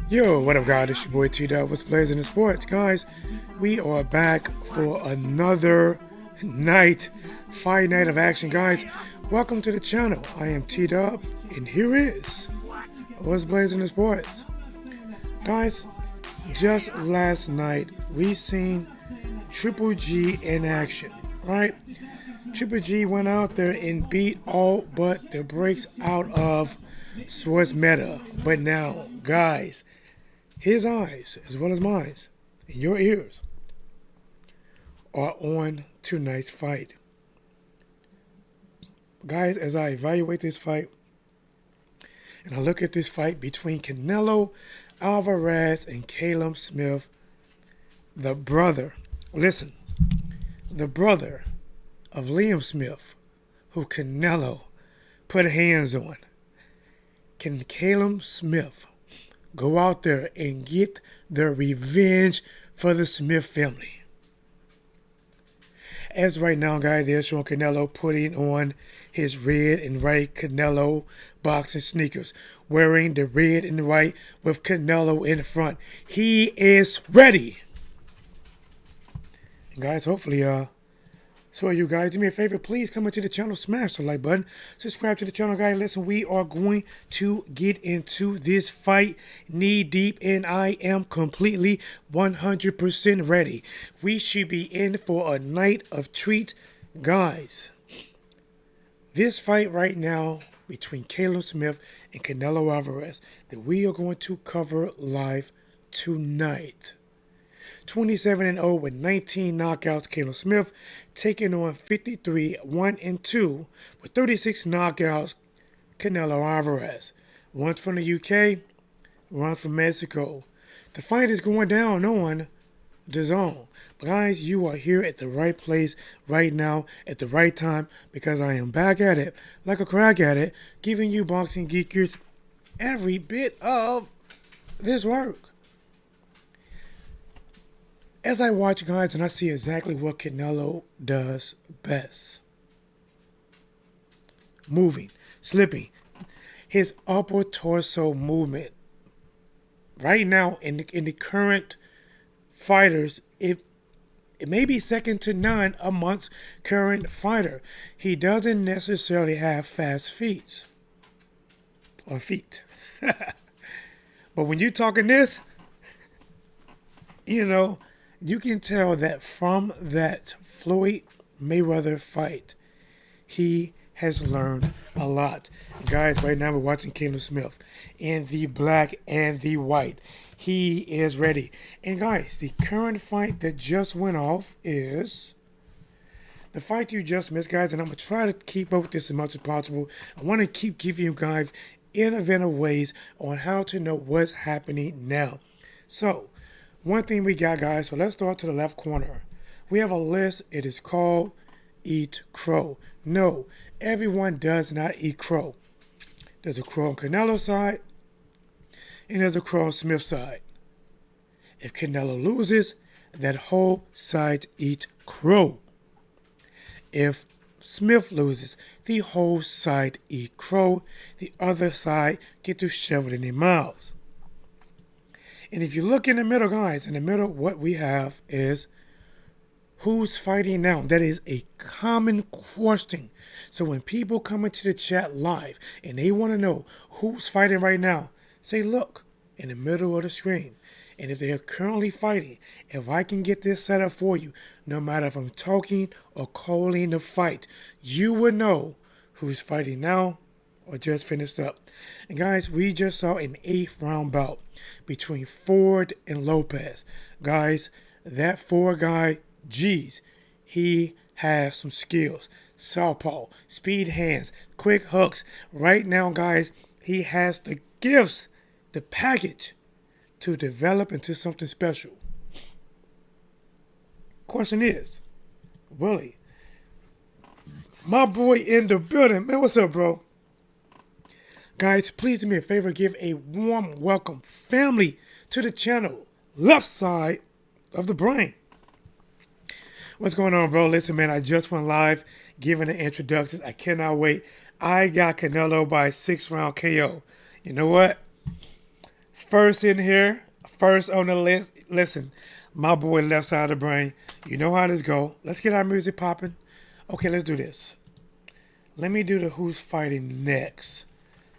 Yo, what up, guys? It's your boy T-Dub. What's blazing in sports, guys? We are back for another fight night of action, guys. Welcome to the channel. I am T-Dub, and here is what's blazing in sports, guys. Just last night, we seen Triple G in action, right? Triple G went out there and beat all but the brakes out of Sports Meta. But now, guys, his eyes, as well as mine, and your ears, are on tonight's fight. Guys, as I evaluate this fight, and I look at this fight between Canelo Alvarez and Callum Smith, the brother of Liam Smith, who Canelo put hands on. Can Callum Smith go out there and get their revenge for the Smith family? As right now, guys, they're showing Canelo putting on his red and white Canelo boxing sneakers, wearing the red and white with Canelo in front. He is ready. And guys, hopefully, so you guys, do me a favor, please come into the channel, smash the like button, subscribe to the channel, guys. Listen, we are going to get into this fight knee deep, and I am completely 100% ready. We should be in for a night of treats, guys. This fight right now between Callum Smith and Canelo Alvarez that we are going to cover live tonight. 27-0 with 19 knockouts. Callum Smith taking on 53-1-2 with 36 knockouts. Canelo Alvarez. One from the UK, one from Mexico. The fight is going down on the zone. But guys, you are here at the right place right now at the right time, because I am back at it like a crack at it, giving you boxing geekers every bit of this work. As I watch, guys, and I see exactly what Canelo does best. Moving, slipping. His upper torso movement. Right now, in the current fighters, it may be second to none amongst current fighter. He doesn't necessarily have fast feet. Or feet. But when you're talking this, you know, you can tell that from that Floyd Mayweather fight, he has learned a lot. Guys, right now we're watching Callum Smith in the black and the white. He is ready. And guys, the current fight that just went off is the fight you just missed, guys. And I'm going to try to keep up with this as much as possible. I want to keep giving you guys innovative ways on how to know what's happening now. So, one thing we got, guys, so let's start to the left corner. We have a list. It is called Eat Crow. No, everyone does not eat crow. There's a crow on Canelo's side, and there's a crow on Smith's side. If Canelo loses, that whole side eat crow. If Smith loses, the whole side eat crow. The other side get to shove it in their mouths. And if you look in the middle, guys, in the middle, what we have is who's fighting now. That is a common question. So when people come into the chat live and they want to know who's fighting right now, say, look, in the middle of the screen. And if they are currently fighting, if I can get this set up for you, no matter if I'm talking or calling the fight, you would know who's fighting now or just finished up. And guys, we just saw an 8th round bout between Ford and Lopez. Guys, that Ford guy, geez, he has some skills. Southpaw, speed hands, quick hooks. Right now, guys, he has the gifts, the package to develop into something special. Question is, Willie, my boy in the building. Man, what's up, bro? Guys, please do me a favor, give a warm welcome family to the channel, left side of the brain. What's going on, bro? Listen, man, I just went live giving the introductions. I cannot wait. I got Canelo by 6-round KO. You know what? First in here, first on the list. Listen, my boy left side of the brain. You know how this go. Let's get our music popping. Okay, let's do this. Let me do the who's fighting next.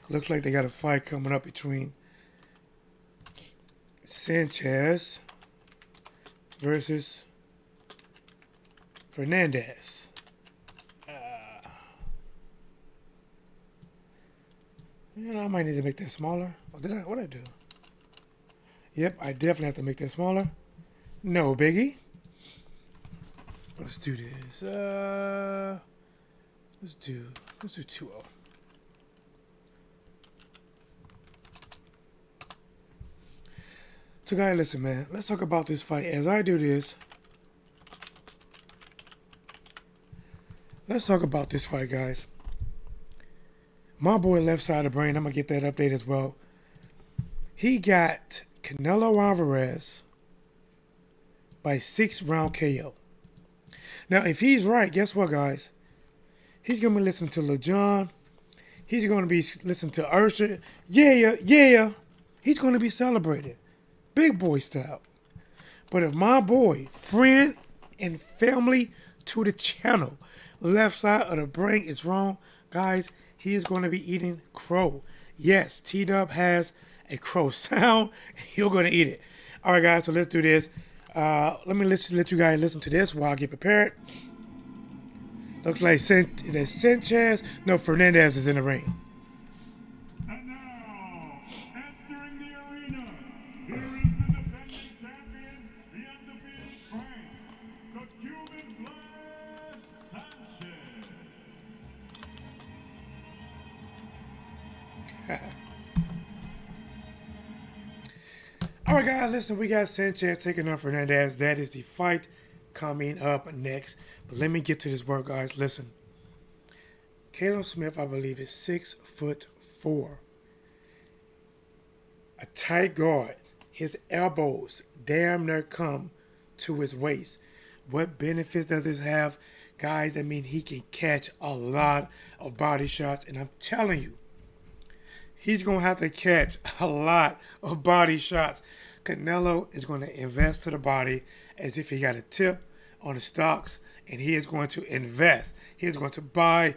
Looks like they got a fight coming up between Sanchez versus Fernandez. I might need to make that smaller. What did I do? Yep, I definitely have to make that smaller. No biggie. Let's do this. Let's do 2-0. So guys, listen, man. Let's talk about this fight. As I do this, let's talk about this fight, guys. My boy left side of the brain, I'm going to get that update as well. He got Canelo Alvarez by 6-round KO. Now, if he's right, guess what, guys? He's going to be listening to LeJohn. He's going to be listening to Ursher. Yeah. He's going to be celebrated. Big boy style. But if my boy, friend, and family to the channel, left side of the brain is wrong, guys, he is going to be eating crow. Yes, T-Dub has a crow sound. You're going to eat it. All right, guys, so let's do this. Let me let you guys listen to this while I get prepared. Looks like is that Sanchez? No, Fernandez is in the ring. And now, entering the arena, here is the defending champion, the undefeated Frank, the Cuban Flash Sanchez. All right, guys, listen, we got Sanchez taking on Fernandez. That is the fight coming up next. But let me get to this work, guys. Listen, Callum Smith, I believe, is 6'4". A tight guard. His elbows damn near come to his waist. What benefits does this have? Guys, I mean, he can catch a lot of body shots. And I'm telling you, he's going to have to catch a lot of body shots. Canelo is going to invest to the body as if he got a tip on the stocks, and he is going to invest. He is going to buy.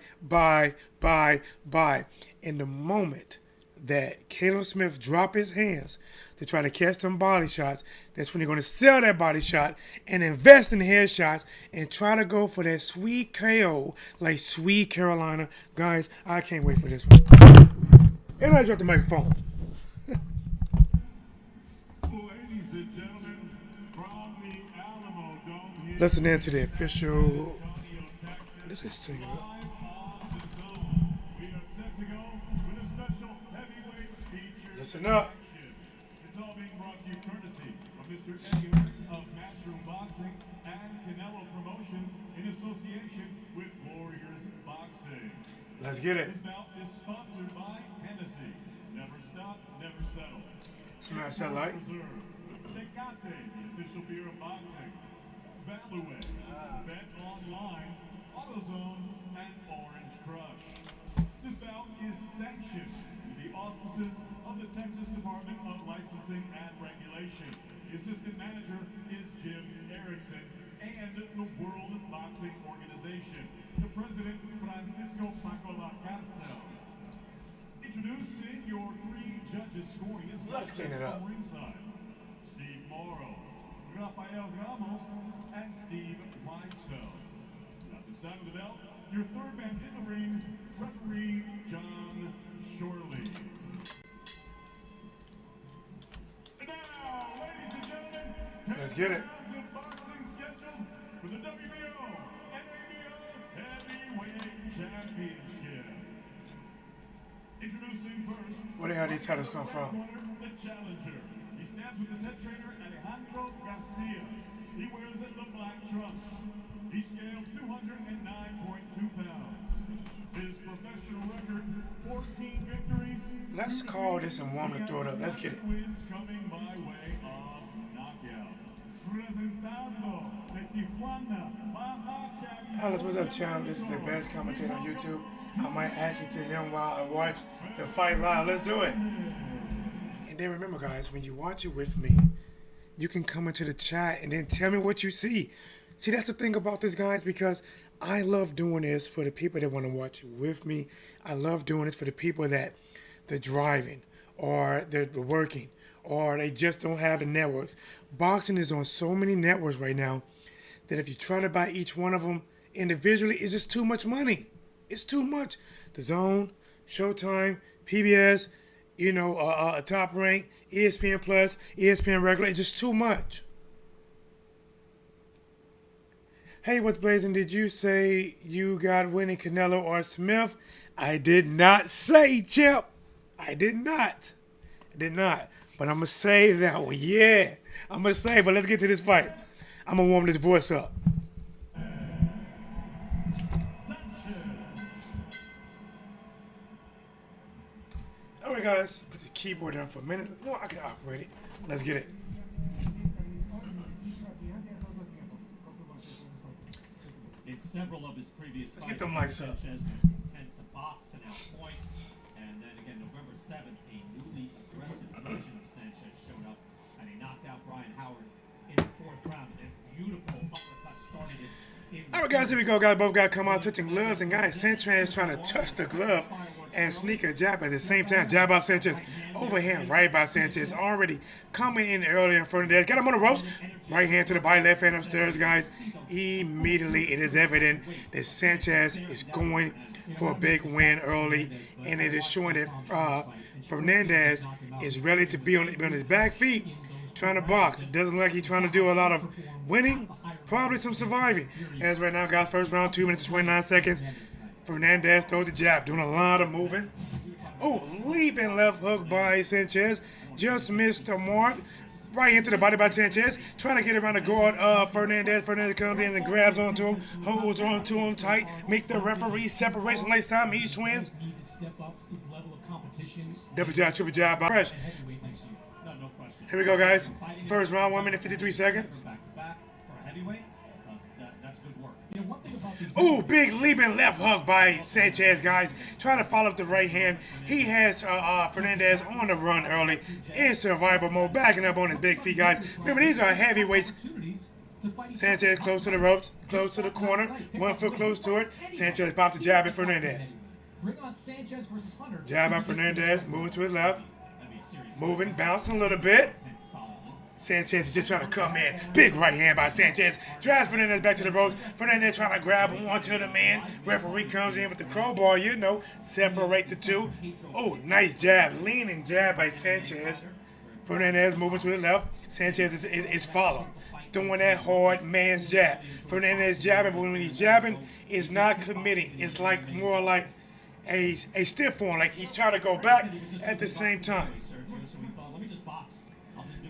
In the moment that Callum Smith drop his hands to try to catch some body shots, that's when they're going to sell that body shot and invest in headshots and try to go for that sweet KO like Sweet Carolina. Guys, I can't wait for this one. And I dropped the microphone. Ladies and gentlemen, from the Alamo Dome here, Listen in to the official. This is taking live up. on the zone. We are set to go with a special heavyweight feature. Listen up. Action. It's all being brought to you courtesy of Mr. Edgar of Matchroom Boxing and Canelo Promotions in association with Warriors Boxing. Let's get it. This bout is sponsored by Hennessy. Never stop, never settle. Smash that like. Reserve. Tecate, the official beer of boxing. Value, Bet Online, AutoZone, and Orange Crush. This bout is sanctioned with the auspices of the Texas Department of Licensing and Regulation. The assistant manager is Jim Erickson, and the World Boxing Organization. The president, Francisco Pacola Carcel. Introducing your 3 judges scoring his Let's clean it up. ringside. Steve Morrow, Rafael Ramos, and Steve Weisfeld. At the side of the belt, your third man in the ring, referee John Shorty. And now, ladies and gentlemen, Let's get it. rounds of boxing scheduled for the WBO NABO Heavyweight Championship. Introducing first, Where the hell these titles come from? the challenger. He stands with his head trainer Alejandro Garcia. He wears the black trunks. He scaled 209.2 pounds. His professional record, 14 victories. Let's call this and warm the throat up. Let's get it. Wins coming by way of knockout. Presentando de Tijuana, Baja California. Alice, what's up, champ? This is the best commentator on YouTube. I might ask you to him while I watch the fight live. Let's do it. And then remember, guys, when you watch it with me, you can come into the chat and then tell me what you see. See, that's the thing about this, guys, because I love doing this for the people that want to watch it with me. I love doing this for the people that they're driving or they're working or they just don't have the networks. Boxing is on so many networks right now that if you try to buy each one of them individually, it's just too much money. It's too much. The Zone, Showtime, PBS, Top Rank, ESPN Plus, ESPN Regular. It's just too much. Hey, Whatsblazing, did you say you got winning Canelo or Smith? I did not say, Chip. I did not. But I'm going to save that one. Yeah. I'm going to save, but let's get to this fight. I'm going to warm this voice up. All right, guys. Put the keyboard down for a minute. No, I can operate it. Let's get it. In several of his previous fights, get them lights up. Sanchez was content to box and outpoint. And then again, November 7th, a newly aggressive version of Sanchez showed up, and he knocked out Brian Howard in the 4th round. And beautiful uppercut started it. All right, guys, here we go. Guys, both guys come out touching gloves, and guys, Sanchez trying to touch the glove and sneak a jab at the same time. Jab by Sanchez, overhand right by Sanchez, already coming in early in front of that. Got him on the ropes. Right hand to the body, left hand upstairs, guys. Immediately, it is evident that Sanchez is going for a big win early, and it is showing that Fernandez is ready to be on his back feet, trying to box. Doesn't look like he's trying to do a lot of winning, probably some surviving. As right now, guys, first round, 2 minutes and 29 seconds. Fernandez throws the jab, doing a lot of moving. Oh, leaping left hook by Sanchez. Just missed the mark. Right into the body by Sanchez. Trying to get around the guard of Fernandez. Fernandez comes in and grabs onto him, holds onto him tight. Make the referee separation like Siamese twins. Double jab, triple jab by Fresh. Here we go, guys. First round, 1 minute, 53 seconds. Ooh, big leaping left hook by Sanchez, guys. Trying to follow up the right hand. He has Fernandez on the run early in survival mode, backing up on his big feet, guys. Remember, these are heavyweights. Sanchez close to the ropes, close to the corner, 1 foot close to it. Sanchez popped the jab at Fernandez. Jab by Fernandez, moving to his left. Moving, bouncing a little bit. Sanchez is just trying to come in. Big right hand by Sanchez. Drives Fernandez back to the ropes. Fernandez trying to grab onto the man. Referee comes in with the crowbar, separate the two. Oh, nice jab. Leaning jab by Sanchez. Fernandez moving to the left. Sanchez is following. Throwing that hard man's jab. Fernandez jabbing, but when he's jabbing, it's not committing. It's like more like a stiff form, like he's trying to go back at the same time.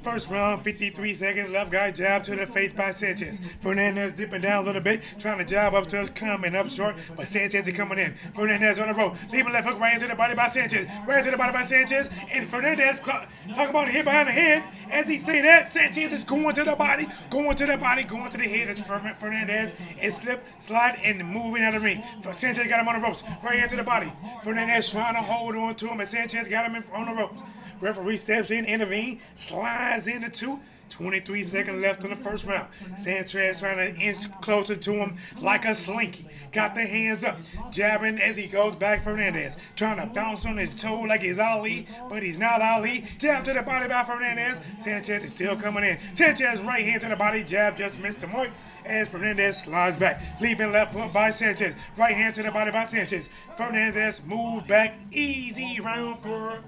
First round, 53 seconds left. Guy jab to the face by Sanchez. Fernandez dipping down a little bit, trying to jab upstairs, coming up short, but Sanchez is coming in. Fernandez on the rope, leaving left hook right into the body by Sanchez. Right into the body by Sanchez, and Fernandez talk about a hit behind the head. As he say that, Sanchez is going to the body, going to the head. As Fernandez is slip, slide, and moving out of the ring. Sanchez got him on the ropes, right into the body. Fernandez trying to hold on to him, and Sanchez got him on the ropes. Referee steps in, intervene, slides into 2. 23 seconds left in the first round. Sanchez trying to inch closer to him like a slinky. Got the hands up, jabbing as he goes back. Fernandez trying to bounce on his toe like he's Ali, but he's not Ali. Jab to the body by Fernandez. Sanchez is still coming in. Sanchez right hand to the body, jab just missed the mark. As Fernandez slides back, leaping left foot by Sanchez. Right hand to the body by Sanchez. Fernandez moved back, easy round for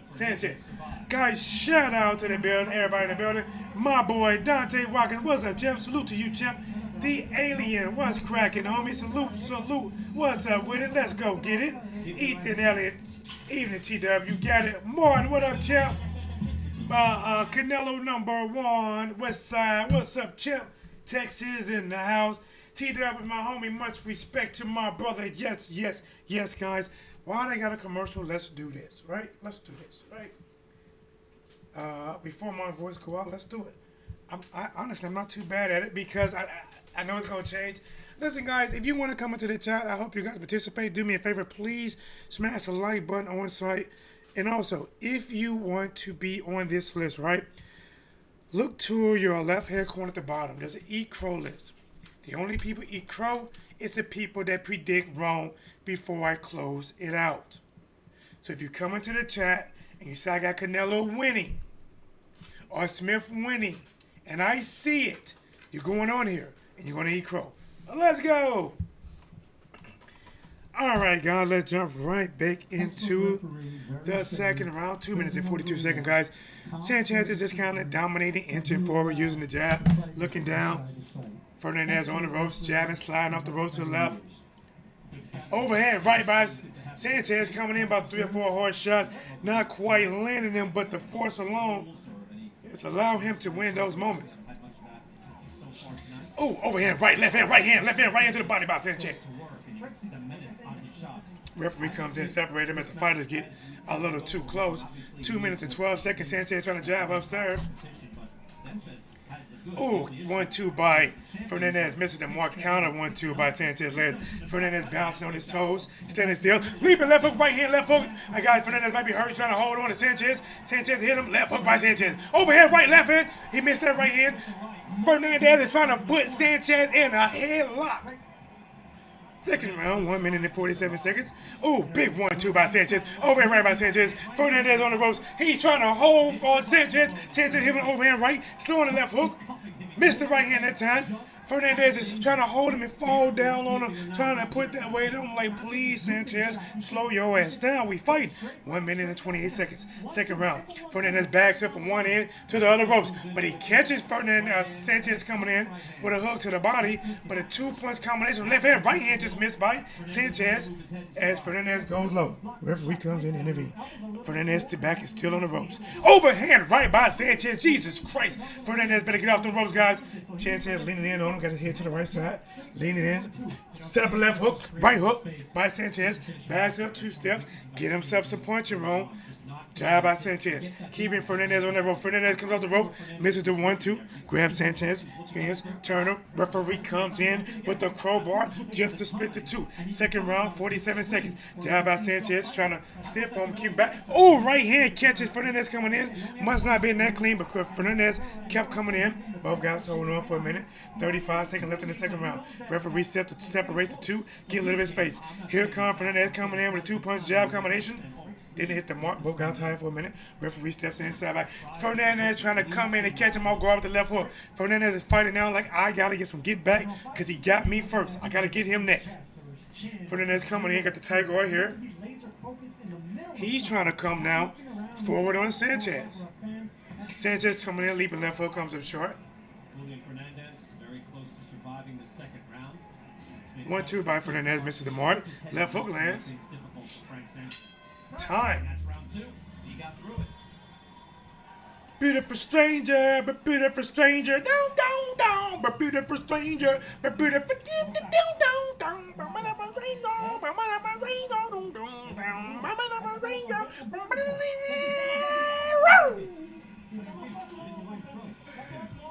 Sanchez. Guys, shout out to the building, everybody in the building. My boy Dante Watkins, what's up, Jim? Salute to you, champ. The alien, what's cracking, homie? Salute. What's up with it? Let's go get it. Ethan Elliott, evening TW, you got it. Martin, what up, champ? Canelo #1, West Side, what's up, champ? Texas in the house. TW with my homie, much respect to my brother. Yes, guys. Why they got a commercial? Let's do this, right? Let's do this, right? Before my voice go out, let's do it. Honestly, I'm not too bad at it because I know it's going to change. Listen, guys, if you want to come into the chat, I hope you guys participate. Do me a favor, please smash the like button on site. And also, if you want to be on this list, right, look to your left-hand corner at the bottom. There's an Eat Crow list. The only people eat crow is the people that predict wrong before I close it out. So if you come into the chat and you say I got Canelo winning or Smith winning, and I see it, you're going on here and you're going to eat crow. Let's go. All right, guys, let's jump right back into the second round. 2 minutes and 42 seconds, guys. Sanchez is just kind of dominating, inching forward, using the jab, looking down. Fernandez on the ropes, jabbing, sliding off the ropes to the left. Overhand right by Sanchez, coming in about 3 or 4 hard shots. Not quite landing them, but the force alone has allowed him to win those moments. Oh, overhand right, left hand, right into the body by Sanchez. Referee comes in, separate them as the fighters get a little too close. 2 minutes and 12 seconds. Sanchez trying to jab upstairs. Ooh, 1-2 by Fernandez. Misses the mark. Counter 1-2 by Sanchez. Fernandez bouncing on his toes. Standing still. Leaping left hook, right hand, left hook. I got Fernandez might be hurt. Trying to hold on to Sanchez. Sanchez hit him. Left hook by Sanchez. Overhand, right, left hand. He missed that right hand. Fernandez is trying to put Sanchez in a headlock. Second round, 1 minute and 47 seconds. Ooh, big 1-2 by Sanchez. Overhand right by Sanchez. Fernandez on the ropes. He's trying to hold for Sanchez. Sanchez hitting overhand right. Still on the left hook. Missed the right hand that time. Fernandez is trying to hold him and fall down on him. Trying to put that weight on him like, please, Sanchez, slow your ass down. We fighting. 1 minute and 28 seconds. Second round. Fernandez backs up from one end to the other ropes. But he catches Sanchez coming in with a hook to the body. But a 2-punch combination. Left hand, right hand just missed by Sanchez as Fernandez goes low. Referee comes in and intervenes. Fernandez back is still on the ropes. Overhand right by Sanchez. Jesus Christ. Fernandez better get off the ropes, guys. Sanchez leaning in on him. Got his head to the right side. Leaning in. Set up a left hook. Right hook by Sanchez. Backs up 2 steps. Get himself some punching room. Jab by Sanchez. Keeping Fernandez on that rope. Fernandez comes off the rope. Misses the 1-2. Grabs Sanchez. Spins. Turner. Referee comes in with the crowbar just to split the 2. Second round, 47 seconds. Jab by Sanchez. Trying to stiff him. Keep back. Oh, right hand catches Fernandez coming in. Must not been that clean because Fernandez kept coming in. Both guys holding on for a minute. 35 seconds left in the second round. Referee set to separate the 2. Get a little bit of space. Here comes Fernandez coming in with a 2-punch jab combination. Didn't hit the mark. Both got tired for a minute. Referee steps inside back. Fernandez trying to come in and catch him off guard with the left hook. Fernandez is fighting now like I got to get some get back because he got me first. I got to get him next. Fernandez coming in. Got the tiger right here. He's trying to come now forward on Sanchez. Sanchez coming in. Leaping left hook comes up short. Fernandez very close to surviving the second round. 1-2 by Fernandez. Misses the mark. Left hook lands. Time. That's round 2. He got through it. Beautiful stranger, but beautiful stranger, down, down, down, but beautiful stranger, but beautiful down, down, down,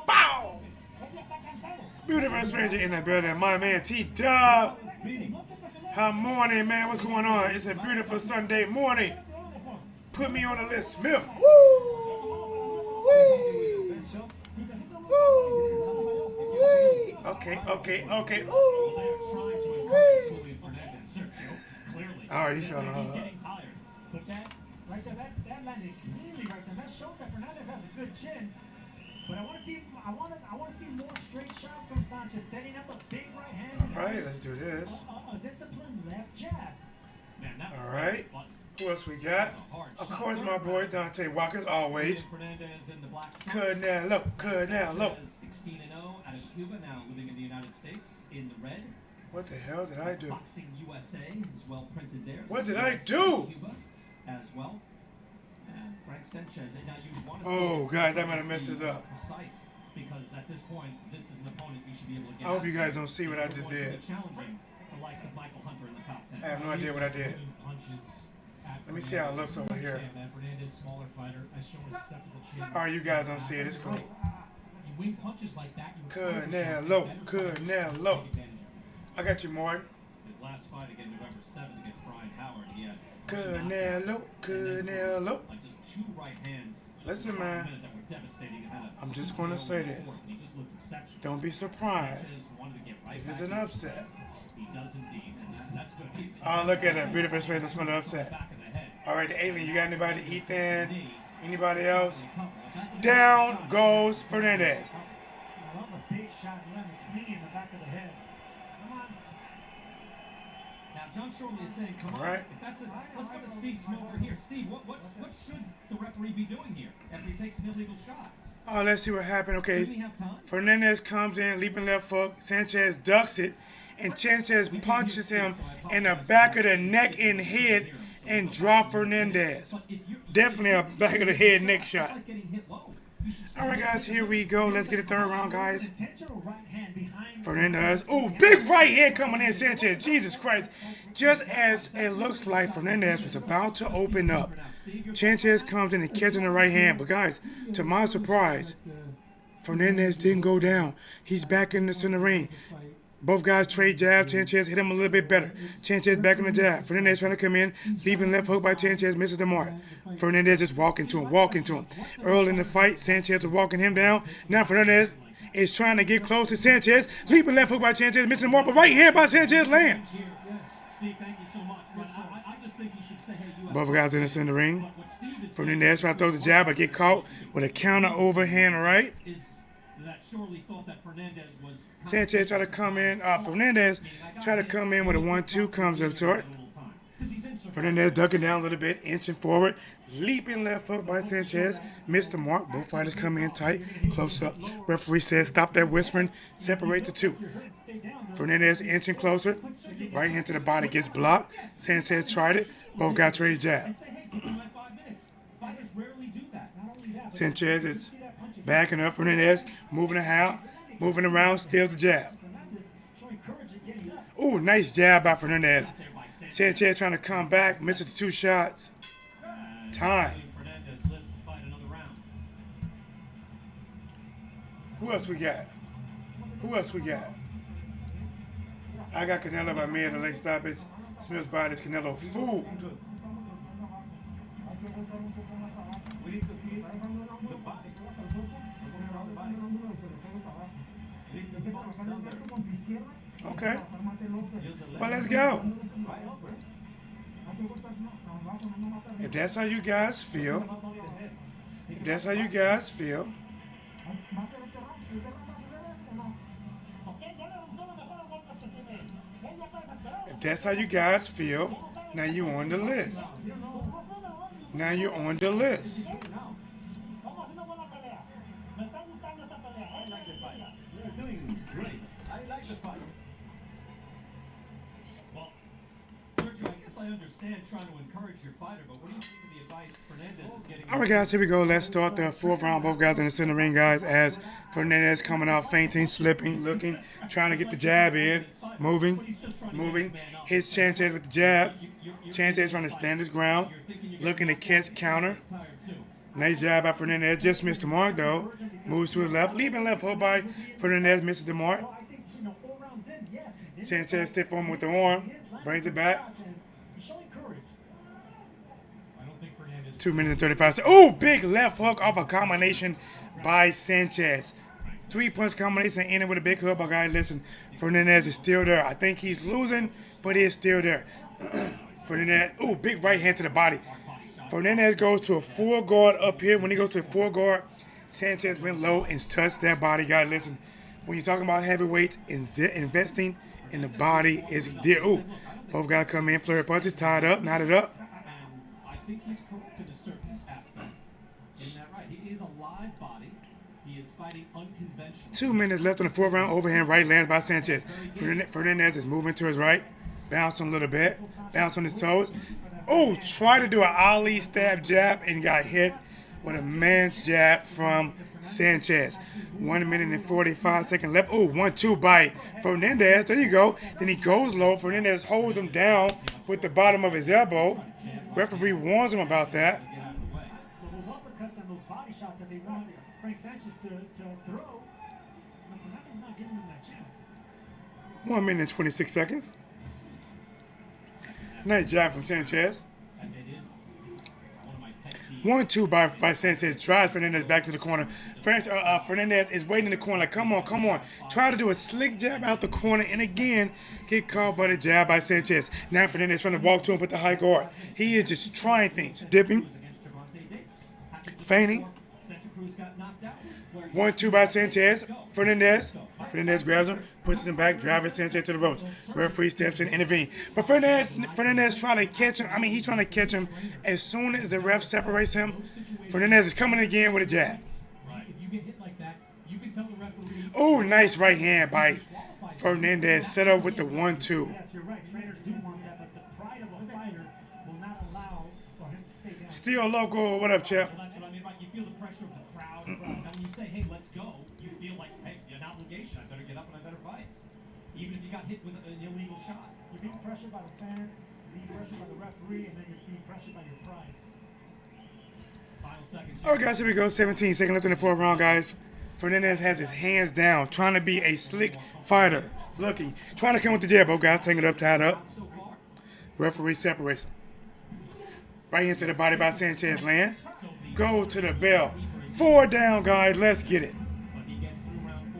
Bow! Beautiful stranger in the building, my man T-Dub. How morning, man? What's going on? It's a beautiful Sunday morning. Put me on the list, Smith. Woo! Wee! Woo! Wee! Okay. Ooh! Wee! All right, you showing off. But that right there, that landed cleanly right there. That shows that Fernandez has a good chin. But I want to see more straight shots from Sanchez, setting up a big right hand. All right, let's do this. A disciplined left jab. All right. Who else we got? Of course, my boy Dante Walker, as always. Canelo. 16-0 out of Cuba, now living in the United States in the red. What the hell did I do? Boxing USA is well printed there. What did I do? Cuba as well. And Frank Sanchez. Now you want to Oh, guys, I might have messed this up. Precise, because at this point, this is an opponent you should be able to get. I hope you guys don't see what I just did. Challenging the likes of Michael Hunter in the top 10. I have no idea what I did. Let me see how it looks over here. Fernandez, smaller fighter, has shown a susceptible chin. All right, you guys don't see it. It's cool. you wing punches like that, you Canelo. I got you, Martin. His last fight again, November 7th against Brian Howard, he had Canelo. like just 2 right hands. Listen, man. That were devastating. I'm just gonna say this. He just looked exceptional. Don't be surprised Sanchez wanted to get right if back it's an into his upset. fight. He does indeed, and that's good. Oh, look at that beautiful face. That's an upset. Back of the head. All right, the alien. You got anybody? Ethan? Anybody else? Down goes Fernandez. That was a big shot, landed clean in the back of the head. Come on. Now, John Shorty is saying, come on. Right. If that's it, let's go to Steve Smoker here. Steve, what should the referee be doing here after he takes an illegal shot? Oh, let's see what happened. Does he Okay, have time? Fernandez comes in, leaping left hook. Sanchez ducks it, and Sanchez punches him in the back of the neck and head and drop Fernandez. But if you're Definitely a back of the head neck shot. like getting hit low. You should All right, guys, here we go. Let's get a third round, guys. Intentional right hand behind. Fernandez. Ooh, big right hand coming in, Sanchez. Jesus Christ. Just as it looks like Fernandez was about to open up, Sanchez comes in and catches the right hand. But, guys, to my surprise, Fernandez didn't go down. He's back in the center ring. Both guys trade jabs. Sanchez hit him a little bit better. Sanchez back on the jab. Fernandez trying to come in. Leaping left hook by Sanchez. Misses the mark. Fernandez just walking to him. Early in the fight, Sanchez was walking him down. Now Fernandez is trying to get close to Sanchez. Leaping left hook by Sanchez. Missing the mark. But right hand by Sanchez lands. Steve, thank you so much. But I just think you should say, hey, you Both guys in the center ring. what Steve is Fernandez try to throw the jab, but get caught with a counter overhand right. is that Shorty thought that Fernandez was Sanchez try to come in. Fernandez try to come in with a 1-2, comes up short. Fernandez ducking down a little bit, inching forward, leaping left hook by Sanchez. Missed the mark. Both fighters come in tight, close up. Referee says stop that whispering, separate the two. Fernandez inching closer, right hand to the body gets blocked. Sanchez tried it. Both got trade jab. Fighters rarely do that. Sanchez is backing up. Fernandez moving around, steals the jab. Ooh, nice jab by Fernandez. Sanchez trying to come back, misses the 2 shots. Time. Fernandez lives to fight another round. Who else we got? I got Canelo by me at the late stoppage. Smith's body is Canelo food. Okay. Well, let's go. If that's how you guys feel, if that's how you guys feel, now you on the list. Now you're on the list. Well, Sergio, I guess I understand trying to encourage your fighter, but what do you think of the advice Fernandez is getting? All right, guys, here we go. Let's start the 4th round. Both guys in the center ring, guys, as Fernandez coming out, feinting, slipping, looking, trying to get the jab in, moving. Hits Sanchez with the jab. Sanchez trying to stand his ground, looking to catch counter. Nice jab by Fernandez. Just missed the mark, though. Moves to his left. Leaping left hook by Fernandez. Misses the mark. Sanchez stiff arm with the arm. Brings it back. 2 minutes and 35 seconds. Oh, big left hook off a combination by Sanchez. 3-punch combination ending with a big hook. But guys, listen, Fernandez is still there. I think he's losing, but he is still there. Fernandez, ooh, big right hand to the body. Fernandez goes to a 4-guard up here. When he goes to a 4-guard, Sanchez went low and touched that body. Guys, listen, when you're talking about heavyweights, investing in the body is dear. Ooh, both guys come in, flurry punches, tied up, knotted up. I think he's correct in a certain aspect. Isn't that right? He is a live body. He is fighting unconventional. 2 minutes left on the 4th round. Overhand right lands by Sanchez. Fernandez is moving to his right. Bouncing a little bit. Bounce on his toes. Oh, try to do an Ali stab jab and got hit with a man's jab from Sanchez. 1 minute and 45 seconds left. Oh, 1-2 by Fernandez. There you go. Then he goes low. Fernandez holds him down with the bottom of his elbow. Referee warns him about that. So those uppercuts and those body shots that they want Frank Sanchez to throw 1 minute and 26 seconds. Nice jab from Sanchez. And it is one of my pet peeves. 1-2 by Sanchez. Drives Fernandez back to the corner. Fernandez is waiting in the corner like, come on, come on. Try to do a slick jab out the corner, and again, get caught by the jab by Sanchez. Now Fernandez trying to walk to him with the high guard. He is just trying things. Dipping, feigning. 1-2 by Sanchez. Fernandez grabs him, pushes him back, driving Sanchez to the ropes. Referee steps in, intervene. But Fernandez trying to catch him. I mean, he's trying to catch him. As soon as the ref separates him, Fernandez is coming again with a jab. Right. If you get hit like that, you can tell the referee. Oh, nice right hand by Fernandez. Set up with the 1-2. Yes, you're right. Trainers do want that, but the pride of a fighter will not allow for him to stay down. Still local. What up, champ? Well, that's what I mean, right? You feel the pressure of the crowd. And when you say, hey, let's go, you feel like, hey, you have an obligation. I better get up and I better fight. Even if you got hit with an illegal shot. You're being pressured by the fans, you're being pressured by the referee, and then you're being pressured by your pride. Final seconds. All right, guys, here we go. 17 seconds left in the fourth round, guys. Fernandez has his hands down, trying to be a slick fighter. Looking, trying to come with the jab. Both guys taking it up, tied up. So far. Referee separates him. Right into the body by Sanchez. Lands. Go to the bell. 4 down, guys. Let's get it. But he gets through round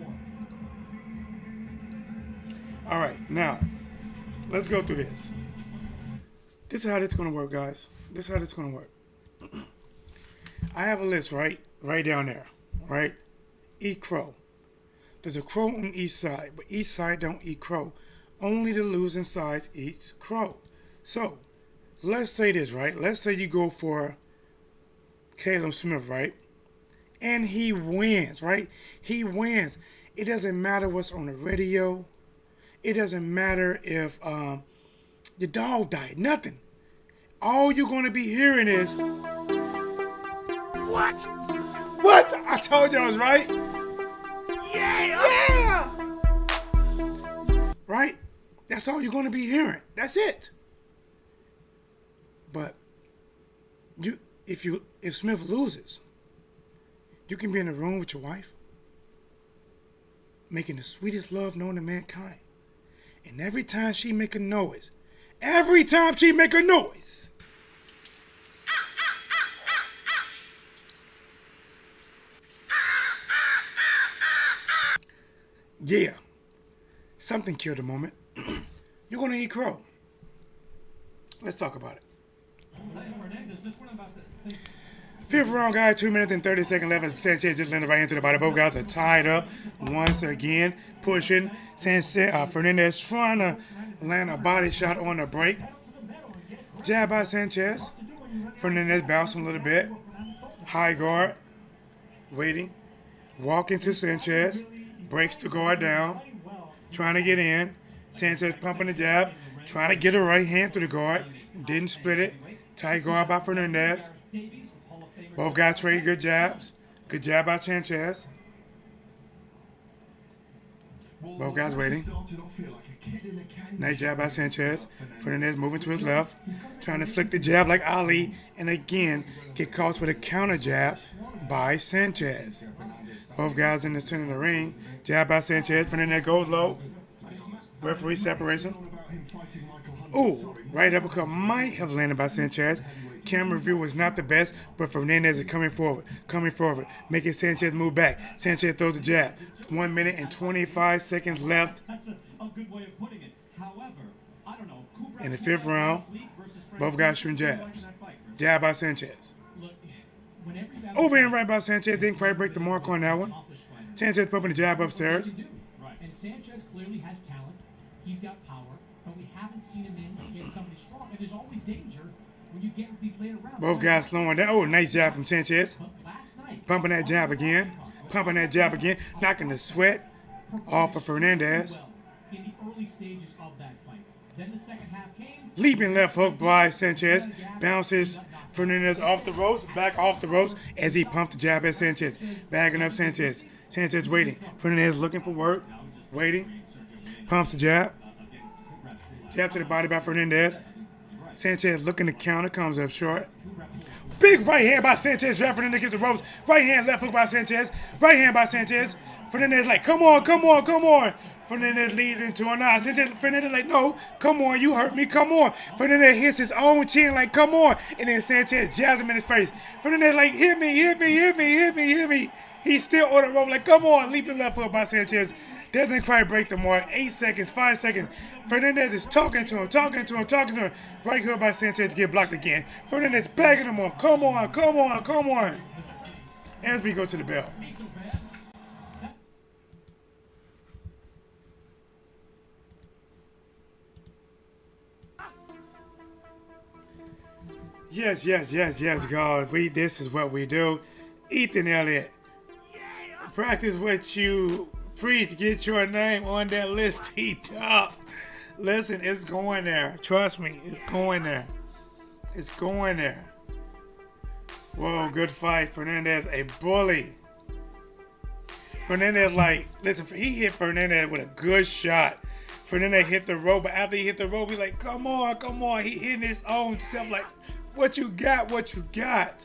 4. All right, now, let's go through this. This is how this is going to work, guys. This is how this is going to work. I have a list, right down there, right? Eat crow. There's a crow on each side, but each side don't eat crow. Only the losing sides eats crow. So, let's say this, right? Let's say you go for Callum Smith, right? And he wins, right? He wins. It doesn't matter what's on the radio. It doesn't matter if your dog died. Nothing. All you're going to be hearing is, what? What? I told you I was right. Yeah! Right? That's all you're going to be hearing. That's it. But if Smith loses, you can be in a room with your wife, making the sweetest love known to mankind. And every time she make a noise, yeah, something killed the moment. You're going to eat crow. Let's talk about it. Fernandez, just what I'm about to think. Fifth round, guys, 2 minutes and 30 seconds left as Sanchez just landed right into the body. Both guys are tied up once again, pushing. Fernandez trying to land a body shot on the break. Jab by Sanchez. Fernandez bouncing a little bit. High guard. Waiting. Walking to Sanchez. Breaks the guard down. Trying to get in. Sanchez pumping the jab. Trying to get a right hand through the guard. Didn't split it. Tight guard by Fernandez. Both guys trade good jabs. Good jab by Sanchez. Both guys waiting. Nice jab by Sanchez. Fernandez moving to his left. Trying to flick the jab like Ali. And again, get caught with a counter jab by Sanchez. Both guys in the center of the ring. Jab by Sanchez. Fernandez goes low. Referee separates him. Ooh, right uppercut might have landed by Sanchez. Camera view was not the best, but Fernandez is coming forward, making Sanchez move back. Sanchez throws the jab. 1 minute and 25 seconds left. That's a good way of putting it. However, I don't know. In the fifth round, both guys shooting jabs. Jab by Sanchez. Over and right by Sanchez. Didn't quite break the mark on that one. Sanchez pumping the jab upstairs. And Sanchez clearly has talent. He's got power, but we haven't seen him get somebody strong. And there's always danger when you get these later rounds. Both guys slowing down. Oh, nice jab from Sanchez. Pumping that jab again. Knocking the sweat off of Fernandez. In the early stages of that fight. Then the second half came. Leaping left hook by Sanchez. Bounces Fernandez off the ropes. Back off the ropes as he pumped the jab at Sanchez. Bagging up Sanchez. Sanchez waiting. Fernandez looking for work. Waiting. Pumps the jab. Jab to the body by Fernandez. Sanchez looking to counter. Comes up short. Big right hand by Sanchez. Fernandez gets the ropes. Right hand, left hook by Sanchez. Right hand by Sanchez. Fernandez like, come on, come on, come on. Fernandez leads into an eye. Fernandez like, no, come on, you hurt me, come on. Fernandez hits his own chin like, come on. And then Sanchez jabs him in his face. Fernandez like, hit me, hit me, hit me, hit me, hit me. He's still on the rope like, come on. Leaping left hook by Sanchez. Doesn't quite break the mark. 8 seconds, 5 seconds. Fernandez is talking to him, talking to him, talking to him. Right here by Sanchez to get blocked again. Fernandez bagging him on. Come on, come on, come on. As we go to the bell. Yes, yes, yes, yes, God. This is what we do. Ethan Elliott. Practice what you preach. Get your name on that list. T-Top. Listen, it's going there. Trust me, it's going there. It's going there. Whoa, good fight. Fernandez, a bully. Fernandez, like, listen, he hit Fernandez with a good shot. Fernandez hit the rope, but after he hit the rope, he's like, come on, come on. He hitting his own self like, what you got, what you got.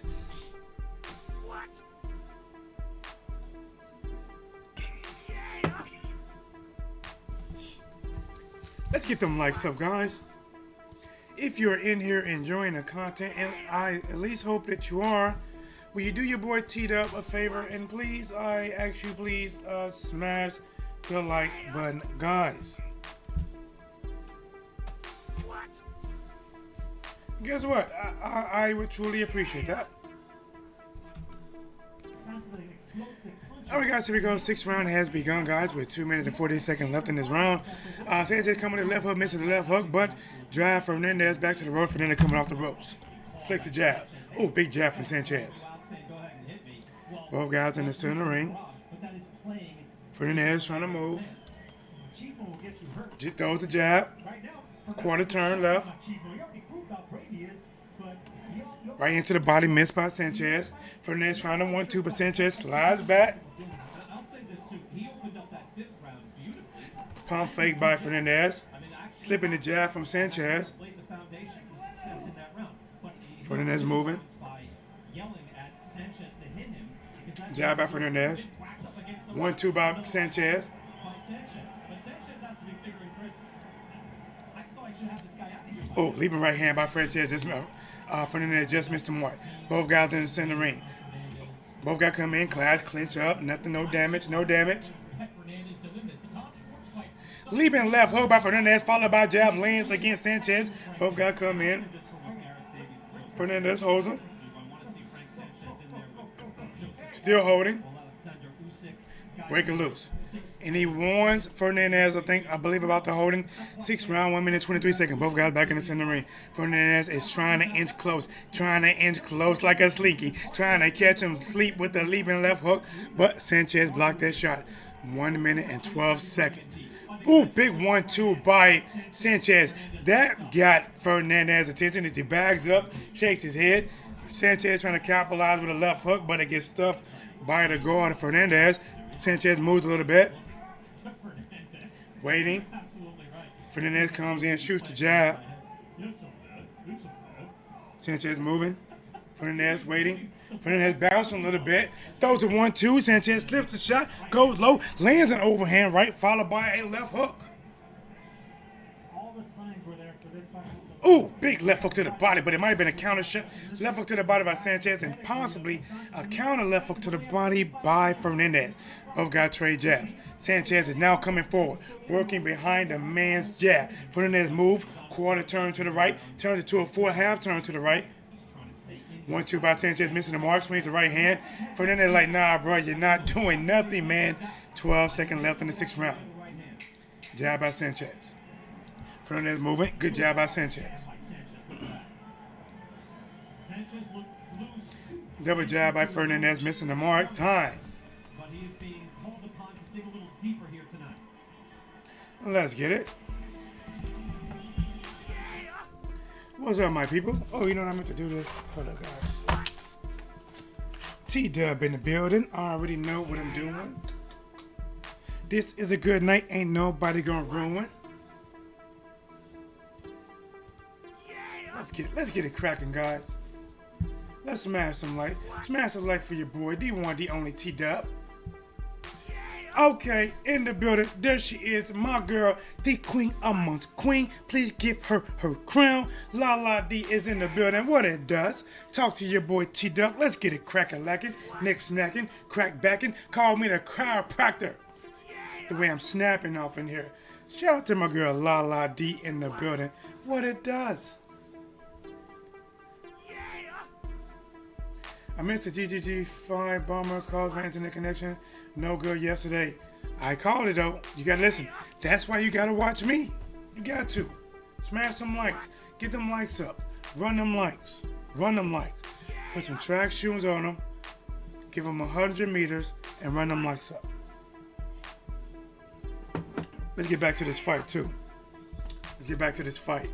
Let's get them likes up, guys. If you're in here enjoying the content, and I at least hope that you are, will you do your boy T-Dub a favor? And please, I ask you, please smash the like button, guys. Guess what? I would truly appreciate that. Alright guys, here we go. 6th round has begun, guys, with 2 minutes and 48 seconds left in this round. Sanchez coming to the left hook, misses the left hook, but drive Fernandez back to the rope. Fernandez coming off the ropes. Flicks the jab. Oh, big jab from Sanchez. Both guys in the center ring. Fernandez trying to move. Just throws the jab. Quarter turn left. Right into the body, missed by Sanchez. Fernandez trying to 1-2, but Sanchez slides back. Pump fake by Fernandez. Slipping the jab from Sanchez. Fernandez moving. Jab by Fernandez. 1-2 by Sanchez. Oh, leaping right hand by Sanchez. Fernandez just missed the mark. Both guys in the center ring. Both guys come in, clash, clinch up. Nothing, no damage, no damage. Leaping left hook by Fernandez, followed by jab lands against Sanchez. Both guys come in. Fernandez holds him. Still holding. Breaking loose. And he warns Fernandez, I believe, about the holding. 6th round, 1 minute, 23 seconds. Both guys back in the center ring. Fernandez is trying to inch close. Like a slinky. Trying to catch him sleep with the leaping left hook. But Sanchez blocked that shot. 1 minute and 12 seconds. Ooh, big 1-2 by Sanchez. That got Fernandez's attention as he bags up, shakes his head. Sanchez trying to capitalize with a left hook, but it gets stuffed by the guard of Fernandez. Sanchez moves a little bit. Waiting. Fernandez comes in, shoots the jab. Sanchez moving. Fernandez waiting. Fernandez bouncing a little bit. Throws a 1-2. Sanchez slips the shot. Goes low. Lands an overhand right, followed by a left hook. All the signs were there for this fight. Ooh, big left hook to the body, but it might have been a counter shot. Left hook to the body by Sanchez and possibly a counter left hook to the body by Fernandez. Both guys trade jabs. Sanchez is now coming forward, working behind the man's jab. Fernandez move, quarter turn to the right, turns it to a full half turn to the right. 1-2 by Sanchez, missing the mark, swings the right hand. Fernandez like, nah, bro, you're not doing nothing, man. 12 seconds left in the 6th round. Jab by Sanchez. Fernandez moving, good jab by Sanchez. Double jab by Fernandez, missing the mark. Time. But he is being called upon to dig a little deeper here tonight. Let's get it. What's up, my people? Oh, you know what? I meant to do this. Hold up, guys. T-Dub in the building. I already know what I'm doing. This is a good night. Ain't nobody gonna ruin. Let's get it cracking, guys. Let's smash some light. Smash some light for your boy, D1, the only T-Dub. Okay, in the building, there she is, my girl, the queen amongst queen. Please give her her crown. La La D is in the building. What it does? Talk to your boy T Duck. Let's get it crackin' lackin', neck snacking, crack backing. Call me the chiropractor. The way I'm snapping off in here. Shout out to my girl La La D in the building. What it does? I missed the GGG5 bomber calls my internet connection. No good yesterday. I called it though. You gotta listen. That's why you gotta watch me. You got to. Smash some likes. Get them likes up. Run them likes. Run them likes. Put some track shoes on them. Give them 100 meters and run them likes up. Let's get back to this fight too. Let's get back to this fight.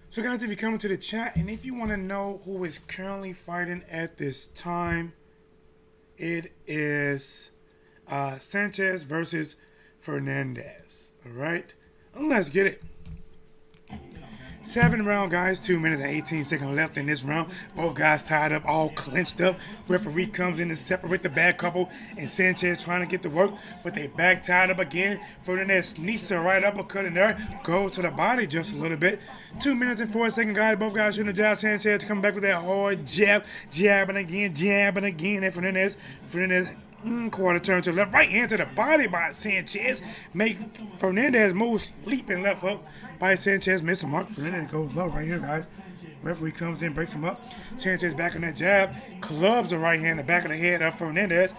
So guys, if you come into the chat and if you want to know who is currently fighting at this time, it is Sanchez versus Fernandez. All right, let's get it. 7th round, guys. 2 minutes and 18 seconds left in this round. Both guys tied up, all clenched up. Referee comes in to separate the bad couple, and Sanchez trying to get to work, but they back tied up again. Fernandez sneaks a right uppercut in there, goes to the body just a little bit. 2 minutes and 4 seconds, guys. Both guys shooting a jab. Sanchez coming back with that hard jab, jabbing again. And Fernandez, quarter turn to the left, right hand to the body by Sanchez. Make Fernandez move, leaping left hook by Sanchez. Miss the mark. Fernandez goes low right here, guys. Referee comes in, breaks him up. Sanchez back on that jab, clubs the right hand in the back of the head of Fernandez.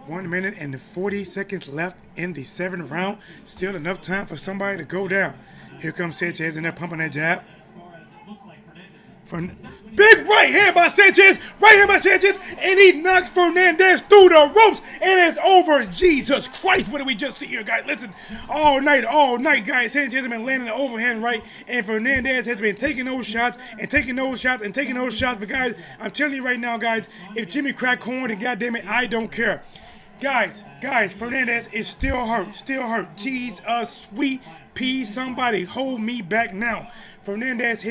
1 minute and 40 seconds left in the 7th round. Still enough time for somebody to go down. Here comes Sanchez in there pumping that jab. Big right hand by Sanchez, and he knocks Fernandez through the ropes, and it's over. Jesus Christ, what did we just see here, guys? Listen, all night, guys, Sanchez has been landing the overhand right, and Fernandez has been taking those shots, but guys, I'm telling you right now, guys, if Jimmy crack corn, then goddamn it, I don't care. Guys, Fernandez is still hurt. Jesus, sweet pea, somebody hold me back now. Sanchez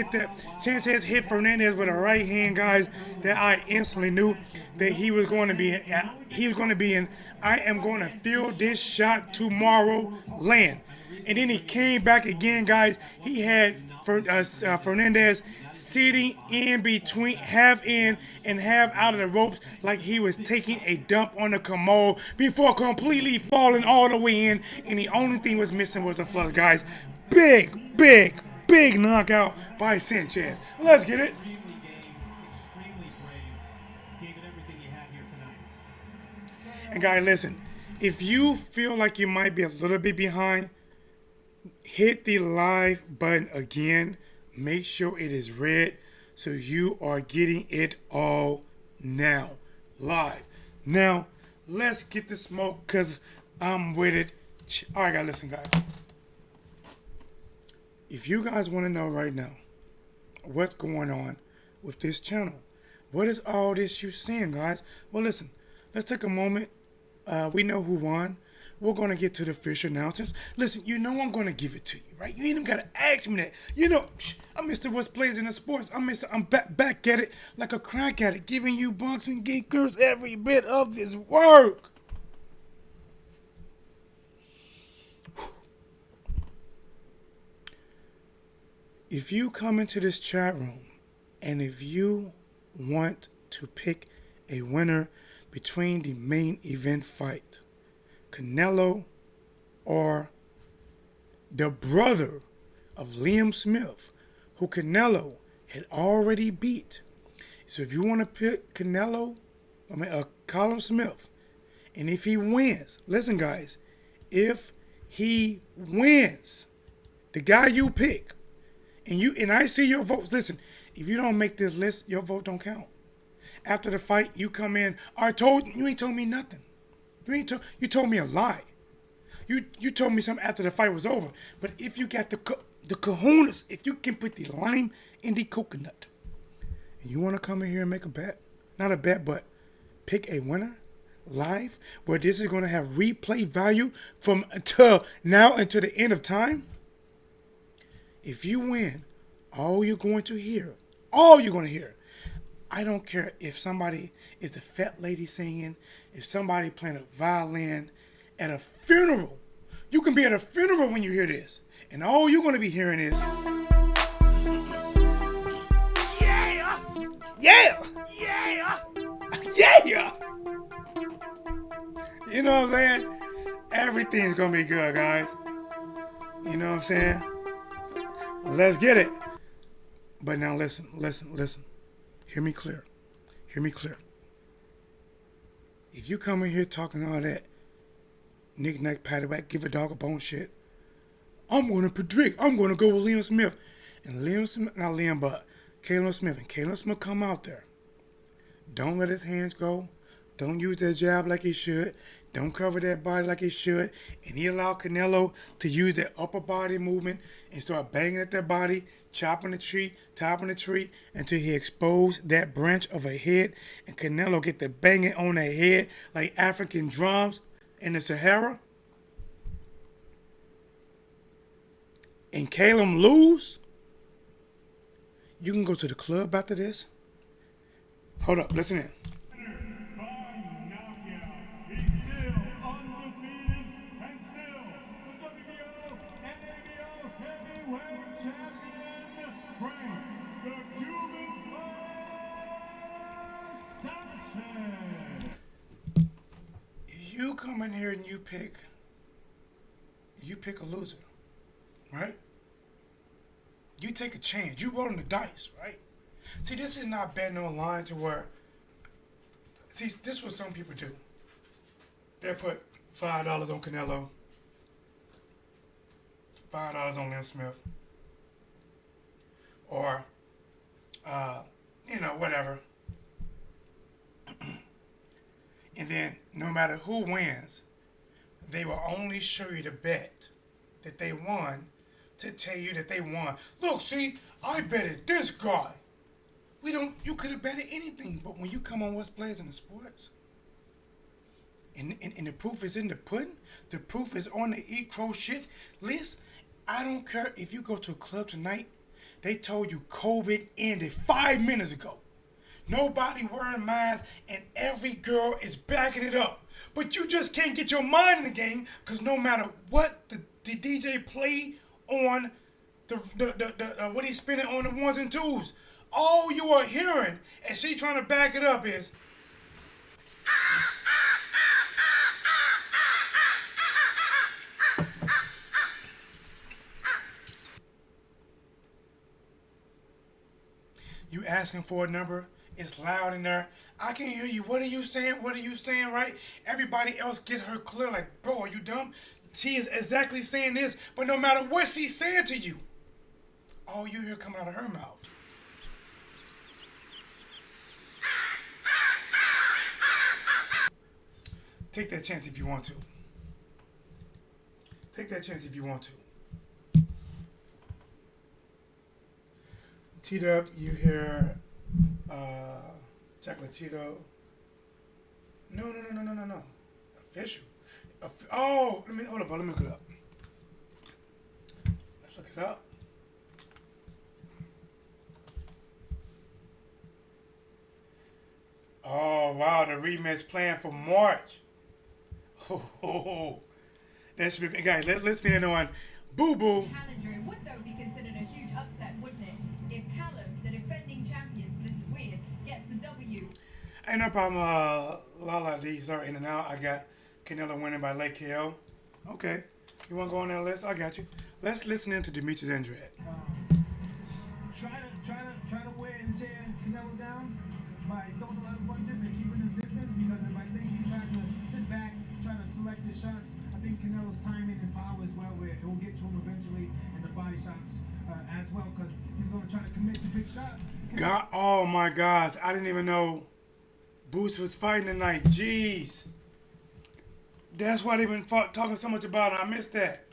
hit Fernandez with a right hand, guys, that I instantly knew that he was going to be in. I am going to feel this shot tomorrow land. And then he came back again, guys. He had Fernandez sitting in between, half in and half out of the ropes, like he was taking a dump on the commode before completely falling all the way in. And the only thing was missing was the flush, guys. Big knockout by Sanchez. Let's get it. Extremely brave. Gave it everything he had here tonight. And guys, listen, if you feel like you might be a little bit behind, hit the live button again. Make sure it is red so you are getting it all now. Live. Now, let's get the smoke because I'm with it. All right, guys, listen, guys. If you guys want to know right now what's going on with this channel, what is all this you seeing, guys? Well, listen, let's take a moment. We know who won. We're going to get to the official announcements. Listen, you know I'm going to give it to you, right? You ain't even got to ask me that. You know, I'm Mr. Whatsblazing the sports. I'm back at it like a crack addict, giving you bunks and geekers every bit of this work. If you come into this chat room and if you want to pick a winner between the main event fight, Canelo or the brother of Liam Smith, who Canelo had already beat. So if you want to pick Callum Smith, and if he wins, listen guys, if he wins, the guy you pick, and I see your votes. Listen, if you don't make this list, your vote don't count. After the fight, you come in. You ain't told me nothing. You told me a lie. You told me something after the fight was over. But if you got the kahunas, if you can put the lime in the coconut, and you want to come in here and make a bet, not a bet, but pick a winner live, where this is going to have replay value from until now until the end of time. If you win, all you're going to hear, I don't care if somebody is the fat lady singing, if somebody playing a violin at a funeral. You can be at a funeral when you hear this. And all you're going to be hearing is, yeah, yeah, yeah, yeah. You know what I'm saying? Everything's going to be good, guys. You know what I'm saying? Let's get it. But now listen. Hear me clear. If you come in here talking all that knick-knack, paddywhack, give a dog a bone shit, I'm going to predict. I'm going to go with Liam Smith. And Liam Smith, not Liam, but Callum Smith. And Callum Smith come out there. Don't let his hands go. Don't use that jab like he should. Don't cover that body like he should. And he allowed Canelo to use that upper body movement and start banging at that body, chopping the tree, topping the tree, until he exposed that branch of a head. And Canelo get to banging on that head like African drums in the Sahara. And Callum lose. You can go to the club after this. Hold up, listen in. By knockout, he's still undefeated and still the WBO and ABO heavyweight champion, Frank the Cuban Sanchez. You come in here and you pick a loser, right? You take a chance. You rolling the dice, right? See, this is not betting online to where. See, this is what some people do. They put $5 on Canelo, $5 on Liam Smith, or, whatever. And then, no matter who wins, they will only show you the bet that they won to tell you that they won. Look, see, I betted this guy. You could have betted anything, but when you come on Whatsblazing the sports, and the proof is in the pudding, the proof is on the Eat Crow shit list. I don't care if you go to a club tonight, they told you COVID ended 5 minutes ago. Nobody wearing masks, and every girl is backing it up. But you just can't get your mind in the game, because no matter what the DJ play on the what he's spinning on the ones and twos, all you are hearing, and she trying to back it up, is you asking for a number. It's loud in there. I can't hear you. What are you saying? What are you saying, right? Everybody else get her clear. Like, bro, are you dumb? She is exactly saying this, but no matter what she's saying to you, all you hear coming out of her mouth. Take that chance if you want to. Take that chance if you want to. T-Dub, you hear Chocolate Cheeto. No. Official. Let me look it up. Let's look it up. Oh wow, the rematch planned for March. That should be, guys. Let's stand on Boo Boo. Challenger would though be considered a huge upset, wouldn't it? If Callum, the defending champions, this is weird, gets the W. Ain't no problem, Lala D. Sorry, in and out. I got Canelo winning by late KO. Okay. You want to go on that list? I got you. Let's listen in to Demetrius Andrade. Try to wear and tear Canelo down by throwing a lot of punches and keeping his distance, because if I think he tries to sit back, try to select his shots, I think Canelo's timing and power as well, where it will get to him eventually, and the body shots as well, because he's going to try to commit to big shots. God, oh my gosh, I didn't even know Boots was fighting tonight. Jeez. That's why they've been talking so much about it. I missed that.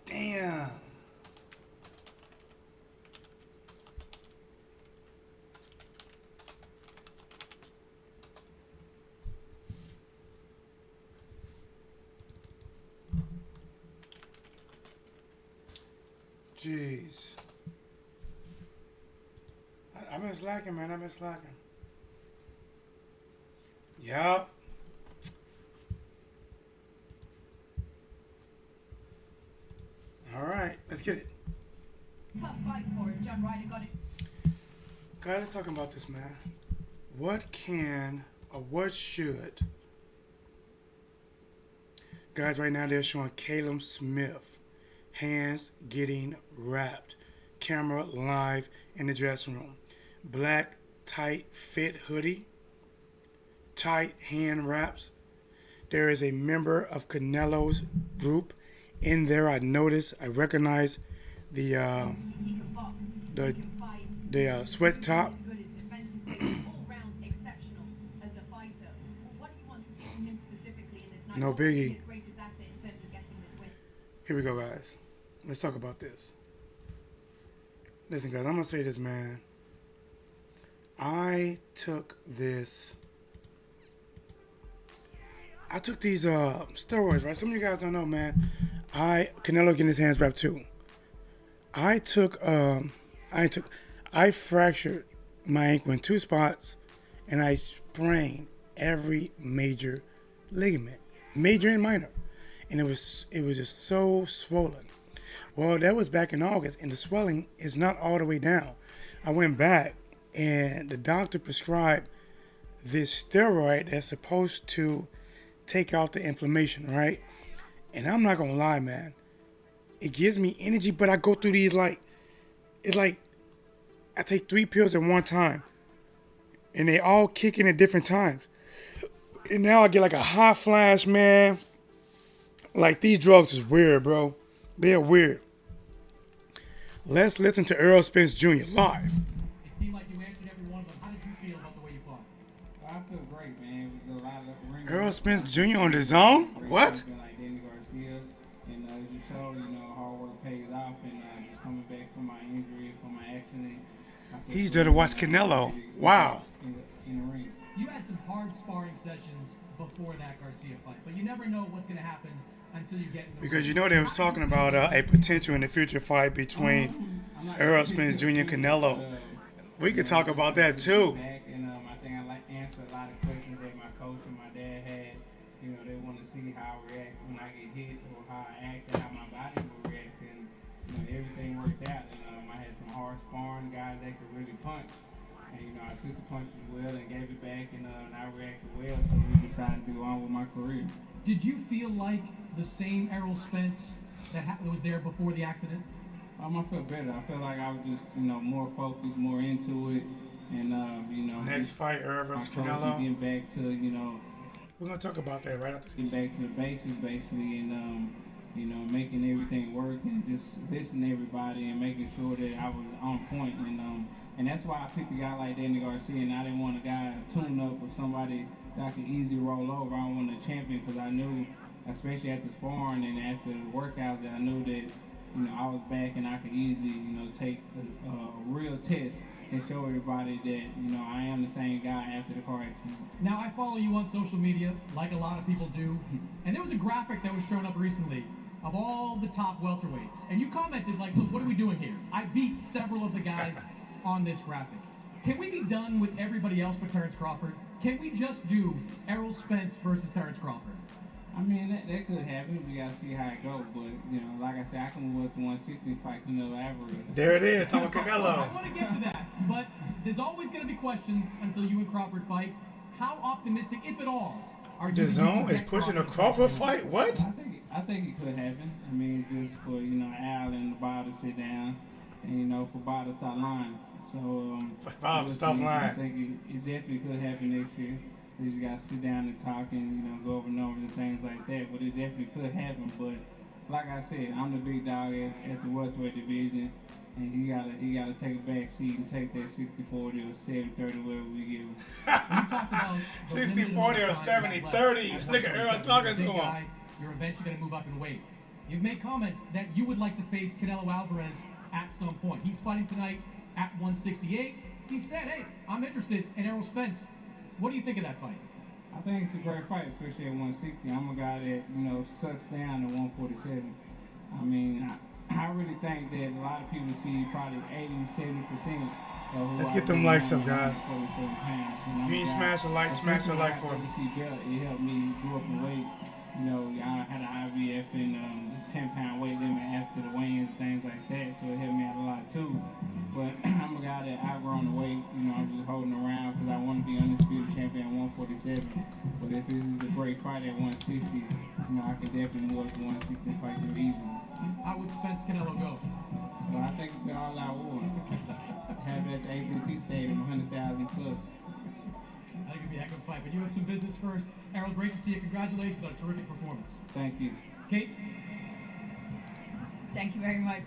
Damn. Jeez. been slacking, man. I've been slacking. Yup. All right, let's get it. Tough fight for him. John Ryder got it. Guys, let's talk about this, man. What can or what should? Guys, right now they're showing Callum Smith, hands getting wrapped, camera live in the dressing room, black tight fit hoodie, tight hand wraps. There is a member of Canelo's group in there. I recognize the He can box. the He can fight. sweat top. As good as defense is good. All round exceptional as a fighter. What do you want to see from him specifically in this night? No What will be biggie. his greatest asset in terms of getting this win? Here we go, guys. Let's talk about this. Listen, guys, I'm gonna say this, man. I took these steroids, right? Some of you guys don't know, man. Canelo getting his hands wrapped too. I fractured my ankle in 2 spots, and I sprained every major ligament, major and minor, and it was just so swollen. Well, that was back in August, and the swelling is not all the way down. I went back, and the doctor prescribed this steroid that's supposed to take out the inflammation, right? And I'm not gonna lie, man. It gives me energy, but I go through these it's like I take 3 pills at one time, and they all kick in at different times. And now I get like a hot flash, man. Like, these drugs is weird, bro. They're weird. Let's listen to Errol Spence Jr. live. It seemed like you answered every one of them. How did you feel about the way you fought? I feel great, man. It was a lot of ring. Errol Spence Jr. on the zone? What? Like Danny Garcia, and as you showed, hard work pays off, and just coming back from my injury, from my accident. He's there to watch Canelo. Wow. In the ring. You had some hard sparring sessions before that Garcia fight, but you never know what's going to happen until you get in the Because ring. they was talking about a potential in the future fight between Errol Spence Jr. and Canelo. We could talk about that too. Back, and I think I answered a lot of questions that my coach and my dad had. They want to see how I react when I get hit, or how I act, and how my body will react, and everything worked out. And I had some hard sparring guys that could really punch, and I took the punches well and gave it back, and I reacted well. So we decided to go on with my career. Did you feel like the same Errol Spence that was there before the accident? I feel better. I feel like I was just, more focused, more into it, and Next fight, Errol versus Canelo. Canelo. Getting back to We're gonna talk about that right after getting this. back to the basics, basically, and making everything work, and just listening to everybody, and making sure that I was on point, and that's why I picked a guy like Danny Garcia, and I didn't want a guy tune up or somebody that I could easily roll over. I wanted a champion, because I knew, especially after sparring and after the workouts, that I knew that I was back and I could easily take a real test and show everybody that I am the same guy after the car accident. Now, I follow you on social media, like a lot of people do, and there was a graphic that was shown up recently of all the top welterweights, and you commented like, look, what are we doing here? I beat several of the guys on this graphic. Can we be done with everybody else but Terrence Crawford? Can we just do Errol Spence versus Terrence Crawford? I mean, that could happen. We gotta see how it goes. But like I said, I can move up to 160 and fight Canelo Alvarez. There it is, talking I Canelo. want to get to that, but there's always going to be questions until you and Crawford fight. How optimistic, if at all, are you? The zone is pushing a Crawford fight. What? I think it could happen. I mean, just for Al and Bob to sit down, and for Bob to stop lying. So For Bob to stop lying. I think it definitely could happen next year. You just gotta sit down and talk and go over numbers and things like that. But it definitely could happen. But like I said, I'm the big dog at the welterweight division, and he gotta take a back seat and take that 60-40 or 70-30, whatever we give him. You talked about the 60-40 limited or amount of time you 70-30. have left. Look at Errol talking to Big him. guy, you're eventually going to move up in weight. You've made comments that you would like to face Canelo Alvarez at some point. He's fighting tonight at 168. He said, hey, I'm interested in Errol Spence. What do you think of that fight? I think it's a great fight, especially at 160. I'm a guy that, sucks down at 147. I mean, I really think that a lot of people see probably 80, 70% Let's get them likes up, guys. 47 pounds. If you ain't smash a like, smash a like for me. It helped me go up in weight. You know, I had an IVF and 10-pound weight limit after the weigh-ins and things like that, so it helped me out a lot too. But I'm a guy that outgrown the weight. You know, I'm just holding around because I want to be undisputed champion at 147. But if this is a great fight at 160, you know, I can definitely move up to 160 and fight them easily. How would Spence Canelo go? But I think we all out war. Have it at the AT&T Stadium, 100,000 plus. I think it'd be a heck of a fight, but you have some business first. Errol, great to see you. Congratulations on a terrific performance. Thank you. Kate? Thank you very much,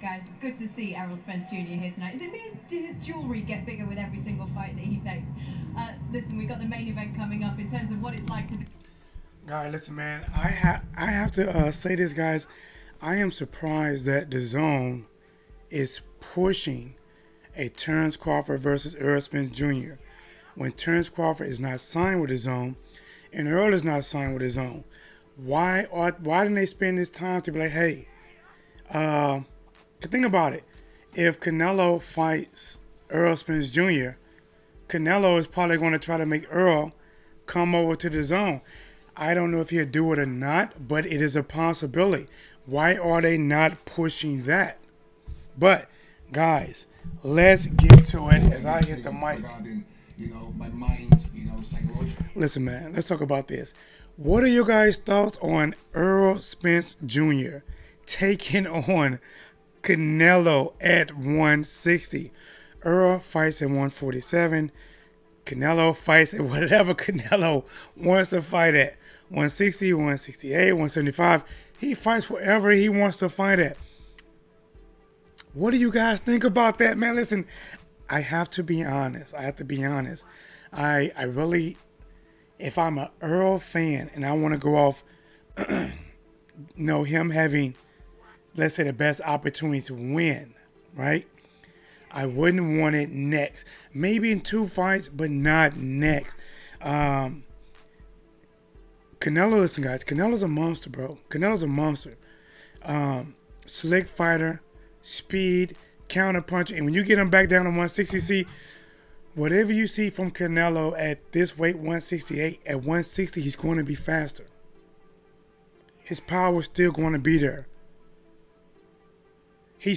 guys. Good to see Errol Spence Jr. here tonight. Is it me? Does his jewellery get bigger with every single fight that he takes? Listen, we've got the main event coming up in terms of what it's like to be... Guys, listen, man. I have to say this, guys. I am surprised that the Zone is pushing a Terrence Crawford versus Errol Spence Jr. when Terrence Crawford is not signed with the Zone and Errol is not signed with the Zone. Why didn't they spend this time to be like, hey, think about it. If Canelo fights Errol Spence Jr., Canelo is probably going to try to make Errol come over to the Zone. I don't know if he'll do it or not, but it is a possibility. Why are they not pushing that? But, guys, let's get to it as I hit the mic. You know, my mind, you know, psychological. Listen, man, let's talk about this. What are your guys' thoughts on Errol Spence Jr. taking on Canelo at 160? Errol fights at 147. Canelo fights at whatever Canelo wants to fight at. 160, 168, 175. He fights wherever he wants to fight at. What do you guys think about that, man? Listen, I have to be honest. I really, if I'm an Errol fan and I want to go off, him having, let's say, the best opportunity to win, right? I wouldn't want it next. Maybe in 2 fights, but not next. Canelo, listen, guys. Canelo's a monster, bro. Canelo's a monster. Slick fighter, speed, counter punch, and when you get him back down to 160, see, whatever you see from Canelo at this weight, 168, at 160, he's going to be faster. His power is still going to be there. He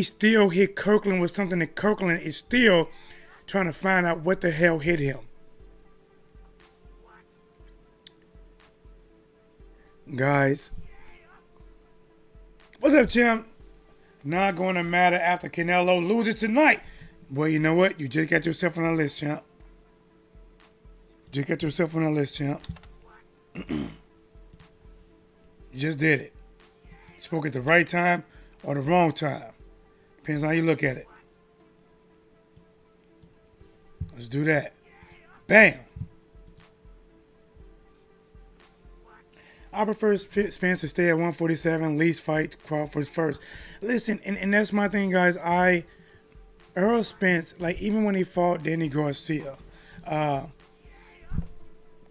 still hit Kirkland with something that Kirkland is still trying to find out what the hell hit him. Guys, what's up, champ? Not going to matter after Canelo loses tonight. Well, you know what? You just got yourself on the list, champ. You just did it. You spoke at the right time or the wrong time. Depends on how you look at it. Let's do that. Bam. I prefer Spence to stay at 147, least fight Crawford first. Listen, and that's my thing, guys. Errol Spence, like even when he fought Danny Garcia,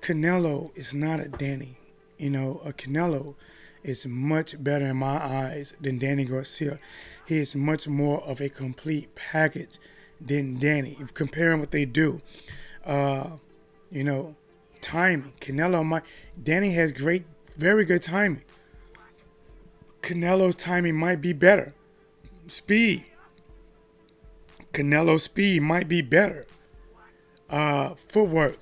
Canelo is not a Danny. You know, a Canelo is much better in my eyes than Danny Garcia. He is much more of a complete package than Danny. If you compare what they do, timing. Danny has very good timing. Canelo's timing might be better. Speed. Canelo's speed might be better. Footwork.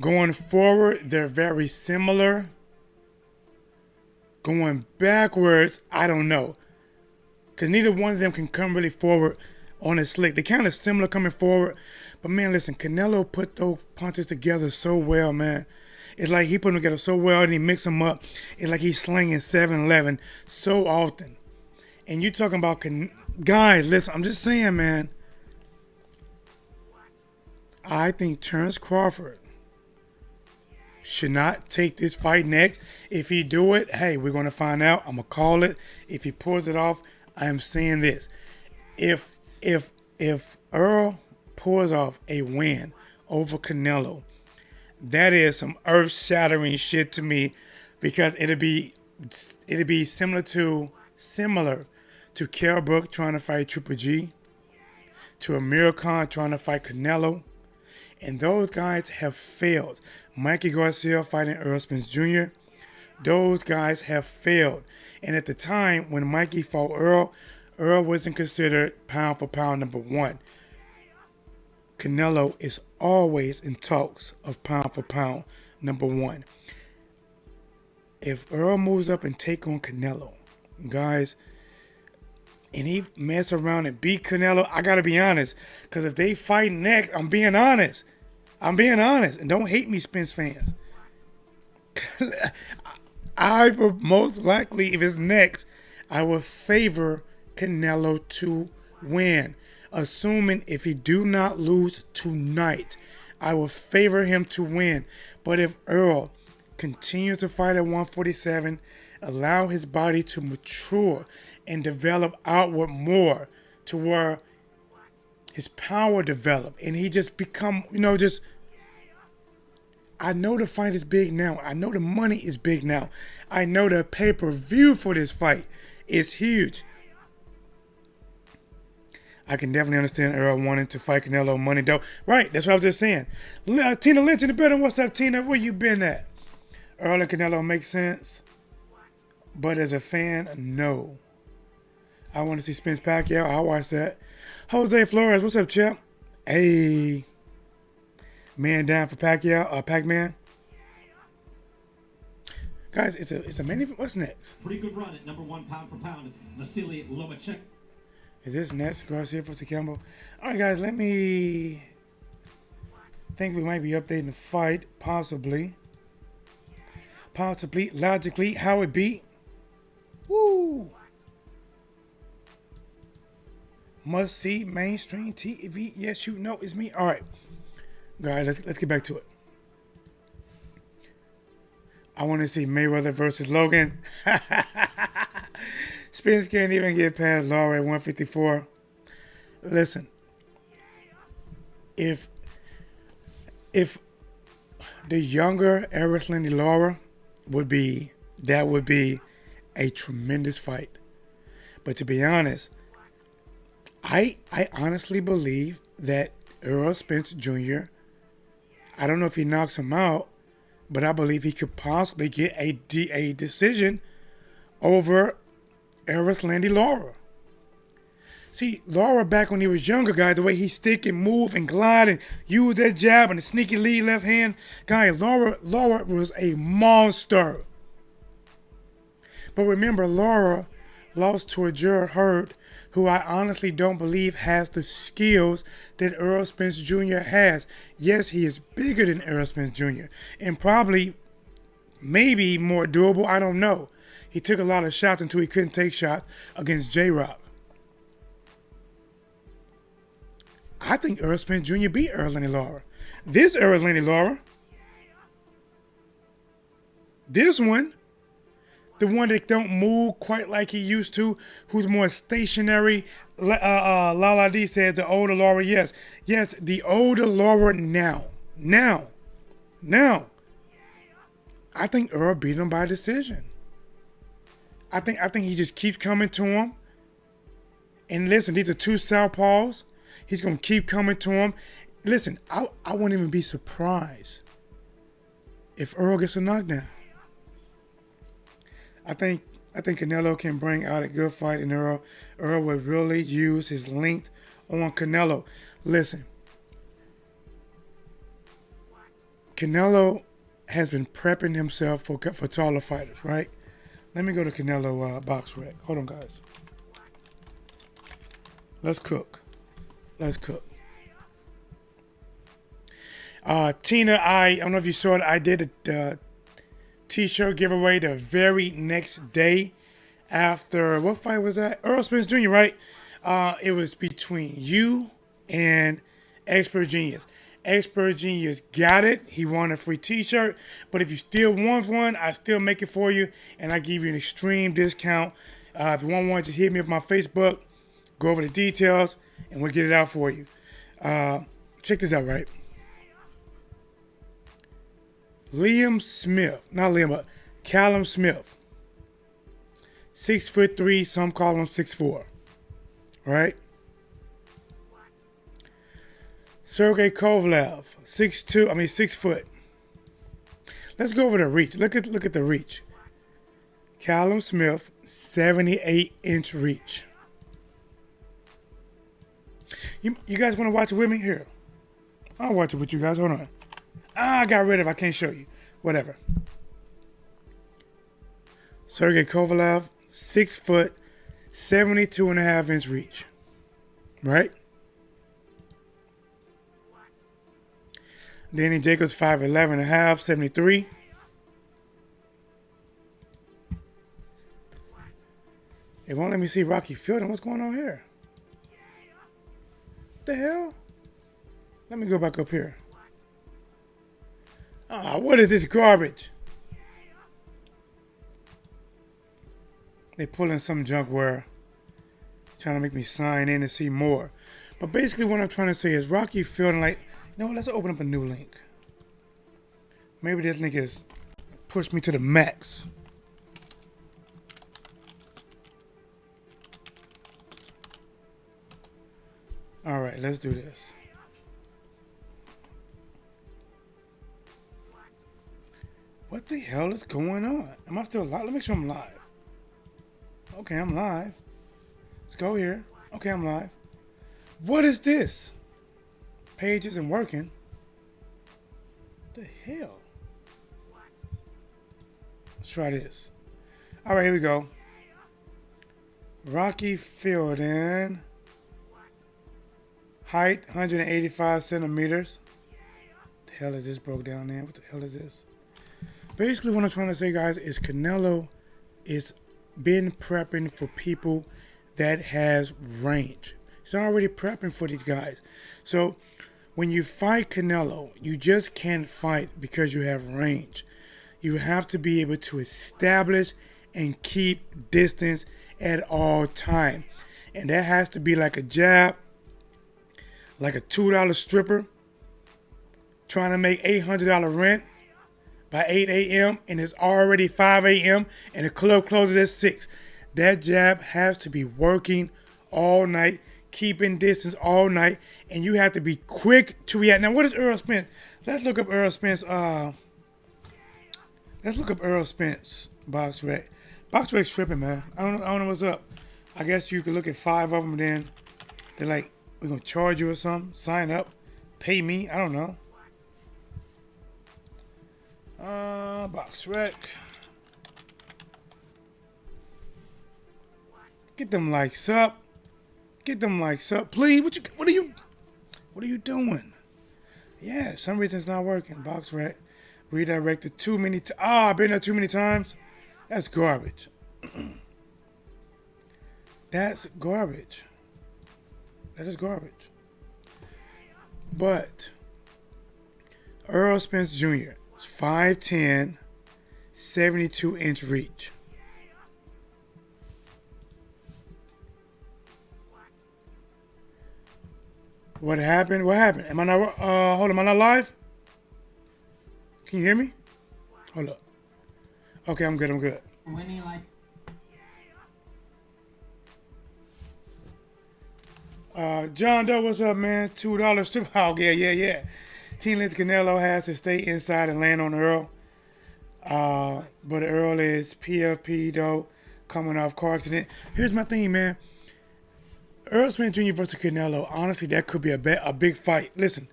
Going forward, they're very similar. Going backwards, I don't know. Because neither one of them can come really forward on a slick. They're kind of similar coming forward. But, man, listen, Canelo put those punches together so well, man. It's like he put them together so well and he mixed them up. It's like he's slinging 7-11 so often. And you're talking about, guys, listen, I'm just saying, man. I think Terrence Crawford should not take this fight next. If he do it, hey, we're going to find out. I'm going to call it. If he pulls it off, I am saying this. If Errol pulls off a win over Canelo, that is some earth-shattering shit to me, because it'll be similar to to Kell Brook trying to fight Triple G, to Amir Khan trying to fight Canelo. And those guys have failed. Mikey Garcia fighting Errol Spence Jr. Those guys have failed. And at the time when Mikey fought Earl wasn't considered pound for pound number one. Canelo is always in talks of pound for pound number one. If Earl moves up and take on Canelo, guys, and he mess around and beat Canelo, I gotta be honest. Because if they fight next, I'm being honest. And don't hate me, Spence fans. I will most likely, if it's next, I will favor Canelo to win. Assuming if he do not lose tonight, I will favor him to win. But if Earl continues to fight at 147, allow his body to mature and develop outward more to where his power develop and he just become, I know the fight is big now. I know the money is big now. I know the pay-per-view for this fight is huge. I can definitely understand Earl wanting to fight Canelo money though. Right, that's what I was just saying. Tina Lynch in the building. What's up, Tina? Where you been at? Earl and Canelo make sense. But as a fan, no. I want to see Spence Pacquiao. I'll watch that. Jose Flores, what's up, champ? Hey. Man down for Pacquiao, Pac-Man. Guys, it's a main event. What's next? Pretty good run at number one pound for pound. Vasily Lomachenko. Is this next? Garcia versus Campbell. All right, guys, let me think we might be updating the fight, possibly. Logically, how it beat. Woo! Must see mainstream TV. Yes, you know it's me. All right, guys, let's get back to it. I want to see Mayweather versus Logan. Spence can't even get past Lara at 154. Listen, if the younger Errol Lara would be a tremendous fight. But to be honest, I honestly believe that Errol Spence Jr., I don't know if he knocks him out, but I believe he could possibly get a decision over Errol Lara. See, Lara back when he was younger, guys, the way he stick and move and glide and use that jab and the sneaky lead left hand, guys, Lara was a monster. But remember, Lara lost to a Gerald Hurd, who I honestly don't believe has the skills that Errol Spence Jr. has. Yes, he is bigger than Errol Spence Jr. and probably maybe more doable. I don't know. He took a lot of shots until he couldn't take shots against J-Rock. I think Errol Spence Jr. beat Errol Lara. This Errol Lara, this one, the one that don't move quite like he used to, who's more stationary. Lala D says the older Lara. Yes, the older Lara now. I think Earl beat him by decision. I think he just keeps coming to him. And listen, these are two southpaws. He's gonna keep coming to him. Listen, I wouldn't even be surprised if Earl gets a knockdown. I think Canelo can bring out a good fight, and Earl will really use his length on Canelo. Listen, Canelo has been prepping himself for taller fighters, right? Let me go to Canelo box rec. Hold on, guys. Let's cook. Tina, I don't know if you saw it. I did a T-shirt giveaway the very next day after, what fight was that? Errol Spence Jr., right? It was between you and Expert Genius. Expert Genius got it. He won a free T-shirt. But if you still want one, I still make it for you, and I give you an extreme discount. If you want one, just hit me up on my Facebook. Go over the details, and we'll get it out for you. Check this out, right? Callum Smith 6'3", some call him 6'4". Right? Sergey Kovalev, 6 foot. Let's go over the reach. Look at the reach. Callum Smith, 78-inch reach. You guys want to watch it with me? Here. I'll watch it with you guys. Hold on. I got rid of it. I can't show you. Whatever. Sergey Kovalev, 6 foot, 72.5-inch reach. Right? Danny Jacobs, 5'11.5", 73. It won't let me see Rocky Fielding. What's going on here? What the hell? Let me go back up here. Ah, what is this garbage? They pulling some junk where trying to make me sign in and see more. But basically what I'm trying to say is Rocky Fielding, like, you know what, let's open up a new link. Maybe this link is pushed me to the max. All right, let's do this. What the hell is going on? Am I still live? Let me make sure I'm live. Okay, I'm live. Let's go here. Okay, I'm live. What is this? Page isn't working. What the hell? Let's try this. All right, here we go. Rocky Fielding. Height, 185 centimeters. What the hell is this broke down there? What the hell is this? Basically, what I'm trying to say, guys, is Canelo is been prepping for people that has range. He's already prepping for these guys. So when you fight Canelo, you just can't fight because you have range. You have to be able to establish and keep distance at all time. And that has to be like a jab, like a $2 stripper trying to make $800 rent by 8 a.m. and it's already 5 a.m. and the club closes at 6. That jab has to be working all night, keeping distance all night, and you have to be quick to react. Now, what is Errol Spence? Let's look up Errol Spence. Let's look up Errol Spence box rec. Box rec's tripping, man. I don't know what's up. I guess you could look at 5 of them, then they're like, we're gonna charge you or something. Sign up, pay me. I don't know. Box rec. Get them likes up. Get them likes up, please. What are you doing? Yeah, some reason it's not working. Box rec. Redirected too many times. I've been there too many times. That's garbage. That's garbage. That is garbage. But Errol Spence Jr. 5'10", 72-inch reach. What happened? What happened? Am I not? Hold on. Am I not live? Can you hear me? Hold up. Okay, I'm good. I'm good. John Doe, what's up, man? $2 strip. Oh, yeah. Team Lynch Canelo has to stay inside and land on Earl. But Earl is PFP, though, coming off car accident. Here's my thing, man. Errol Spence Jr. versus Canelo, honestly, that could be a big fight. Listen,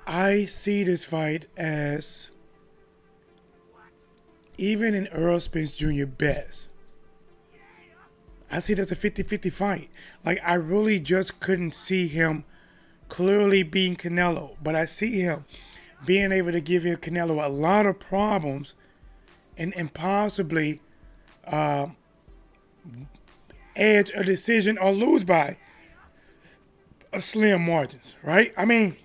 I see this fight as, even in Errol Spence Jr. best, I see that's a 50-50 fight. Like, I really just couldn't see him clearly beating Canelo, but I see him being able to give him Canelo a lot of problems and possibly edge a decision or lose by a slim margins, right? I mean,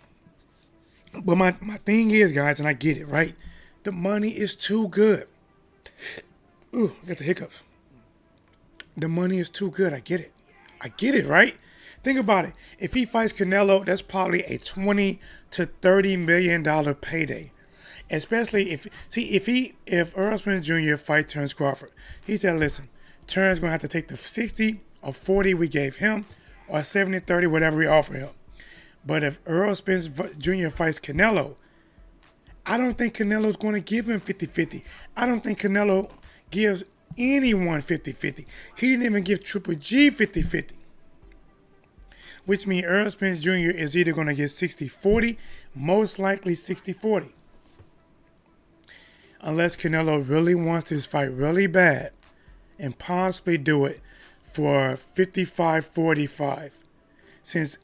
but my thing is, guys, and I get it, right? The money is too good. Ooh, I got the hiccups. The money is too good. I get it, right? Think about it. If he fights Canelo, that's probably a $20 to $30 million payday. Especially if Errol Spence Jr. fight Terrence Crawford, he said, listen, Terrence gonna have to take the 60 or 40 we gave him, or 70-30, whatever we offer him. But if Errol Spence Jr. fights Canelo, I don't think Canelo's going to give him 50-50. I don't think Canelo gives anyone 50-50. He didn't even give Triple G 50-50. Which means Errol Spence Jr. is either going to get 60-40, most likely 60-40. Unless Canelo really wants this fight really bad and possibly do it for 55-45. Since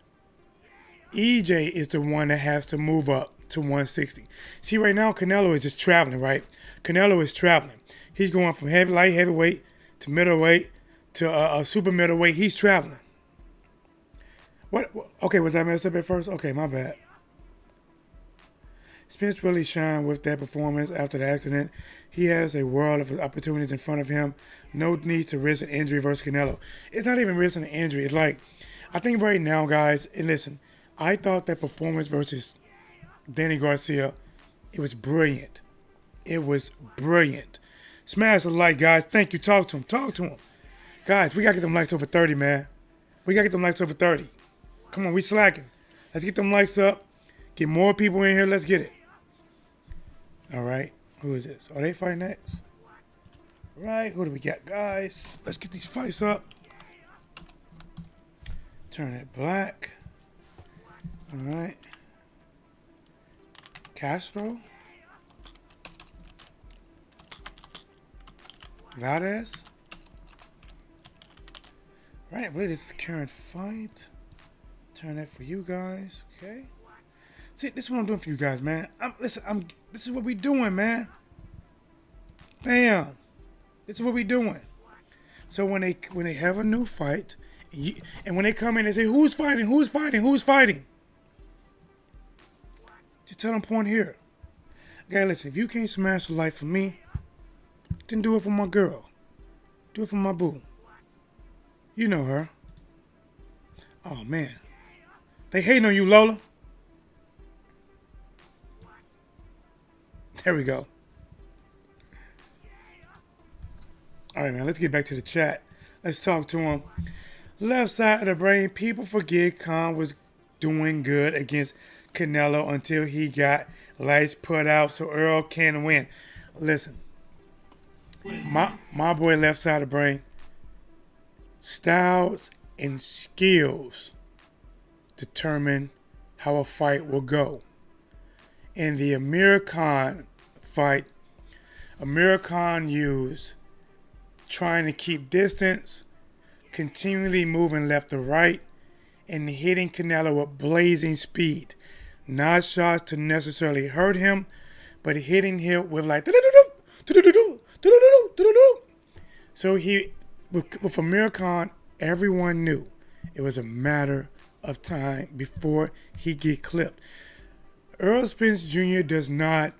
EJ is the one that has to move up to 160. See, right now, Canelo is just traveling, right? Canelo is traveling. He's going from light heavyweight to middleweight to a super middleweight. He's traveling. What? Okay, was I messed up at first? Okay, my bad. Spence really shined with that performance after the accident. He has a world of opportunities in front of him. No need to risk an injury versus Canelo. It's not even risking an injury. It's like, I think right now, guys, and listen, I thought that performance versus Danny Garcia, it was brilliant. It was brilliant. Smash the like, guys. Thank you. Talk to him. Talk to him. Guys, we got to get them likes over 30, man. We got to get them likes over 30. Come on, we slacking. Let's get them likes up. Get more people in here. Let's get it. All right. Who is this? Are they fighting next? Right. Who do we got, guys? Let's get these fights up. Turn it black. All right. Castro. Valdez. Right. I believe this is the current fight. Turn that for you guys. Okay. See, this is what I'm doing for you guys, man. This is what we doing, man. Bam. This is what we doing. So when they have a new fight, and when they come in and say, who's fighting, who's fighting, who's fighting? Just tell them point here. Okay, listen, if you can't smash the light for me, then do it for my girl. Do it for my boo. You know her. Oh, man. They hating on you, Lola. There we go. All right, man, let's get back to the chat. Let's talk to him. Left side of the brain, people forget Khan was doing good against Canelo until he got lights put out so Earl can win. Listen, my boy left side of the brain, styles and skills determine how a fight will go. In the Amir Khan fight, Amir Khan used trying to keep distance, continually moving left to right, and hitting Canelo with blazing speed. Not shots to necessarily hurt him, but hitting him with like so with Amir Khan, everyone knew it was a matter of time before he get clipped. Errol Spence Jr. does not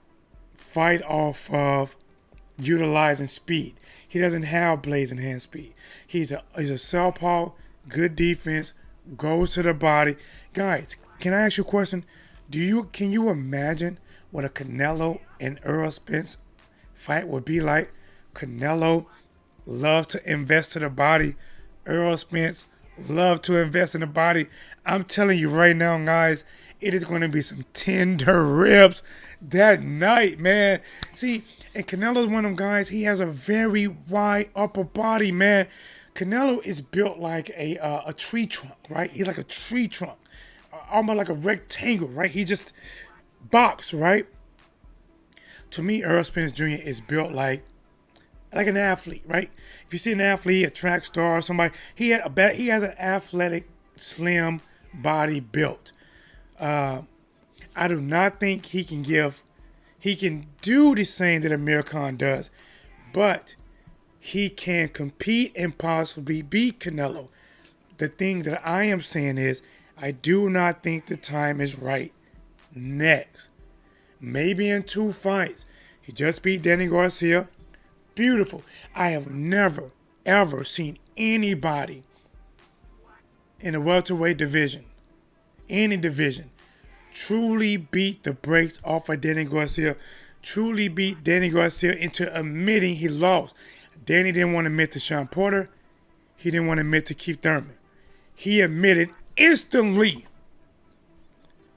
fight off of utilizing speed. He doesn't have blazing hand speed. He's a southpaw, good defense, goes to the body. Guys, can I ask you a question? Can you imagine what a Canelo and Errol Spence fight would be like? Canelo loves to invest to the body. Errol Spence loves to invest in the body. I'm telling you right now, guys, it is going to be some tender ribs that night, man. See, and Canelo's one of them guys, he has a very wide upper body, man. Canelo is built like a tree trunk, right? He's like a tree trunk, almost like a rectangle, right? He just box, right? To me, Errol Spence Jr. is built like an athlete, right? If you see an athlete, a track star, or somebody, he has an athletic, slim body built. I do not think he can do the same that Amir Khan does, but he can compete and possibly beat Canelo. The thing that I am saying is, I do not think the time is right next. Maybe in 2 fights. He just beat Danny Garcia. Beautiful. I have never, ever seen anybody in the welterweight division, any division, truly beat the brakes off of Danny Garcia. truly beat Danny Garcia into admitting he lost. Danny didn't want to admit to Sean Porter. He didn't want to admit to Keith Thurman. He admitted instantly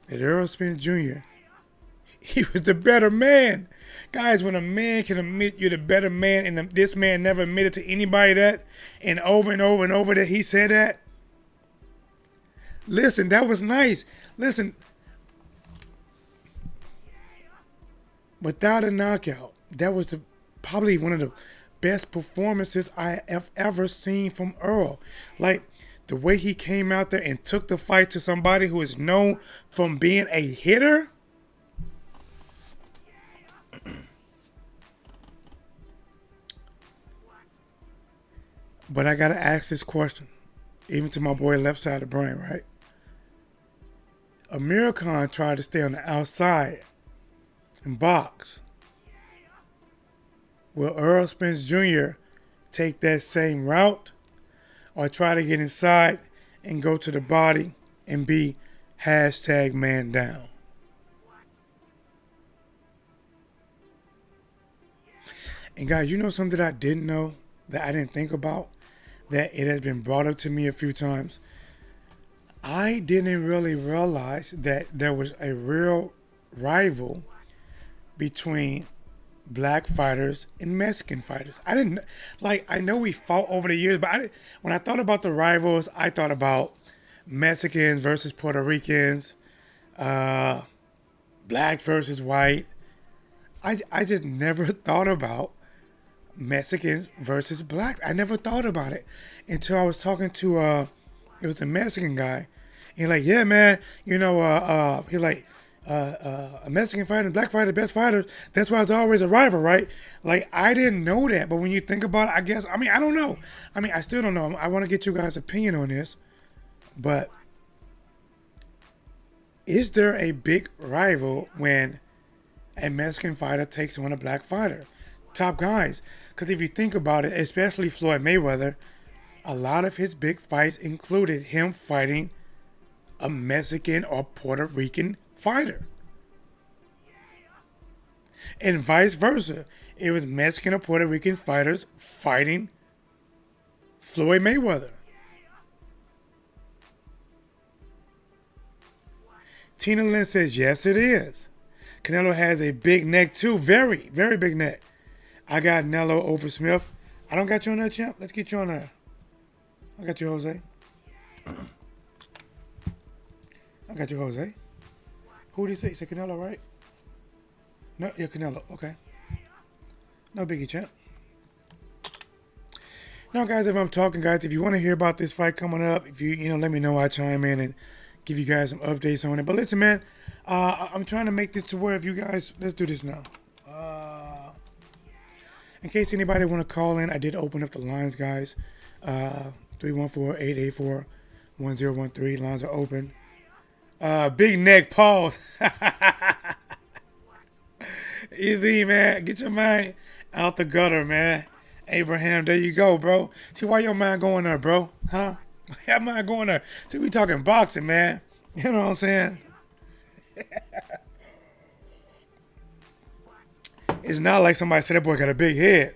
that Errol Spence Jr., he was the better man. Guys, when a man can admit you're the better man, and this man never admitted to anybody that, and over and over and over that he said that, listen, that was nice. Listen, without a knockout, that was probably one of the best performances I have ever seen from Earl. Like, the way he came out there and took the fight to somebody who is known from being a hitter. But I got to ask this question, even to my boy left side of the brain, right? Amir Khan tried to stay on the outside and box. Will Errol Spence Jr. take that same route, or try to get inside and go to the body and be #man down? And guys, you know something that I didn't know, that I didn't think about, that it has been brought up to me a few times? I didn't really realize that there was a real rival between black fighters and Mexican fighters. I didn't, like, I know we fought over the years, but when I thought about the rivals, I thought about Mexicans versus Puerto Ricans, black versus white. I just never thought about Mexicans versus black. I never thought about it until I was talking to it was a Mexican guy. He's like, yeah, man, you know, he like, a Mexican fighter and black fighter, the best fighters. That's why it's always a rival, right? Like, I didn't know that, but when you think about it, I guess, I mean, I don't know. I mean, I still don't know. I want to get you guys' opinion on this, but is there a big rival when a Mexican fighter takes on a black fighter? Top guys. Because if you think about it, especially Floyd Mayweather, a lot of his big fights included him fighting a Mexican or Puerto Rican fighter. And vice versa. It was Mexican or Puerto Rican fighters fighting Floyd Mayweather. Tina Lynn says, yes, it is. Canelo has a big neck too. Very, very big neck. I got Canelo over Smith. I don't got you on there, champ. Let's get you on there. I got you, Jose. I got you, Jose. Who did he say? He said Canelo, right? No, yeah, Canelo. Okay. No biggie, champ. Now, guys, if I'm talking, guys, if you want to hear about this fight coming up, if you let me know. I chime in and give you guys some updates on it. But listen, man, I'm trying to make this to where if you guys, let's do this now. In case anybody want to call in, I did open up the lines, guys. 314-884-1013. Lines are open. Big neck pause. Easy, man. Get your mind out the gutter, man. Abraham, there you go, bro. See, why your mind going there, bro? Huh? Why your mind going there? See, we talking boxing, man. You know what I'm saying? It's not like somebody said that boy got a big head.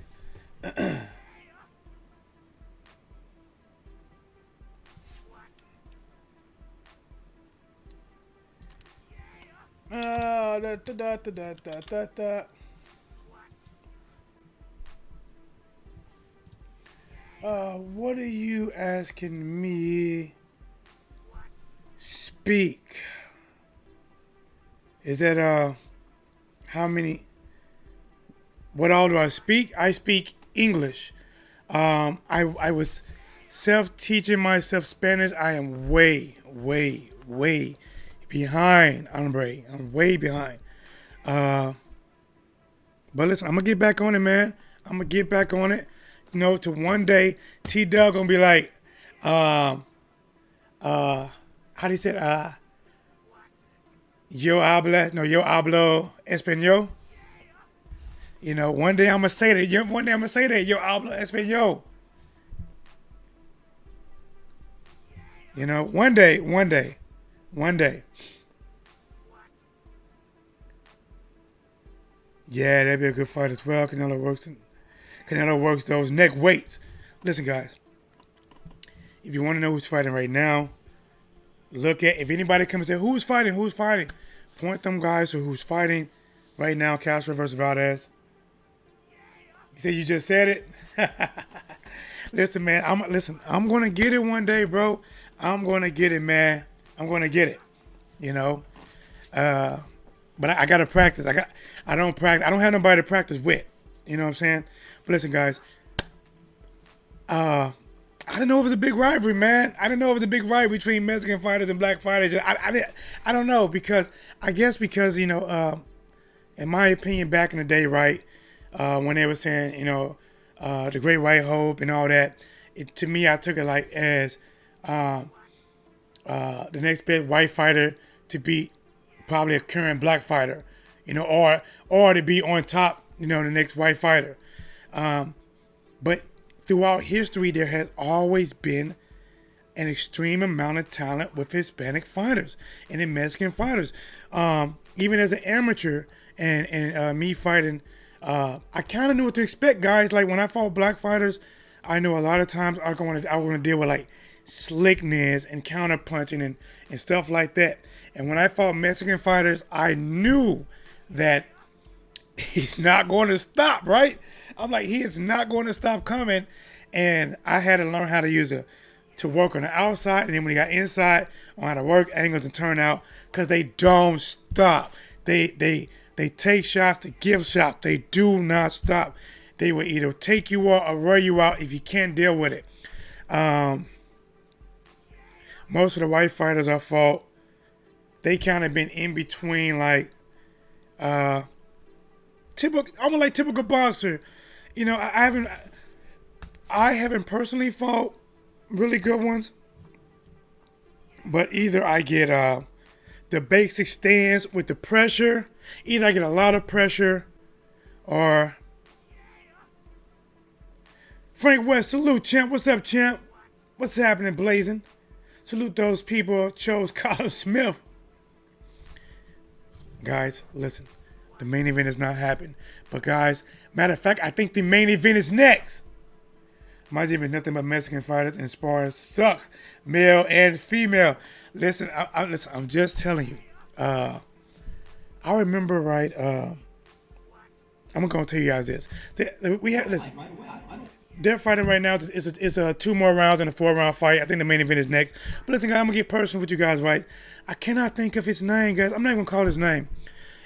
What are you asking me? Speak. Is that how many? What all do I speak? I speak English. I was self-teaching myself Spanish. I am way behind, hombre. I'm way behind. But listen, I'm gonna get back on it, man. I'm gonna get back on it. To one day, T-Dub gonna be like, how do you say it? Yo hablo español. One day I'm gonna say that. One day I'm gonna say that. Yo hablo español. One day. Yeah, that'd be a good fight as well. Canelo works those neck weights. Listen, guys, if you want to know who's fighting right now, look at, if anybody comes and say, who's fighting? Point them guys to who's fighting right now, Castro versus Valdez. You said you just said it? Listen, man, I'm going to get it one day, bro. I'm going to get it, man. I'm going to get it, you know. But I got to practice. I don't practice. I don't have nobody to practice with. You know what I'm saying? But listen, guys. I didn't know it was a big rivalry, man. I didn't know it was a big rivalry between Mexican fighters and black fighters. I don't know, because you know, in my opinion, back in the day, right, when they were saying, you know, the Great White Hope and all that, to me, I took it like as the next best white fighter to beat probably a current black fighter, you know, or to be on top, you know, the next white fighter. But throughout history, there has always been an extreme amount of talent with Hispanic fighters and in Mexican fighters. Even as an amateur and me fighting, I kind of knew what to expect, guys. Like when I fought black fighters, I know a lot of times I want to deal with like slickness and counter punching and stuff like that. And when I fought Mexican fighters, I knew that he's not going to stop, right? I'm like, he is not going to stop coming. And I had to learn how to use it to work on the outside. And then when he got inside, on how to work angles and turn out, because they don't stop. They take shots to give shots. They do not stop. They will either take you out or wear you out if you can't deal with it. Most of the white fighters I fought, they kind of been in between, like, almost like typical boxer. You know, I haven't personally fought really good ones, but either I get the basic stance with the pressure, either I get a lot of pressure, or Frank West, salute, champ. What's up, champ? What's happening, Blazing? Salute those people who chose Callum Smith. Guys, listen. The main event has not happened. But guys, matter of fact, I think the main event is next. My gym is nothing but Mexican fighters, and sparring sucks. Male and female. Listen, I'm just telling you. I remember, right, I'm going to tell you guys this. Listen. They're fighting right now. It's a 2 more rounds and a 4-round fight. I think the main event is next. But listen, guys, I'm going to get personal with you guys, right? I cannot think of his name, guys. I'm not even going to call his name.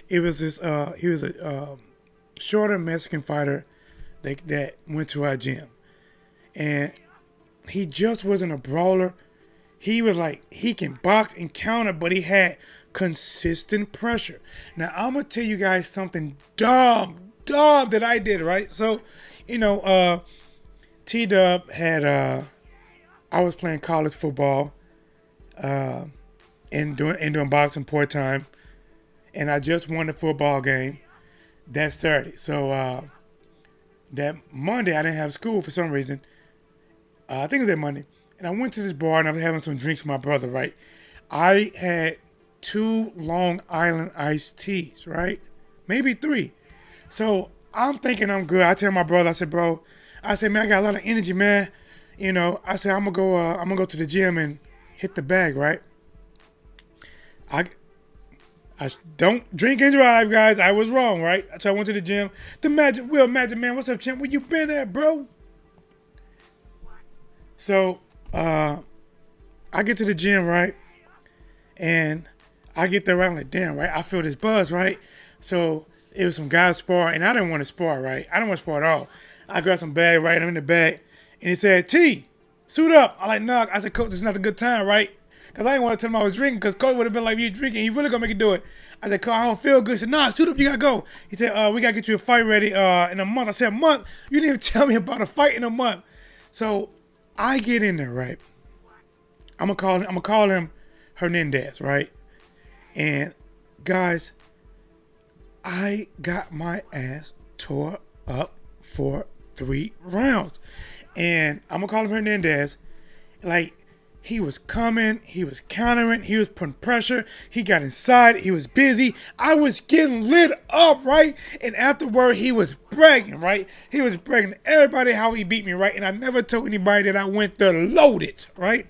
It was this, he was a shorter Mexican fighter that went to our gym. And he just wasn't a brawler. He was like, he can box and counter, but he had consistent pressure. Now, I'm going to tell you guys something dumb that I did, right? So, you know, T-Dub had, I was playing college football and doing boxing part time. And I just won the football game that Saturday. So that Monday, I didn't have school for some reason. I think it was that Monday. And I went to this bar and I was having some drinks with my brother, right? I had 2 Long Island iced teas, right? Maybe 3. So I'm thinking I'm good. I tell my brother, I said, bro, man, I got a lot of energy, man. You know, I said, I'm gonna go to the gym and hit the bag, right? I don't drink and drive, guys. I was wrong, right? So I went to the gym. The Magic Man, what's up, champ? Where you been at, bro? So I get to the gym, right? And I get there, right? I'm like, damn, right? I feel this buzz, right? So it was some guys sparring, and I didn't want to spar, right? I didn't want to spar at all. I grabbed some bag, right? I'm in the bag, and he said, T, suit up. I'm like, nah. I said, coach, it's not a good time, right? Because I didn't want to tell him I was drinking, because coach would have been like, you drinking, he really going to make you do it. I said, coach, I don't feel good. He said, nah, suit up, you got to go. He said, we got to get you a fight ready in a month. I said, a month? You didn't even tell me about a fight in a month. So I get in there, right? I'm going to call him Hernandez, right? And guys, I got my ass tore up for 3 rounds. And I'm going to call him Hernandez. Like, He was coming, he was countering, he was putting pressure, he got inside, he was busy. I was getting lit up, right? And afterward, he was bragging, right? He was bragging to everybody how he beat me, right? And I never told anybody that I went there loaded, right?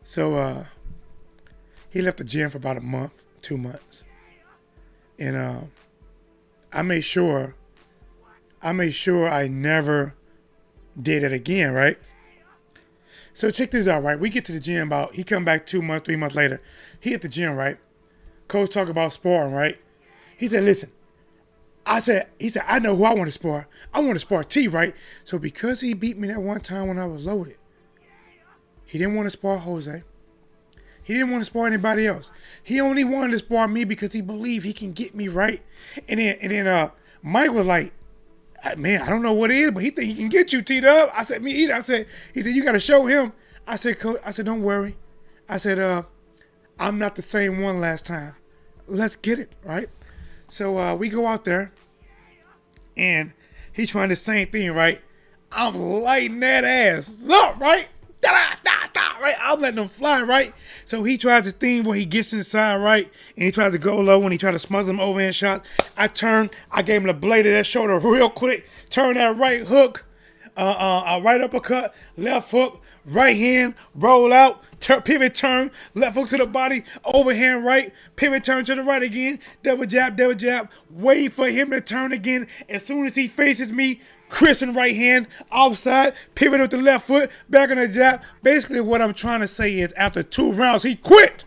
So, he left the gym for about a month, 2 months. And I made sure I never did it again, right? So check this out, right? We get to the gym he come back 2 months, 3 months later. He at the gym, right? Coach talk about sparring, right? He said, listen, he said, I know who I want to spar. I want to spar T, right? So because he beat me that one time when I was loaded, he didn't want to spar Jose. He didn't want to spar anybody else. He only wanted to spar me because he believed he can get me, right? And then Mike was like, man, I don't know what it is, but he think he can get you teed up. I said, me either. He said, you got to show him. I said, Coach, don't worry. I said, I'm not the same one last time. Let's get it, right? So we go out there, and he's trying the same thing, right? I'm lighting that ass up, right? Da-da-da-da, right? I'm letting them fly, right? So he tries this thing where he gets inside, right? And he tries to go low and he tries to smother him overhand shot. I gave him the blade of that shoulder real quick, turn that right hook, right uppercut, left hook, right hand, roll out, pivot turn, left hook to the body, overhand right, pivot turn to the right again, double jab, wait for him to turn again. As soon as he faces me, Christian right hand, offside, pivot with the left foot, back on the jab. Basically what I'm trying to say is after 2 rounds, he quit.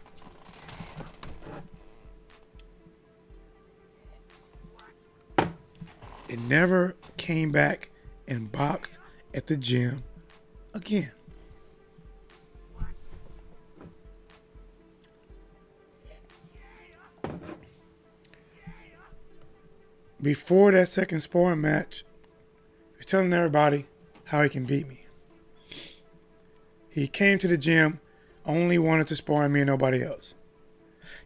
It never came back and boxed at the gym again. Before that second sparring match, he's telling everybody how he can beat me. He came to the gym, only wanted to spar me and nobody else.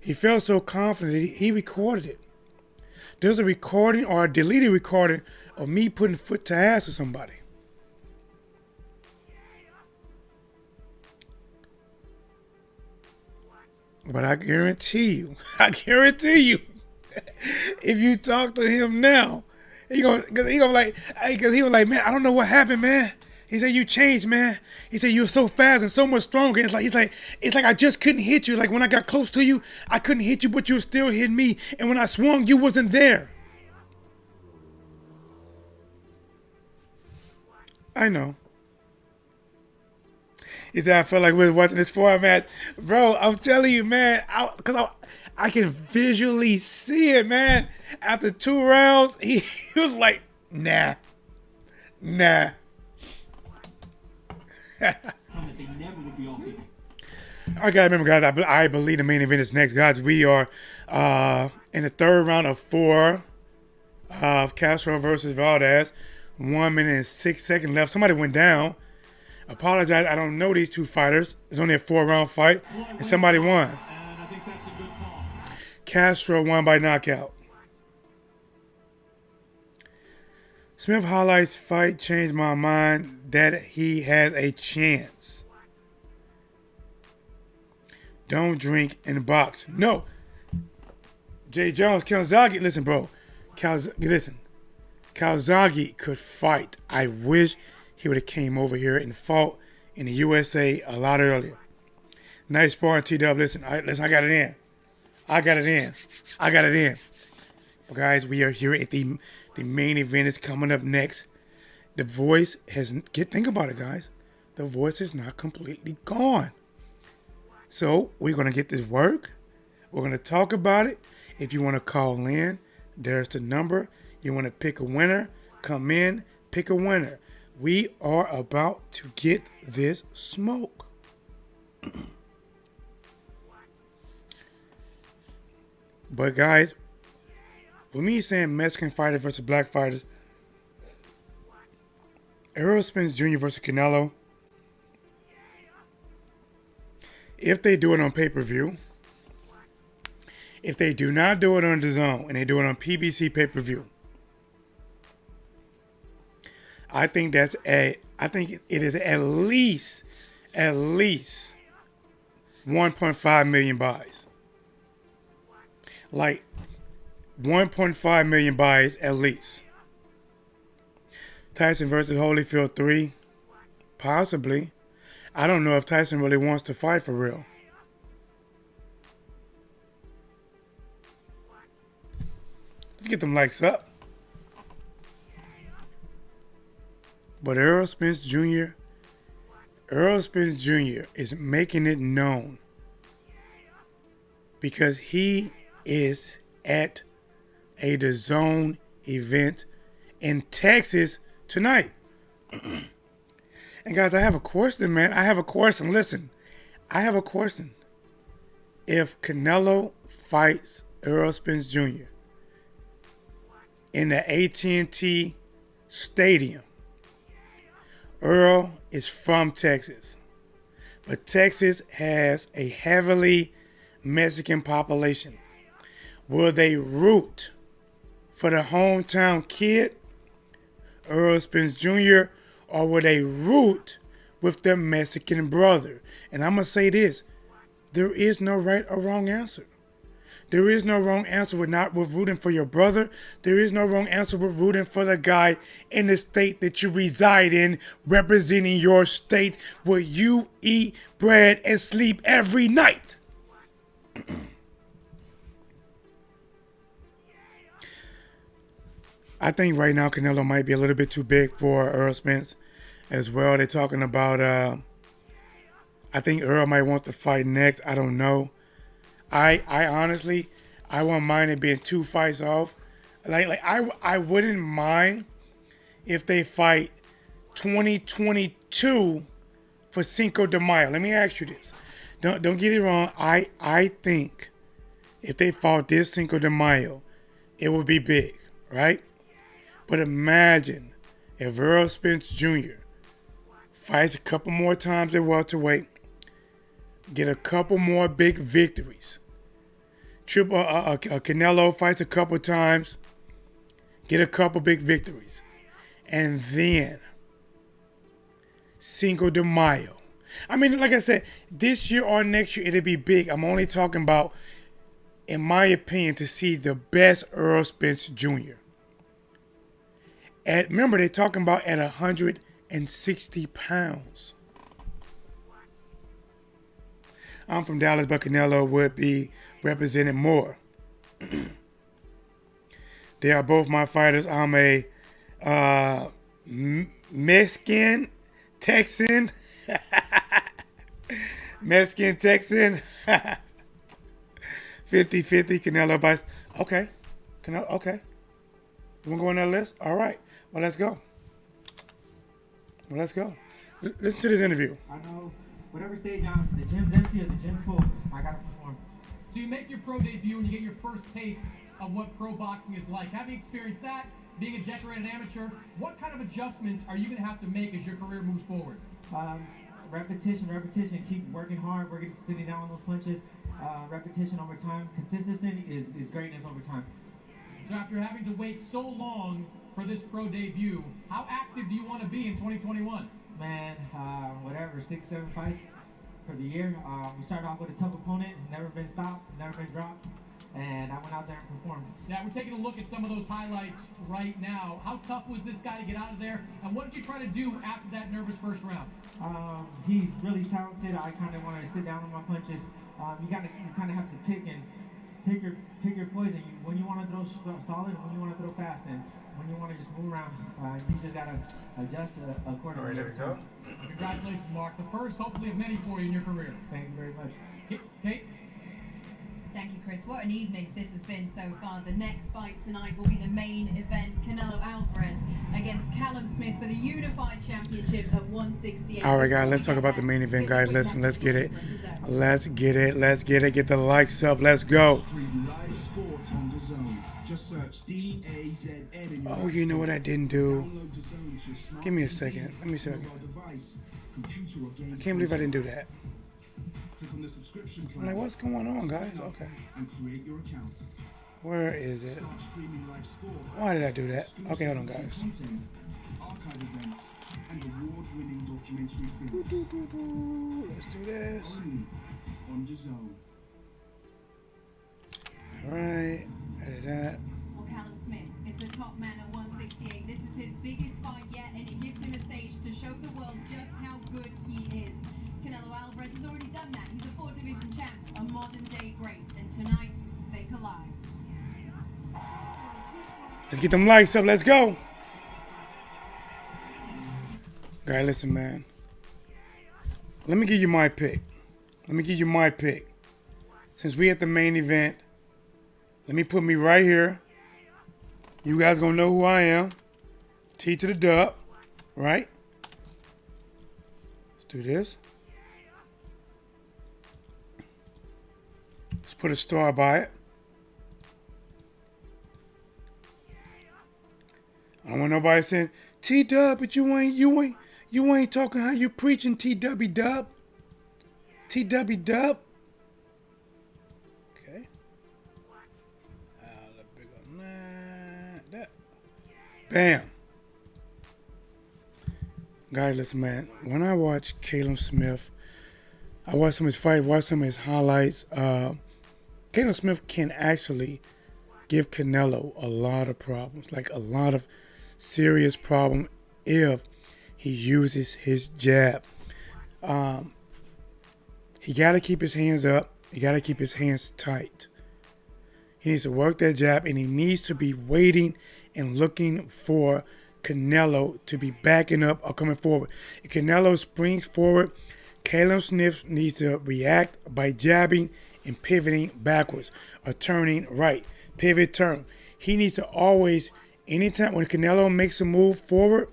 He felt so confident he recorded it. There's a recording or a deleted recording of me putting foot to ass with somebody. But I guarantee you, if you talk to him now, he was like, man, I don't know what happened, man. He said, you changed, man. He said, you were so fast and so much stronger. It's like I just couldn't hit you. Like when I got close to you, I couldn't hit you, but you were still hitting me. And when I swung, you wasn't there. I know. He said, I felt like we were watching this format. Bro, I'm telling you, man, because I can visually see it, man. After 2 rounds, he was like, nah. I gotta remember, guys, I believe the main event is next. Guys, we are in the 3rd round of 4 of Castro versus Valdez. 1 minute and 6 seconds left. Somebody went down. Apologize, I don't know these 2 fighters. It's only a 4-round fight, and somebody won. And I think that's a good call. Castro won by knockout. Smith highlights fight changed my mind that he has a chance. Don't drink and box. No. Jay Jones, Calzaghe, listen, bro. Calzaghe could fight. I wish he would have came over here and fought in the USA a lot earlier. Nice sparring, T-Dub. Listen, I got it in. Well, guys, we are here at the main event is coming up next. The voice think about it, guys. The voice is not completely gone. So we're going to get this work. We're going to talk about it. If you want to call in, there's the number. You want to pick a winner, come in, pick a winner. We are about to get this smoke. But guys, for me saying Mexican fighters versus black fighters, Errol Spence Jr. versus Canelo, if they do it on pay-per-view, if they do not do it on DAZN and they do it on PBC pay-per-view, I think it is at least at least 1.5 million buys. Like 1.5 million buys at least. Tyson versus Holyfield 3, possibly. I don't know if Tyson really wants to fight for real. Let's get them likes up. But Errol Spence Jr. is making it known because he is at a DAZN event in Texas tonight. And guys, I have a question, man. I have a question. Listen, I have a question. If Canelo fights Errol Spence Jr. in the AT&T Stadium, Earl is from Texas, but Texas has a heavily Mexican population. Will they root for the hometown kid, Errol Spence Jr., or will they root with their Mexican brother? And I'm going to say this, there is no right or wrong answer. There is no wrong answer with rooting for your brother. There is no wrong answer with rooting for the guy in the state that you reside in, representing your state where you eat bread and sleep every night. I think right now Canelo might be a little bit too big for Errol Spence as well. They're talking about, I think Earl might want to fight next. I don't know. I honestly, I wouldn't mind it being 2 fights off. I wouldn't mind if they fight 2022 for Cinco de Mayo. Let me ask you this. Don't get it wrong. I think if they fought this Cinco de Mayo, it would be big, right? But imagine if Errol Spence Jr. fights a couple more times at welterweight, get a couple more big victories. Canelo fights a couple times, get a couple big victories. And then Cinco de Mayo. I mean, like I said, this year or next year, it'll be big. I'm only talking about, in my opinion, to see the best Errol Spence Jr. Remember, they're talking about at 160 pounds. I'm from Dallas, but Canelo would be represented more. They are both my fighters. I'm a Mexican Texan. Mexican Texan. 50-50 Canelo bites. Okay. Canelo, okay. You want to go on that list? All right. Well, let's go. Listen to this interview. I know whatever stage I'm, the gym's empty or the gym's full, I gotta perform. So you make your pro debut and you get your first taste of what pro boxing is like. Having experienced that, being a decorated amateur, what kind of adjustments are you going to have to make as your career moves forward? Repetition, keep working hard, sitting down on those punches, repetition over time. Consistency is greatness over time. So after having to wait so long for this pro debut, how active do you want to be in 2021? Man, whatever, 6-7 fights for the year. We started off with a tough opponent, never been stopped, never been dropped, and I went out there and performed. Now, we're taking a look at some of those highlights right now. How tough was this guy to get out of there, and what did you try to do after that nervous first round? He's really talented. I kind of wanted to sit down on my punches. You kind of have to pick your poison. When you want to throw solid, when you want to throw fast, and when you want to just move around, you just got to adjust accordingly. All right, there we go. Congratulations, Mark. The first, hopefully, of many for you in your career. Thank you very much. Kate? Thank you, Chris. What an evening this has been so far. The next fight tonight will be the main event. Canelo Alvarez against Callum Smith for the Unified Championship at 168. All right, guys, let's talk about the main event, guys. Listen, let's get it. Let's get it. Get the likes up. Let's go. Stream live sport on DAZN. Just search DAZN in your Oh, you know what I didn't do? download DAZN to your smart Give me a TV, second. Let me see. mobile device, computer or game I can't believe I didn't do that. Click on the subscription I'm plan. like, what's going on, guys? Sign up Okay. And create your account. Where is it? Start streaming live sport. Why did I do that? Okay, hold on, guys. Content. archive events, and award-winning documentary films. Let's do this. Only on DAZN. All right. Edit that. Well, Callum Smith is the top man at 168. This is his biggest fight yet, and it gives him a stage to show the world just how good he is. Canelo Alvarez has already done that. He's a 4-division champ, a modern-day great, and tonight they collide. Let's get them lights up. Let's go. Guy, listen, man. Let me give you my pick. Since we at the main event, let me put me right here. You guys gonna know who I am. T to the dub, right? Let's do this. Let's put a star by it. I don't want nobody saying, T-Dub, but you ain't talking how you preaching, T-W-Dub. T-W-Dub. Okay. That. Bam. Guys, listen, man. When I watch Callum Smith, I watch some of his fights, watch some of his highlights. Callum Smith can actually give Canelo a lot of problems, like a lot of serious problem if he uses his jab. He got to keep his hands up. He got to keep his hands tight. He needs to work that jab, and he needs to be waiting and looking for Canelo to be backing up or coming forward. If Canelo springs forward, Callum Smith needs to react by jabbing and pivoting backwards or turning right. Pivot, turn. He needs to always, anytime when Canelo makes a move forward,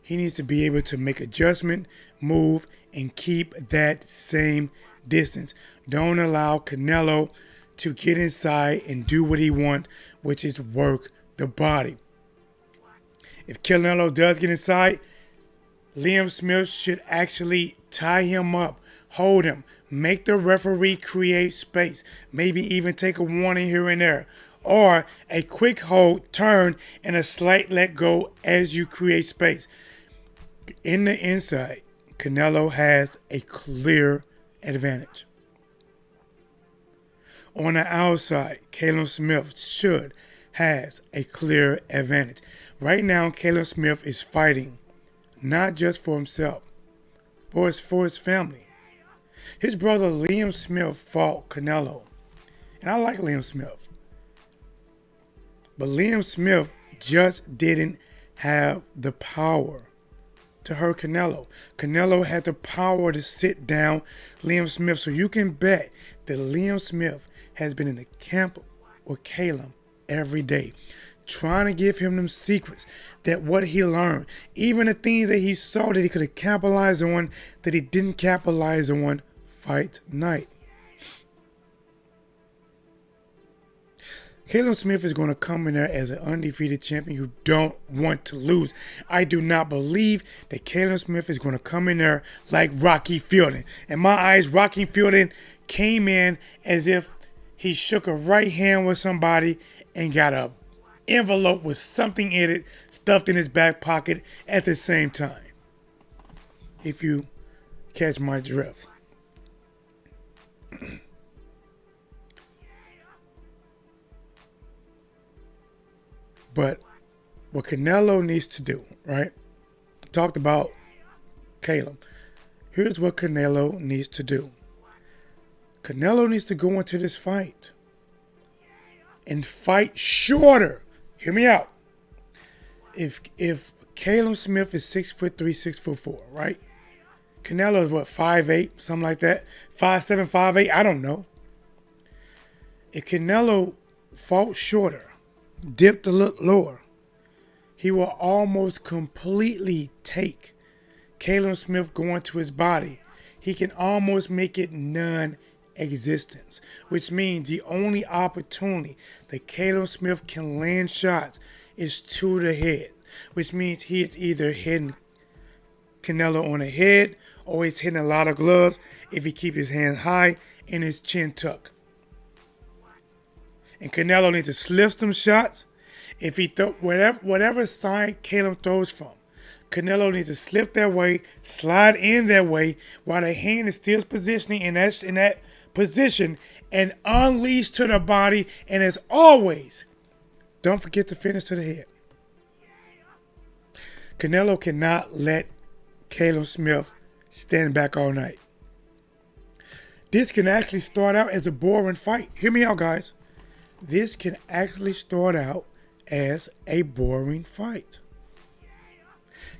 he needs to be able to make adjustment, move, and keep that same distance. Don't allow Canelo to get inside and do what he wants, which is work the body. If Canelo does get inside, Liam Smith should actually tie him up, hold him, make the referee create space, maybe even take a warning here and there, or a quick hold, turn, and a slight let go as you create space. In the inside, Canelo has a clear advantage. On the outside, Callum Smith has a clear advantage. Right now, Callum Smith is fighting not just for himself, but for his family. His brother Liam Smith fought Canelo, and I like Liam Smith. But Liam Smith just didn't have the power to hurt Canelo. Canelo had the power to sit down Liam Smith. So you can bet that Liam Smith has been in the camp with Callum every day, trying to give him them secrets, that what he learned, even the things that he saw that he could have capitalized on, that he didn't capitalize on fight night. Callum Smith is going to come in there as an undefeated champion who don't want to lose. I do not believe that Callum Smith is going to come in there like Rocky Fielding. In my eyes, Rocky Fielding came in as if he shook a right hand with somebody and got a envelope with something in it stuffed in his back pocket at the same time. If you catch my drift. But what Canelo needs to do, right? Talked about Callum. Here's what Canelo needs to do. Canelo needs to go into this fight and fight shorter. Hear me out. If Callum Smith is 6'3", 6'4", right? Canelo is what, 5'8", something like that? 5'7", 5'8", I don't know. If Canelo fought shorter, dipped a little lower, he will almost completely take Callum Smith going to his body. He can almost make it non-existence, which means the only opportunity that Callum Smith can land shots is to the head, which means he is either hitting Canelo on the head or he's hitting a lot of gloves if he keeps his hand high and his chin tucked. And Canelo needs to slip some shots. If he whatever side Callum throws from, Canelo needs to slip that way, slide in that way, while the hand is still positioning in that position, and unleash to the body. And as always, don't forget to finish to the head. Canelo cannot let Callum Smith stand back all night. This can actually start out as a boring fight. Hear me out, guys. This can actually start out as a boring fight.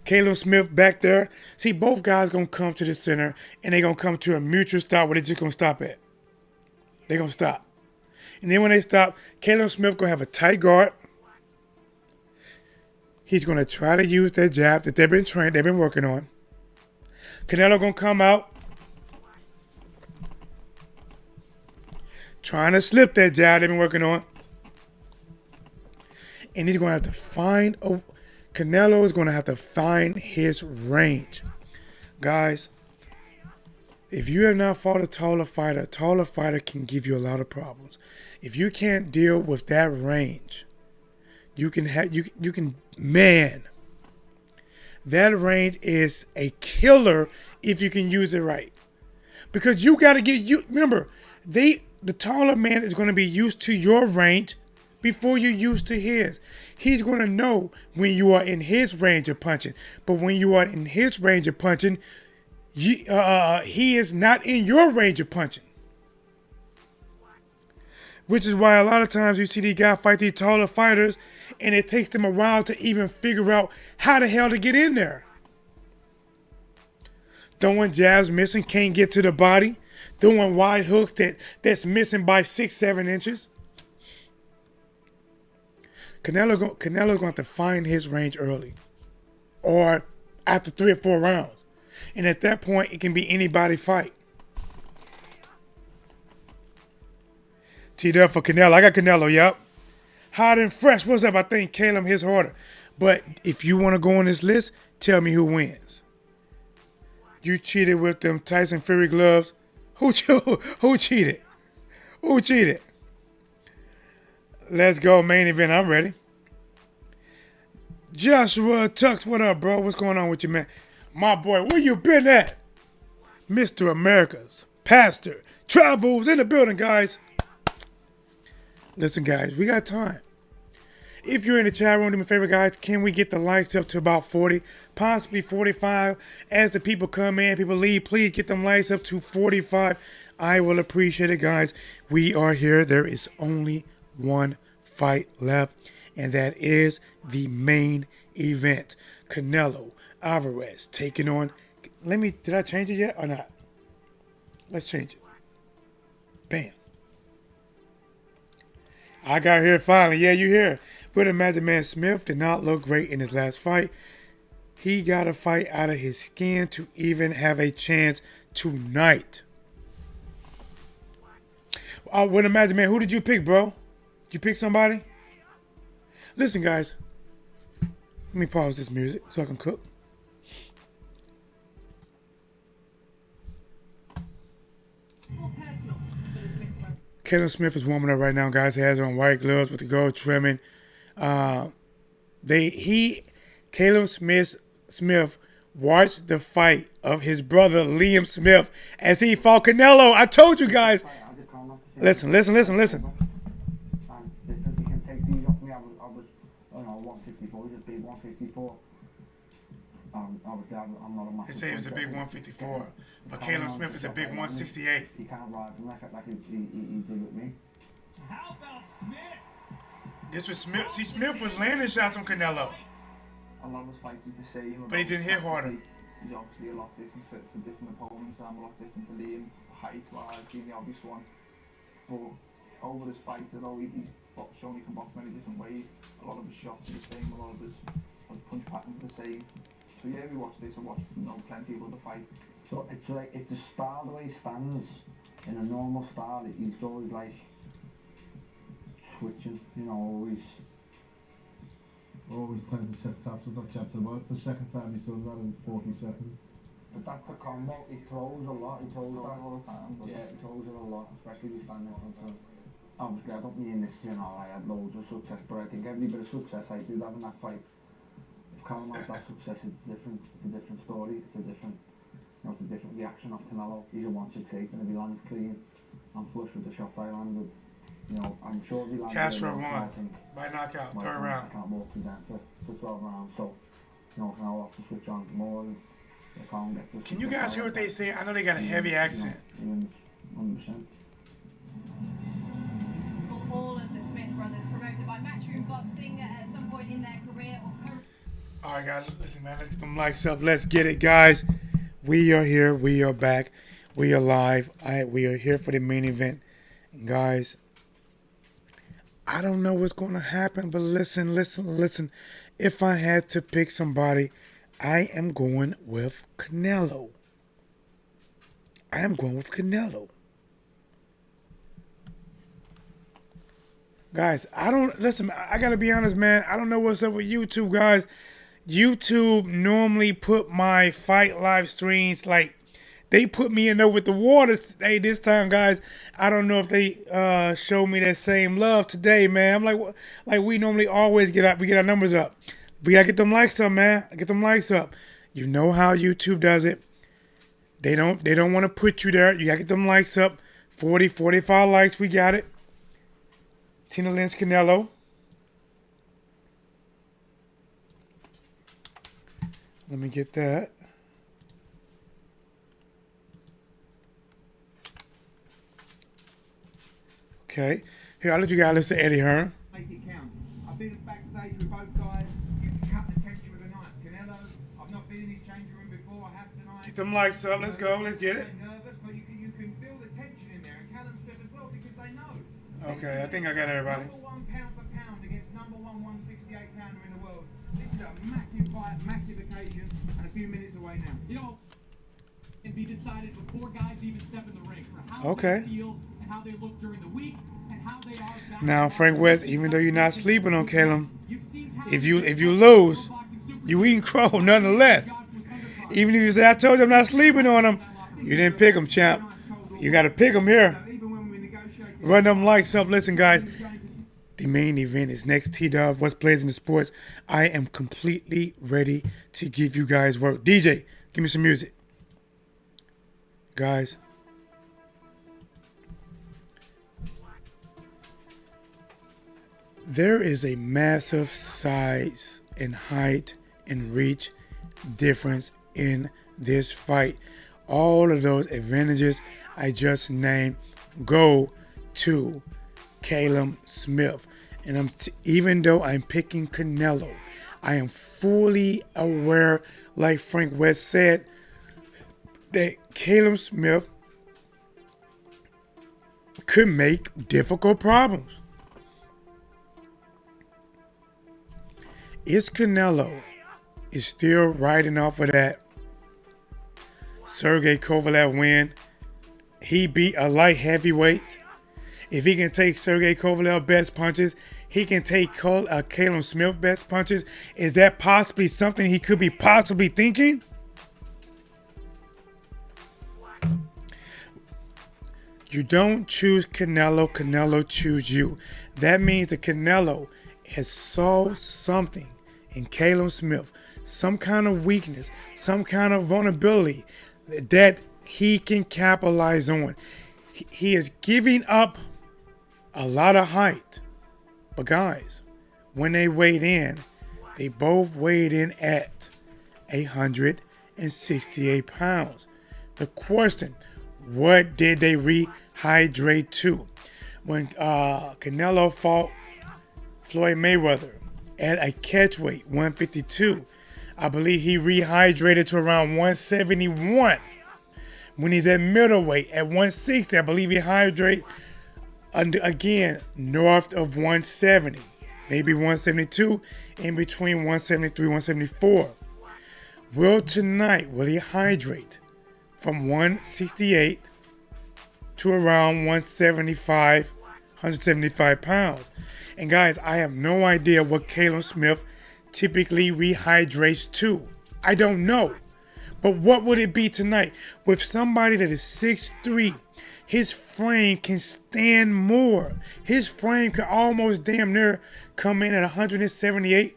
Callum Smith back there. See, both guys going to come to the center, and they're going to come to a mutual stop where they're just going to stop at. They're going to stop. And then when they stop, Callum Smith going to have a tight guard. He's going to try to use that jab that they've been working on. Canelo going to come out, trying to slip that jab they've been working on. And he's going to have to find Canelo is going to have to find his range. Guys, if you have not fought a taller fighter can give you a lot of problems. If you can't deal with that range, that range is a killer if you can use it right. Because you got to remember, the taller man is going to be used to your range before you're used to his. He's going to know when you are in his range of punching. But when you are in his range of punching, he is not in your range of punching. Which is why a lot of times you see these guys fight these taller fighters, and it takes them a while to even figure out how the hell to get in there. Throwing jabs missing, can't get to the body. Throwing wide hooks that's missing by 6-7 inches. Canelo's going to have to find his range early, or after 3 or 4 rounds. And at that point, it can be anybody fight. Teed up for Canelo. I got Canelo, yep. Hot and fresh. What's up? I think Callum hits harder. But if you want to go on this list, tell me who wins. You cheated with them Tyson Fury gloves. Who cheated? Who cheated? Let's go, main event. I'm ready. Joshua Tux, what up, bro? What's going on with you, man? My boy, where you been at? Mr. America's Pastor Travels in the building, guys. Listen, guys, we got time. If you're in the chat room, do me a favor, guys. Can we get the likes up to about 40, possibly 45? As the people come in, people leave, please get them likes up to 45. I will appreciate it, guys. We are here. There is only one fight left, and that is the main event. Canelo Alvarez taking on. Did I change it yet or not? Let's change it. Bam. I got here finally. Yeah, you here. But imagine, man, Smith did not look great in his last fight. He got a fight out of his skin to even have a chance tonight. With imagine, man, who did you pick, bro? You pick somebody? Listen, guys. Let me pause this music so I can cook. Callum Smith is warming up right now, guys. He has on white gloves with the gold trimming. Callum Smith watched the fight of his brother Liam Smith as he fought Canelo. I told you guys. Listen. It's different. You can take these off me. I was 154. He's a big 154. Obviously, I'm not a massive. They say it's a big 154, but Callum Smith is a big 168. He can't ride him like he did with me. How about Smith? This was Smith. See, Smith was landing shots on Canelo, A lot of us fights is the same. but he didn't hit harder. He's obviously a lot different for different opponents, and I'm a lot different to Liam. Height-wise, being the obvious one. But over his fights, although he's shown he can box many different ways, a lot of his shots are the same, a lot of his punch patterns are the same. So yeah, we watched this. I watched plenty of other fights. So it's a style the way he stands. In a normal style, he's always like twitching, always trying to set taps with that jab to the body. The second time he's done that in 40 seconds. But that's the combo. He throws a lot. He throws that all the time. Yeah, he throws it a lot, especially when he's standing in front of him. Obviously, I don't mean this, I had loads of success, but I think every bit of success I did having that fight if Callum has that success, it's a different story. It's a different, it's a different reaction off Canelo. He's a 168, and if he lands clean, I'm flush with the shots I landed. I'm sure if he lands Castro won by knockout, third round. I can't walk him down for 12 rounds, so Canelo have to switch on more. And can you guys hear what they say? I know they got a heavy accent. He wins 100%. All of the Smith brothers promoted by Matchroom Boxing at some point in their career or current. All right, guys, listen, man. Let's get them likes up. Let's get it, guys. We are here. We are back. We are live. We are here for the main event, and guys. I don't know what's going to happen, but listen. If I had to pick somebody, I am going with Canelo. Guys, I got to be honest, man. I don't know what's up with YouTube, guys. YouTube normally put my fight live streams, like, they put me in there with the water today. This time, guys, I don't know if they show me that same love today, man. I'm like, what? Like we normally always get our numbers up. We gotta get them likes up, man. Get them likes up. You know how YouTube does it. They don't want to put you there. You gotta get them likes up. 40, 45 likes. We got it. Tina Lynch, Canelo. Let me get that. Okay. Here, I'll let you guys listen to Eddie Hearn. Make it count. I've been backstage with both guys. You can cut the tension with a knife. Canelo, I've not been in his changing room before. I have tonight. Get them likes up. Let's go. Let's get it. Nervous, but you can feel the tension in there. And Callum Smith as well, because they know. Okay, I think I got everybody. Number one pound for pound against number one 168 pounder in the world. This is a massive fight, massive occasion, and a few minutes away now. You know, and be decided before guys even step in the ring for how they feel and how they look during the week and how they are back. Now, Frank West, even though you're not sleeping on Callum, if you lose, you eating crow nonetheless. Even if you say, I told you I'm not sleeping on him, you didn't pick him, champ. You got to pick him here. Run them likes up. Listen, guys, the main event is next. T-Dub, Whatsblazing the Sports. I am completely ready to give you guys work. DJ, give me some music. Guys, there is a massive size and height and reach difference in this fight. All of those advantages I just named go to Callum Smith. And even though I'm picking Canelo, I am fully aware, like Frank West said, that Callum Smith could make difficult problems. Is Canelo is still riding off of that Sergey Kovalev win? He beat a light heavyweight. If he can take Sergey Kovalev's best punches, he can take Callum Smith's best punches. Is that possibly something he could be possibly thinking? You don't choose Canelo, Canelo choose you. That means that Canelo has saw something in Callum Smith, some kind of weakness, some kind of vulnerability that he can capitalize on. He is giving up a lot of height. But guys, when they weighed in, they both weighed in at 168 pounds. The question, what did they rehydrate to? When Canelo fought Floyd Mayweather at a catch weight, 152, I believe he rehydrated to around 171. When he's at middleweight at 160, I believe he hydrates again north of 170, maybe 172, in between 173, 174. Will he hydrate from 168 to around 175 pounds? And guys, I have no idea what Callum Smith typically rehydrates to. I don't know. But what would it be tonight? With somebody that is 6'3", his frame can stand more. His frame can almost damn near come in at 178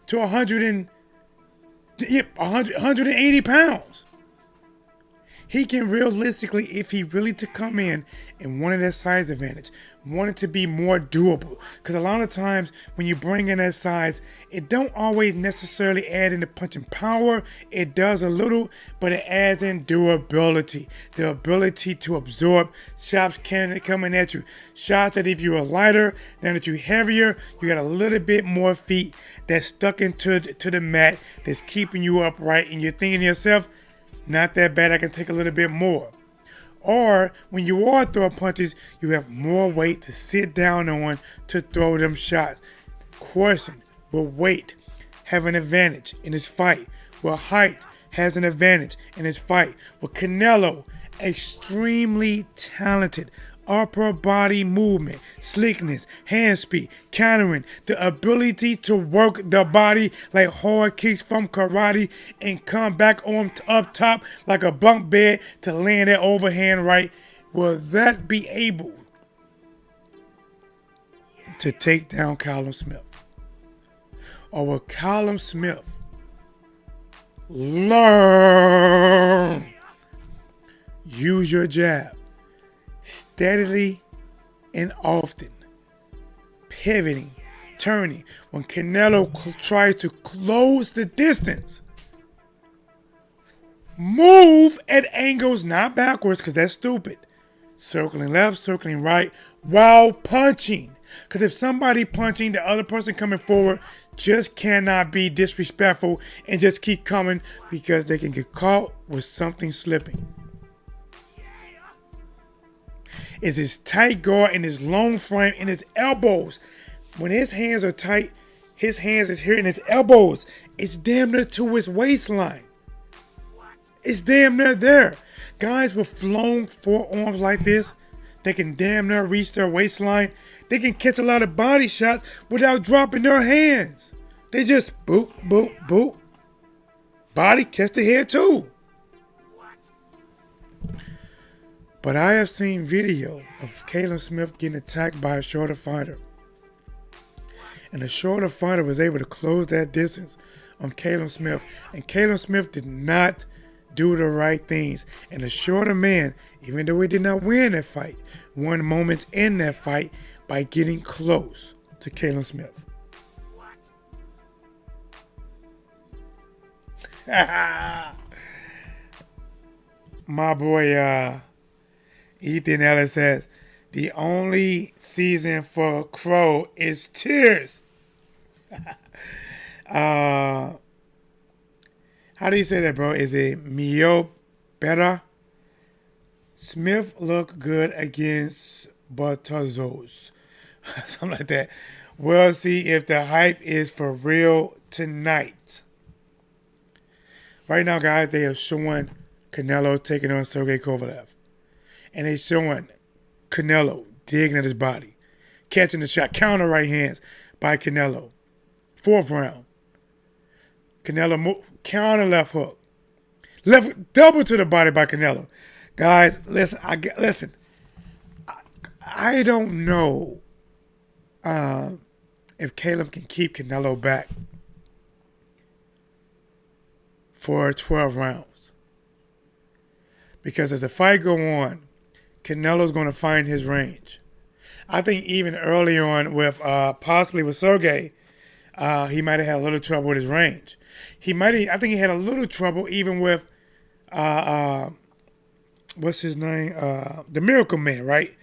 to 180 pounds. He can realistically, if he really to come in and wanted that size advantage, wanted to be more doable. Because a lot of times when you bring in that size, it don't always necessarily add in the punching power. It does a little, but it adds in durability. The ability to absorb shots coming at you. Shots that if you're lighter, now that you're heavier, you got a little bit more feet that's stuck into the mat that's keeping you upright. And you're thinking to yourself, not that bad, I can take a little bit more. Or when you are throwing punches, you have more weight to sit down on to throw them shots. Corson will weight have an advantage in his fight. Well, height has an advantage in his fight. Well, Canelo, extremely talented. Upper body movement, slickness, hand speed, countering, the ability to work the body like hard kicks from karate and come back on up top like a bunk bed to land that overhand right. Will that be able to take down Callum Smith? Or will Callum Smith learn? Use your jab steadily and often, pivoting, turning. When Canelo tries to close the distance, move at angles, not backwards, because that's stupid. Circling left, circling right, while punching. Because if somebody punching, the other person coming forward just cannot be disrespectful and just keep coming, because they can get caught with something slipping. Is his tight guard and his long frame and his elbows. When his hands are tight, his hands is here and his elbows. It's damn near to his waistline. It's damn near there. Guys with long forearms like this, they can damn near reach their waistline. They can catch a lot of body shots without dropping their hands. They just boop, boop, boop. Body catch the head too. But I have seen video of Callum Smith getting attacked by a shorter fighter. And the shorter fighter was able to close that distance on Callum Smith. And Callum Smith did not do the right things. And the shorter man, even though he did not win that fight, won moments in that fight by getting close to Callum Smith. My boy, Ethan Ellis says, the only season for Crow is tears. How do you say that, bro? Is it Mio Better? Smith looked good against Batazos. Something like that. We'll see if the hype is for real tonight. Right now, guys, they are showing Canelo taking on Sergey Kovalev. And they're showing Canelo digging at his body. Catching the shot. Counter right hands by Canelo. 4th round. Canelo counter left hook. Left double to the body by Canelo. Guys, listen. I don't know if Caleb can keep Canelo back for 12 rounds. Because as the fight go on, Canelo's going to find his range. I think even early on with possibly with Sergey, he might have had a little trouble with his range. I think he had a little trouble even with what's his name? The Miracle Man, right?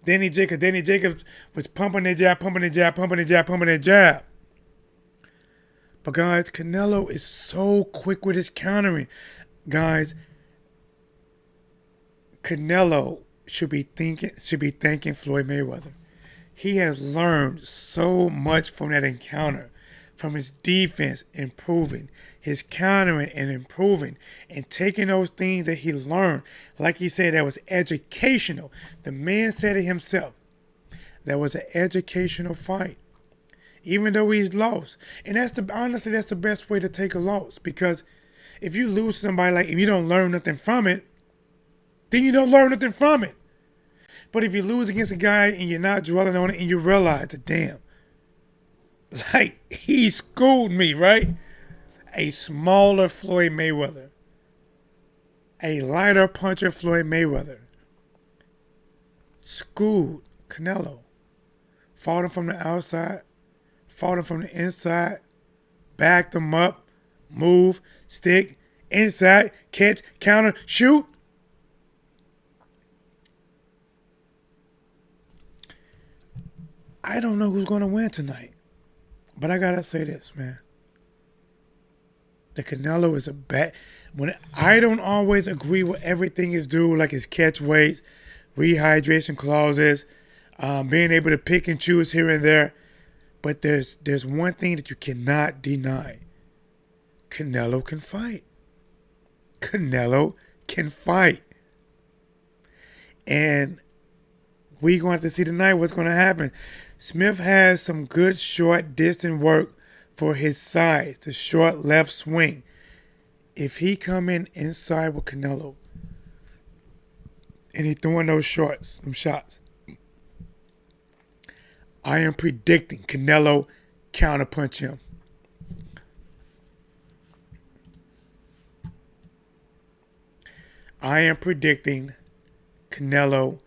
Danny Jacobs was pumping the jab. But guys, Canelo is so quick with his countering. Guys, Canelo should be thanking Floyd Mayweather. He has learned so much from that encounter, from his defense improving, his countering and improving, and taking those things that he learned. Like he said, that was educational. The man said it himself. That was an educational fight, even though he's lost. And honestly, that's the best way to take a loss, because if you lose somebody, like if you don't learn nothing from it, then you don't learn nothing from it. But if you lose against a guy and you're not dwelling on it and you realize that, damn, Like, he schooled me, right? A smaller Floyd Mayweather. A lighter puncher Floyd Mayweather. Schooled Canelo. Fought him from the outside. Fought him from the inside. Backed him up. Move. Stick. Inside. Catch. Counter. Shoot. I don't know who's going to win tonight. But I got to say this, man. The Canelo is a bad. When I don't always agree with everything he's do, like his catch weights, rehydration clauses, being able to pick and choose here and there. But there's one thing that you cannot deny. Canelo can fight. Canelo can fight. And we're going to have to see tonight what's going to happen. Smith has some good short distance work for his size, the short left swing. If he come in inside with Canelo and he throwing those shorts, them shots, I am predicting Canelo counterpunch him. I am predicting Canelo,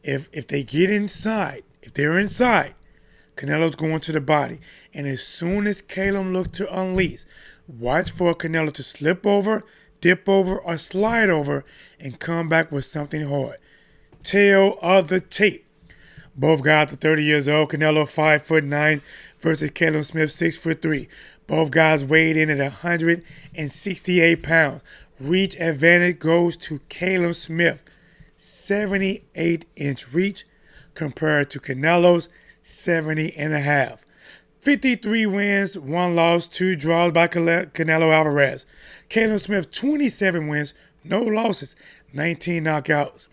if they get inside, if they're inside, Canelo's going to the body. And as soon as Callum looks to unleash, watch for Canelo to slip over, dip over, or slide over and come back with something hard. Tail of the tape. Both guys are 30 years old. Canelo 5'9" versus Callum Smith 6'3". Both guys weighed in at 168 pounds. Reach advantage goes to Callum Smith. 78-inch reach compared to Canelo's 70.5. 53 wins, 1 loss, 2 draws by Canelo Alvarez. Callum Smith 27 wins, no losses, 19 knockouts.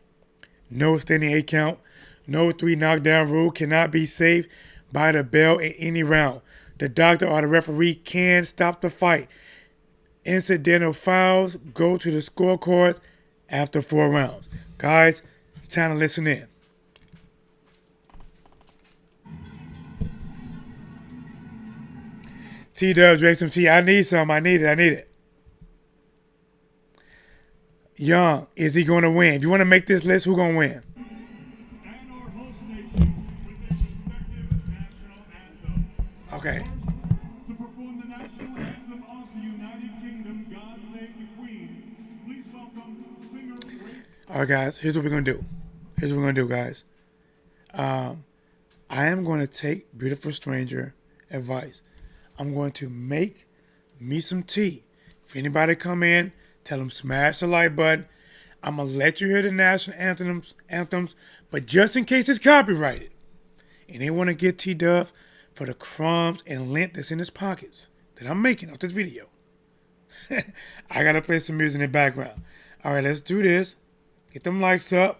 No standing 8 count, no 3 knockdown rule, cannot be saved by the bell in any round. The doctor or the referee can stop the fight. Incidental fouls go to the scorecards after 4 rounds. Guys, it's time to listen in. T-Dub, drink some tea. I need some. I need it. Young, is he going to win? If you want to make this list, who's going to win? And our host nation with their respective national anthems. Okay. To perform the national anthem of the United Kingdom, God Save the Queen, please welcome singer Ray. All right, guys, here's what we're going to do. Guys. I am going to take Beautiful Stranger advice. I'm going to make me some tea. If anybody come in, tell them smash the like button. I'm going to let you hear the national anthems, but just in case it's copyrighted, and they want to get T-Dub for the crumbs and lint that's in his pockets that I'm making off this video, I got to play some music in the background. All right, let's do this. Get them likes up.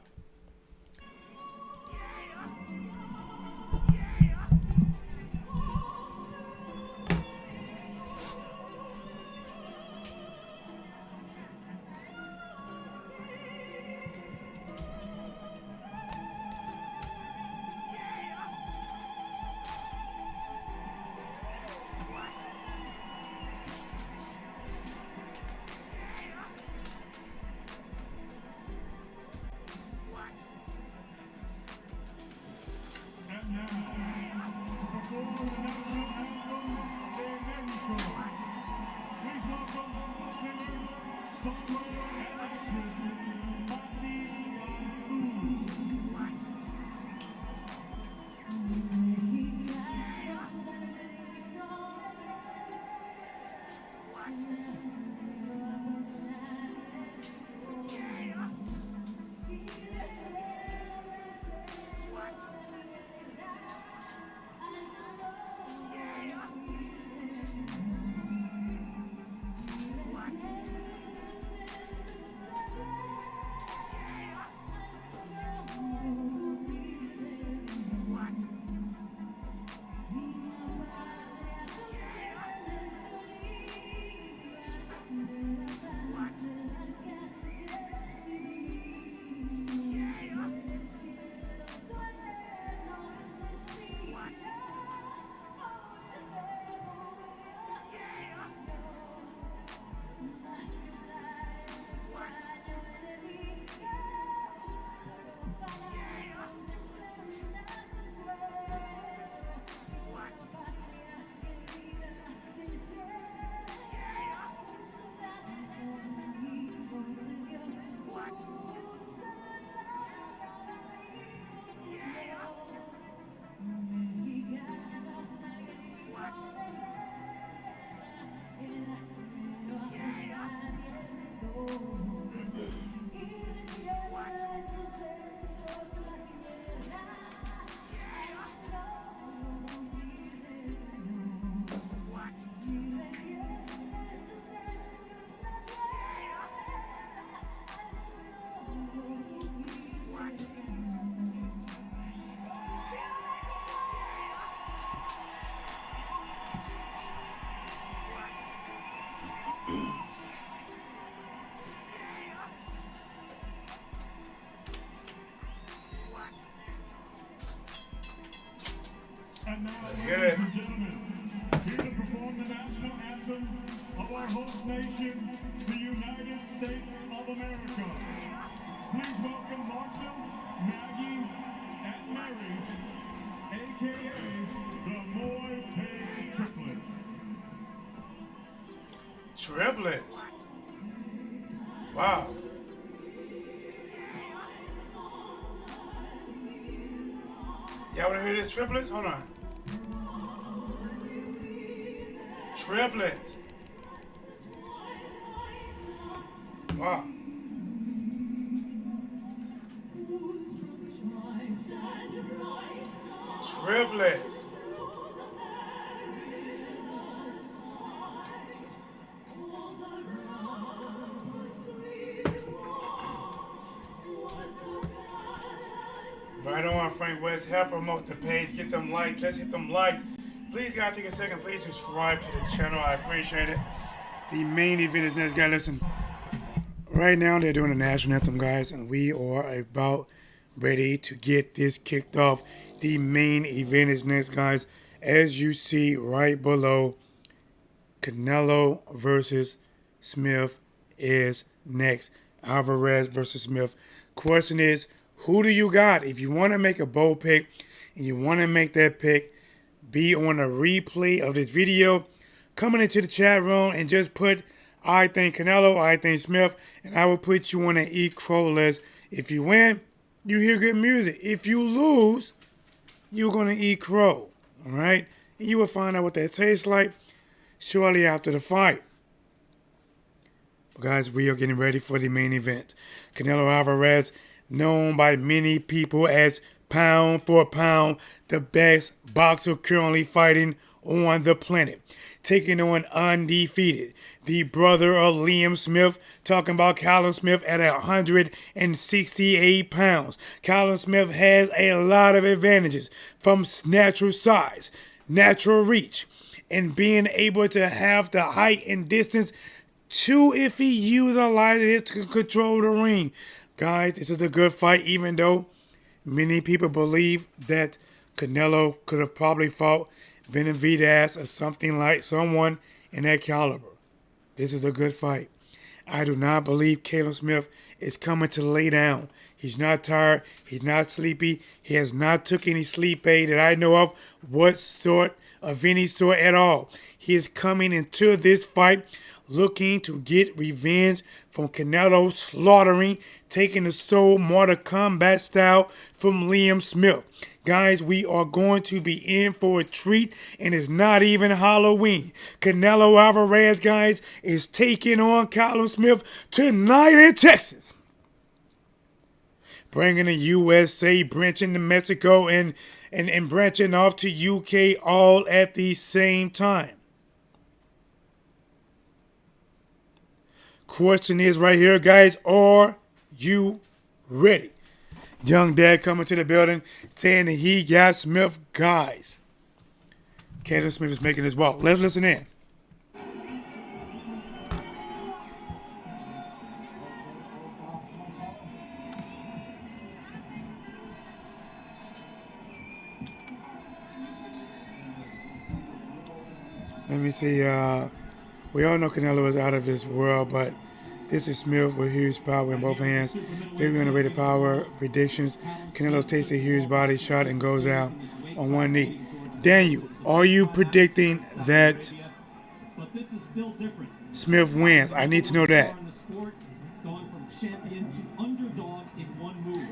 anthem of our host nation, the United States of America. Please welcome Martha, Maggie, and Mary, aka the Moy Pay Triplets. Triplets. Wow. Y'all want to hear this triplets? Hold on. Triplets. Wow. Triplets. Right on, Frank West. Help promote the page. Get them likes. Let's hit them likes. Please, guys, take a second. Please subscribe to the channel. I appreciate it. The main event is next, guys. Listen, right now they're doing the national anthem, guys, and we are about ready to get this kicked off. The main event is next, guys. As you see right below, Canelo versus Smith is next. Alvarez versus Smith. Question is, who do you got? If you want to make a bold pick and you want to make that pick, be on a replay of this video, coming into the chat room and just put, I think Canelo, I think Smith, and I will put you on an Eat Crow list. If you win, you hear good music. If you lose, you're going to eat crow. All right? And you will find out what that tastes like shortly after the fight. Guys, we are getting ready for the main event. Canelo Alvarez, known by many people as pound for pound, the best boxer currently fighting on the planet. Taking on undefeated, the brother of Liam Smith, talking about Callum Smith at 168 pounds. Callum Smith has a lot of advantages from natural size, natural reach, and being able to have the height and distance to, if he utilizes it, to control the ring. Guys, this is a good fight, even though many people believe that Canelo could have probably fought Benavidez or something like someone in that caliber. This is a good fight. I do not believe Callum Smith is coming to lay down. He's not tired. He's not sleepy. He has not took any sleep aid that I know of, of any sort at all. He is coming into this fight looking to get revenge from Canelo slaughtering, taking the soul Mortal Kombat style from Liam Smith. Guys, we are going to be in for a treat, and it's not even Halloween. Canelo Alvarez, guys, is taking on Callum Smith tonight in Texas. Bringing the USA, branching to Mexico, and branching off to UK all at the same time. Question is right here, guys, are you ready? Young Dad coming to the building saying that he got Smith, guys. Callum Smith is making his walk. Let's listen in. Let me see. We all know Canelo is out of this world, but this is Smith with huge power in both hands. Very underrated power predictions. Canelo takes a huge body shot and goes out on one knee. Daniel, are you predicting that Smith wins? I need to know that. Going from champion to underdog in one move.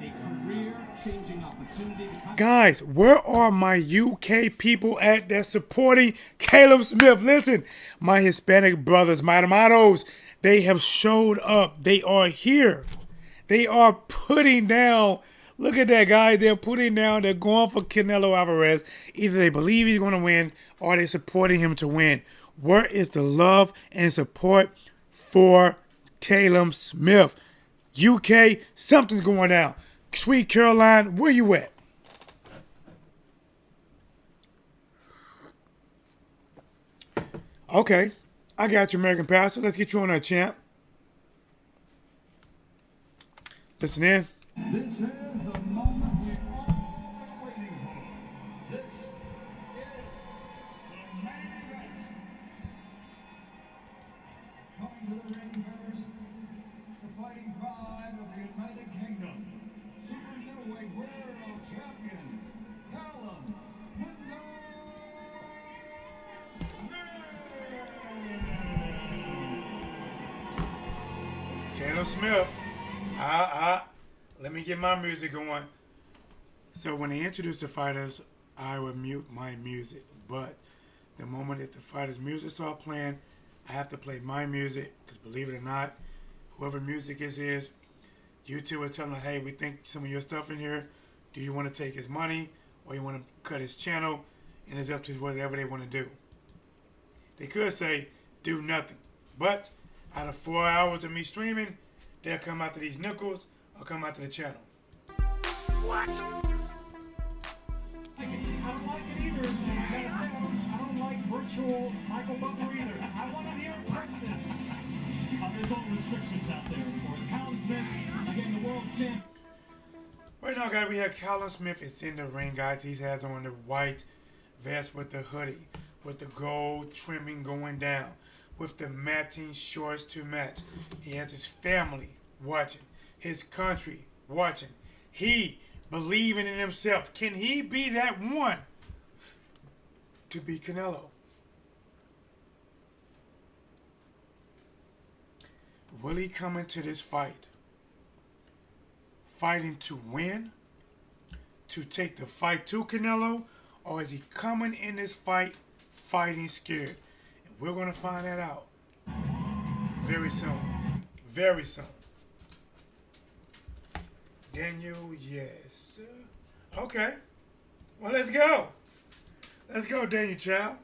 A career-changing opportunity. Guys, where are my UK people at that's supporting Callum Smith? Listen, my Hispanic brothers, my hermanos, they have showed up. They are here. They are putting down. Look at that, guys. They're putting down. They're going for Canelo Alvarez. Either they believe he's going to win or they're supporting him to win. Where is the love and support for Callum Smith? UK, something's going down. Sweet Caroline, where you at? Okay, I got you, American Pastor. Let's get you on that, champ. Listen in. This is the moment we've all been waiting for. This is the main event. Callum Smith. Let me get my music going. So when they introduce the fighters, I would mute my music. But the moment that the fighters' music start playing, I have to play my music. Because believe it or not, whoever music is, YouTube will tell them, hey, we think some of your stuff in here. Do you want to take his money or you want to cut his channel? And it's up to whatever they want to do. They could say, do nothing. But out of 4 hours of me streaming, they'll come after these nickels or come after the channel. What? I don't like it either. I gotta say, I don't like virtual Michael Butler either. I want to hear in person. There's all restrictions out there, of course. Callum Smith, again, the world champ. Right now, guys, we have Callum Smith is in the ring, guys. He has on the white vest with the hoodie, with the gold trimming going down, with the matching shorts to match. He has his family watching, his country watching. He believing in himself. Can he be that one to beat Canelo? Will he come into this fight fighting to win, to take the fight to Canelo, or is he coming in this fight fighting scared? And we're going to find that out very soon. Very soon. Daniel, yes. Okay. Well, let's go. Let's go, Daniel Chow.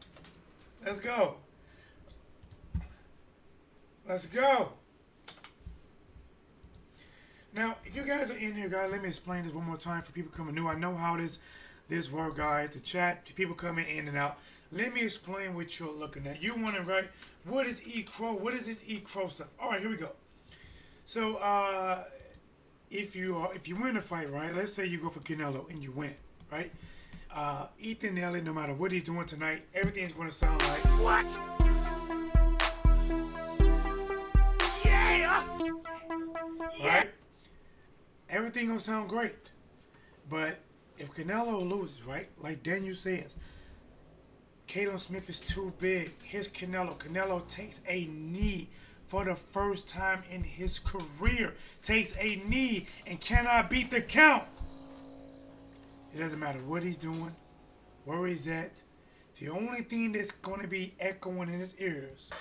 Let's go. Let's go. Now, if you guys are in here, guys, let me explain this one more time for people coming new. I know how this works, guys. The chat, people coming in and out. Let me explain what you're looking at. You're wondering, right? What is E-Crow? What is this E-Crow stuff? All right, here we go. So, if you win a fight, right? Let's say you go for Canelo and you win, right? Ethan Elliott, no matter what he's doing tonight, everything's going to sound like what? Yeah. Right? Everything gonna sound great, but if Canelo loses, right? Like Daniel says, Callum Smith is too big. Here's Canelo. Canelo takes a knee for the first time in his career. Takes a knee and cannot beat the count. It doesn't matter what he's doing, where he's at. The only thing that's going to be echoing in his ears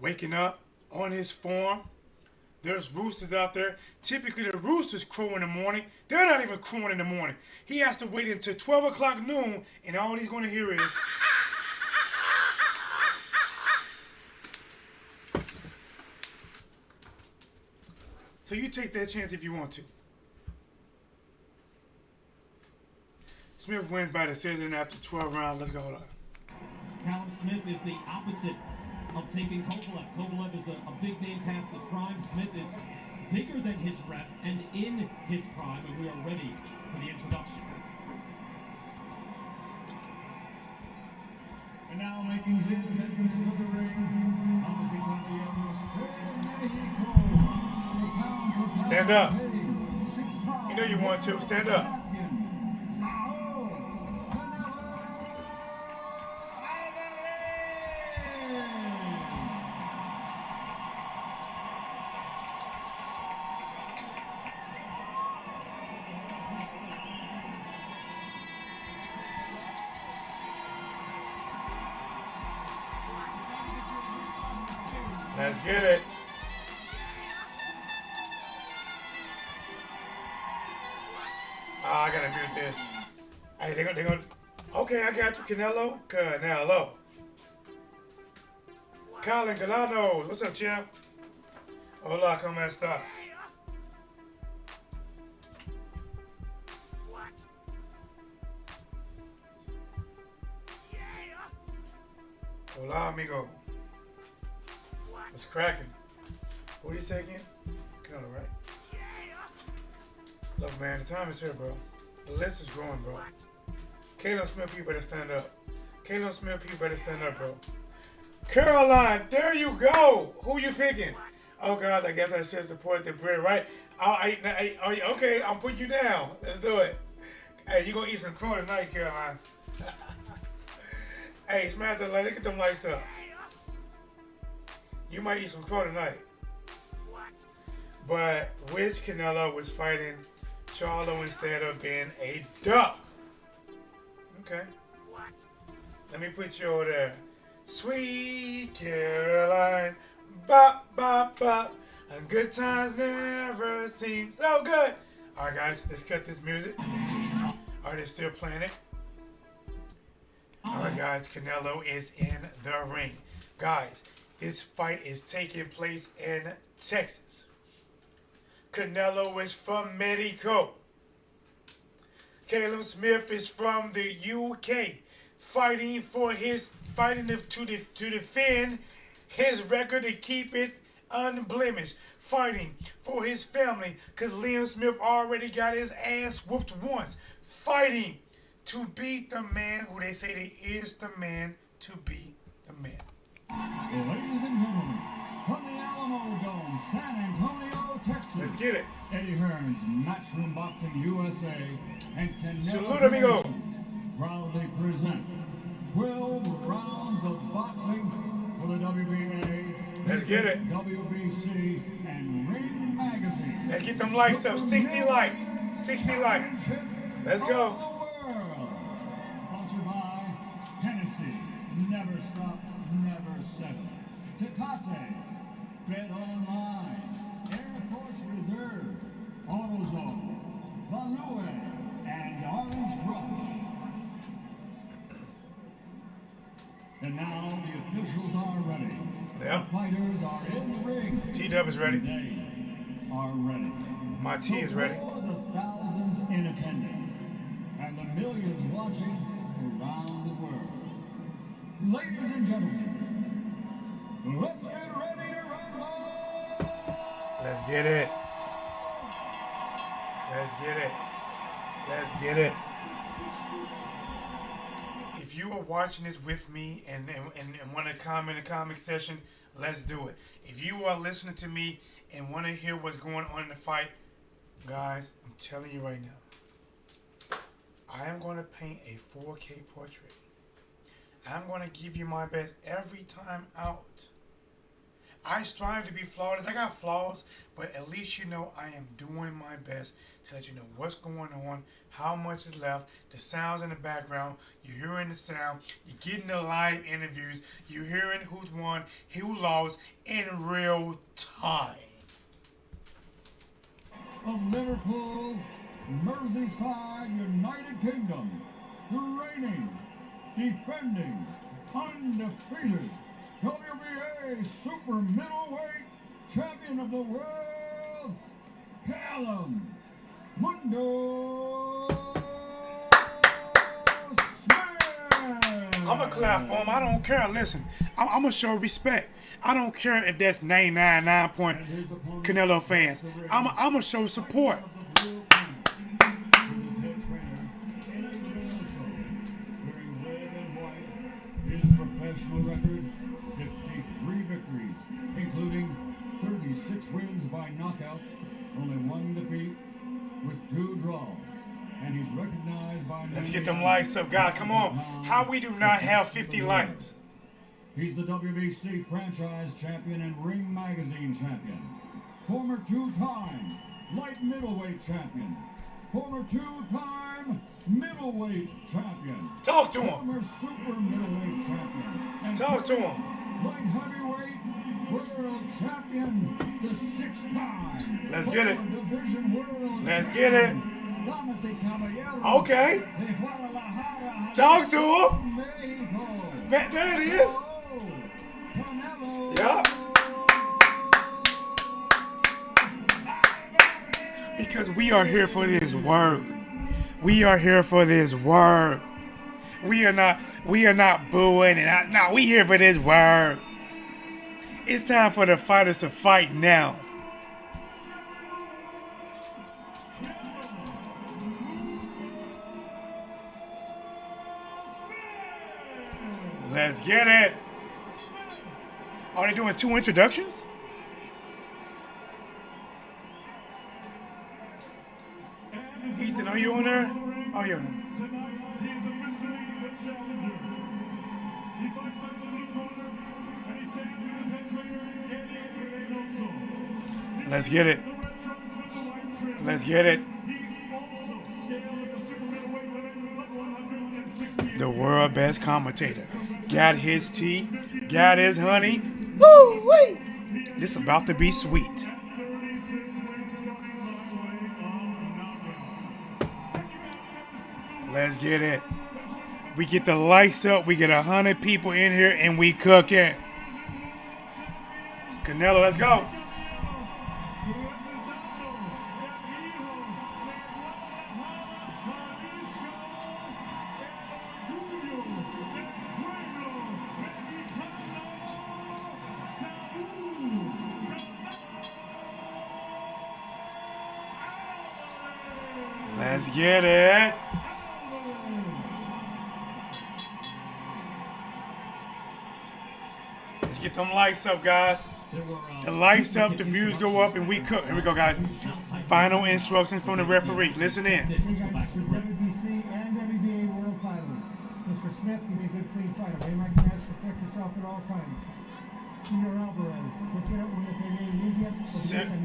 waking up on his farm. There's roosters out there. Typically, the roosters crow in the morning. They're not even crowing in the morning. He has to wait until 12 o'clock noon, and all he's going to hear is... So you take that chance if you want to. Smith wins by decision after 12 rounds. Let's go. Hold on. Callum Smith is the opposite of taking Kovalev. Kovalev is a big name past his prime. Smith is bigger than his rep and in his prime, and we are ready for the introduction. And now making his entrance into the ring, opposite Campeones Mexico. Stand up. You know you want to. Stand up. Let's get it. I gotta mute this. Hey, they're gonna. Okay, I got you, Canelo. Canelo. Colin Galano. What's up, champ? Hola, ¿cómo estás? Hola, amigo. What's cracking? What do you say again? Canelo, right? Look, man, the time is here, bro. The list is growing, bro. Callum Smith, you better stand up. Callum Smith, you better stand up, bro. Caroline, there you go. Who you picking? Oh, God, I guess I should support the bread, right? Okay, I'll put you down. Let's do it. Hey, you going to eat some crow tonight, Caroline. Hey, smash the light. Look at them lights up. You might eat some crow tonight. But which Canelo was fighting Charlo instead of being a duck? Okay. Let me put you over there. Sweet Caroline, bop, bop, bop. And good times never seem so good. All right, guys, let's cut this music. Are they still playing it? All right, guys, Canelo is in the ring. Guys, this fight is taking place in Texas. Canelo is from Mexico. Callum Smith is from the UK, fighting to defend his record, to keep it unblemished, fighting for his family, because Liam Smith already got his ass whooped once, fighting to beat the man who they say that is the man to beat the man. Ladies and gentlemen, from the Alamo Dome, San Antonio, Texas. Let's get it. Eddie Hearns, Matchroom Boxing USA, and Canelo Salute, amigo. proudly present 12 rounds of boxing for the WBA, Let's get it. WBC, and Ring Magazine. Let's get them lights up. 60 lights. 60 lights. Let's go. Sponsored by Hennessy, Never Stop, Never Settle, Tecate, Bet Online, Air Force Reserve, AutoZone, Value, and Orange Crush. And now the officials are ready. Yep. The fighters are in the ring. T-Dub is ready. They are ready. My T is ready. For the thousands in attendance and the millions watching around the world. Ladies and gentlemen, let's get ready to rumble! Let's get it. Let's get it. Let's get it. If you are watching this with me and want to comment in the comment section, let's do it. If you are listening to me and want to hear what's going on in the fight, guys, I'm telling you right now, I am going to paint a 4K portrait. I'm going to give you my best every time out. I strive to be flawless. I got flaws, but at least you know I am doing my best to let you know what's going on, how much is left, the sounds in the background. You're hearing the sound. You're getting the live interviews. You're hearing who's won, who lost in real time. Of Liverpool, Merseyside, United Kingdom, the reigning, defending, undefeated WBA super middleweight champion of the world, Callum Mundo Smith. I'm going to clap for him. I don't care. Listen, I'm going to show respect. I don't care if that's 999 Canelo fans. I'm going to show support. His professional record, 53 victories, including 36 wins by knockout, only one defeat, with 2 draws. And he's recognized by... Let's get them lights up, guys. Come on. How we do not have 50 lights? He's the WBC franchise champion and Ring Magazine champion. Former 2-time light middleweight champion. Former 2-time middleweight champion. Talk to him. Former super middleweight champion. And Talk to him. light heavyweight world champion, the 6th time. Let's get it. Division world Let's get it. Caballero. Okay. Talk to him. There it is. Yup. Because we are here for this work. We are here for this work. We are not booing and no, we here for this work. It's time for the fighters to fight now. Let's get it. Are they doing 2 introductions? Ethan, are you on there? Oh, you're on there. Tonight, he is officially the challenger. Let's get it. Let's get it. The world best commentator. Got his tea. Got his honey. Woo wee! This about to be sweet. Let's get it. We get the lights up. We get 100 people in here and we cooking. Canelo, let's go. Let's get it. Let's get them lights up, guys. The lights up, the views go up, and we cook. Here we go, guys. Final instructions from the referee. Listen in. WBC and WBA world titles. Mr. Smith, you be a good clean fighter. Hey, Mike, you protect yourself at all times. Canelo Alvarez, pick it up when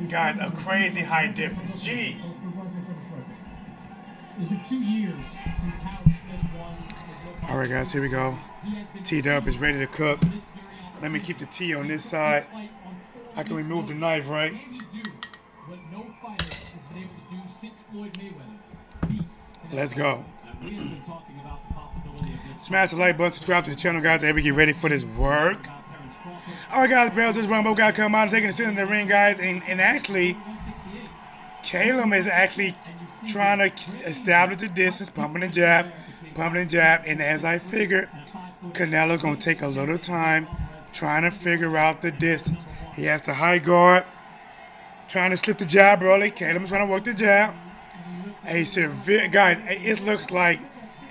they Guys, a crazy height difference. Jeez. It's been 2 years since Callum Smith won. All right, guys, here we go. T-Dub is ready to cook. Let me keep the tea on this side. I can remove the knife, right? What no fighter has been able to do since Floyd Mayweather. Let's go. Smash the like button, subscribe to the channel, guys, as we get ready for this work. All right, guys, Bells, this Rumble got to come out and taking the center in the ring, guys. And actually, Callum is actually trying to establish the distance, pumping and jab. And as I figured, Canelo's going to take a little time trying to figure out the distance. He has the high guard, trying to slip the jab early. Callum's trying to work the jab. A severe, guys, it looks like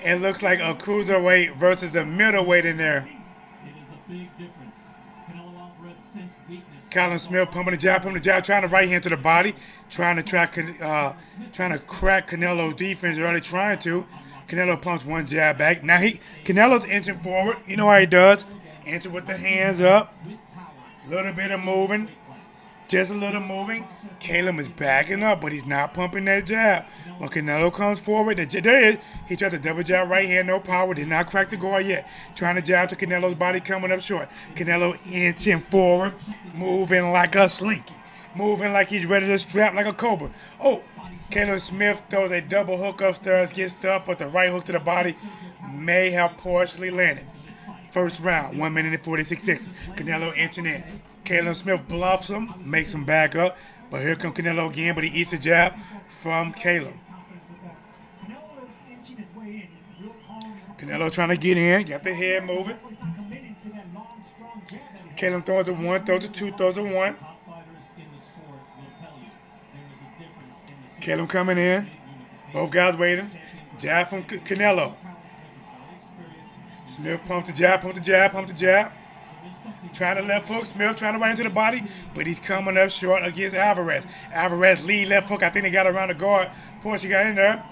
a cruiserweight versus a middleweight in there. Callum Smith pumping the jab, trying to right hand to the body, trying to crack Canelo's defense early, Canelo pumps one jab back. Now Canelo's inching forward. You know how he does. Enter with the hands up. Little bit of moving. Just a little moving. Callum is backing up, but he's not pumping that jab. When Canelo comes forward, there he is. He tried to double jab right hand, no power. Did not crack the guard yet. Trying to jab to Canelo's body, coming up short. Canelo inching forward, moving like a slinky. Moving like he's ready to strap like a cobra. Oh, Callum Smith throws a double hook upstairs, gets stuffed, but the right hook to the body may have partially landed. First round, 1 minute and 46 seconds. Canelo inching in. Callum Smith bluffs him, makes him back up. But here comes Canelo again, but he eats a jab from Callum. Canelo trying to get in, got the head moving. Callum throws a one, throws a two, throws a one. Callum coming in. Both guys waiting. Jab from Canelo. Smith pumps the jab, pump the jab, pump the jab. Trying to left hook. Smith trying to right into the body, but he's coming up short against Alvarez. Alvarez lead left hook. I think he got around the guard. Porsche got in there.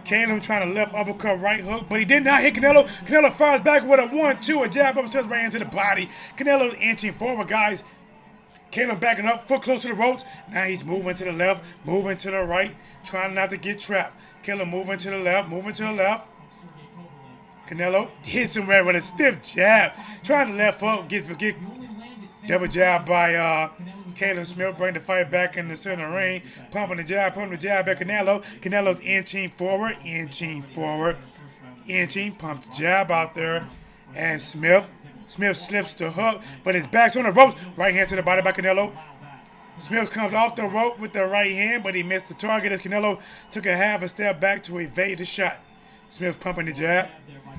Callum trying to left uppercut right hook, but he did not hit Canelo. Canelo fires back with a 1-2, a jab upstairs right into the body. Canelo inching forward, guys. Callum backing up, foot close to the ropes. Now he's moving to the left, moving to the right, trying not to get trapped. Callum moving to the left, moving to the left. Canelo hits him right with a stiff jab. Trying to left hook, get double jab by Callum Smith, bring the fight back in the center ring. Pumping the jab by Canelo. Canelo's inching forward, pumps the jab out there. And Smith slips the hook, but his back's on the ropes. Right hand to the body by Canelo. Smith comes off the rope with the right hand, but he missed the target as Canelo took a half a step back to evade the shot. Smith pumping the jab.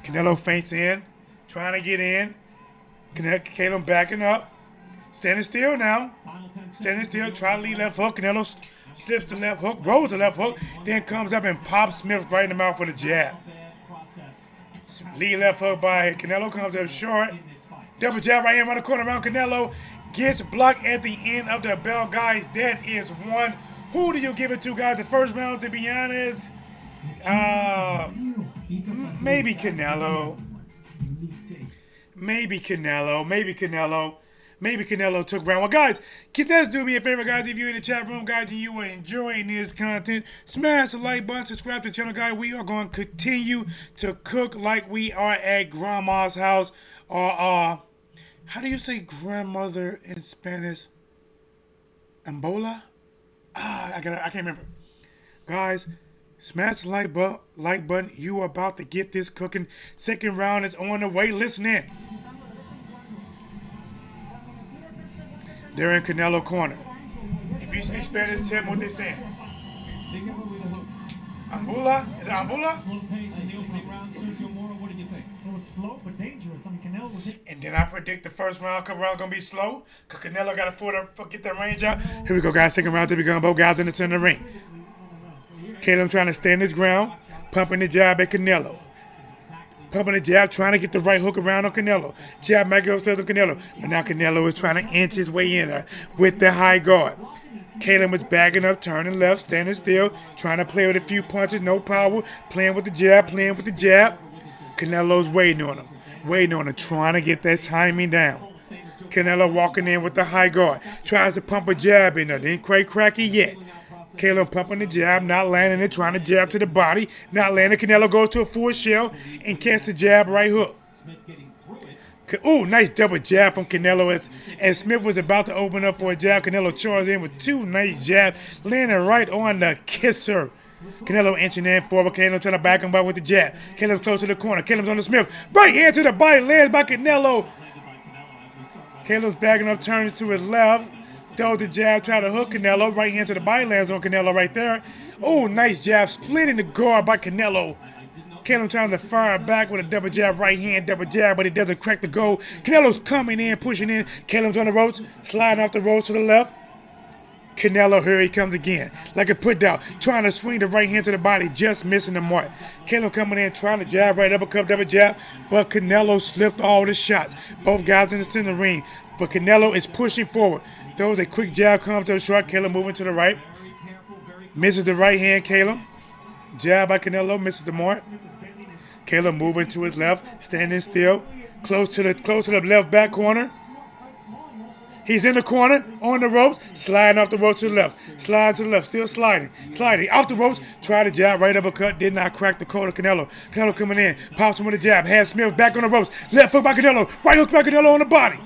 Canelo feints in, trying to get in. Callum backing up. Standing still now. Standing still, try to lead left hook. Canelo slips the left hook, rolls the left hook, then comes up and pops Smith right in the mouth with a jab. Lead left hook by Canelo, comes up short. Double jab right here around the corner around Canelo. Gets blocked at the end of the bell, guys. That is one. Who do you give it to, guys? The first round, to be honest, maybe Canelo. Maybe Canelo. Maybe Canelo took round one. Guys, let's do me a favor, guys. If you're in the chat room, guys, and you are enjoying this content, smash the like button, subscribe to the channel, guys. We are going to continue to cook like we are at grandma's house. Or, how do you say grandmother in Spanish? Ambola? I can't remember. Guys, smash the like button. You are about to get this cooking. Second round is on the way. Listen in. They're in Canelo corner. If you speak Spanish, tell me what they're saying. Ambula? Is it Ambula? Slow pace in the opening round. Sergio Moro, what did you think? It was slow but dangerous. I mean, Canelo was it. And then I predict the first round gonna be slow. Cause Canelo got to get that range out. Here we go, guys. Second round to be going. Both guys in the center of the ring. Caleb trying to stand his ground, pumping the jab at Canelo. Pumping the jab, trying to get the right hook around on Canelo. Jab back upstairs on Canelo. But now Canelo is trying to inch his way in there with the high guard. Caleb was backing up, turning left, standing still, trying to play with a few punches, no power, playing with the jab, Canelo's waiting on him, trying to get that timing down. Canelo walking in with the high guard, tries to pump a jab in there, didn't quite crack it yet. Caleb pumping the jab, not landing it, trying to jab to the body, not landing. Canelo goes to a full shell and catch the jab right hook. Ooh, nice double jab from Canelo as Smith was about to open up for a jab. Canelo charged in with two nice jabs, landing right on the kisser. Canelo inching in forward. Canelo trying to back him up with the jab. Canelo's close to the corner. Canelo's on the Smith. Right hand to the body, lands by Canelo. Canelo's backing up, turns to his left. Throws the jab, try to hook Canelo. Right hand to the body, lands on Canelo right there. Oh, nice jab, splitting the guard by Canelo. Canelo trying to fire back with a double jab, right hand double jab, but it doesn't crack the goal. Canelo's coming in, pushing in. Canelo's on the ropes, sliding off the ropes to the left. Canelo, here he comes again, like a put down, trying to swing the right hand to the body, just missing the mark. Canelo coming in, trying to jab, right uppercut, double jab, but Canelo slipped all the shots. Both guys in the center ring, but Canelo is pushing forward. Throws a quick jab, comes to the short. Caleb moving to the right. Misses the right hand, Caleb. Jab by Canelo, misses the mark. Caleb moving to his left, standing still, close to the left back corner. He's in the corner, on the ropes, sliding off the ropes to the left. Slide to the left, still sliding. Off the ropes, try to jab, right uppercut, did not crack the core of Canelo. Canelo coming in, pops him with a jab, has Smith back on the ropes, left foot by Canelo, right hook by Canelo on the body.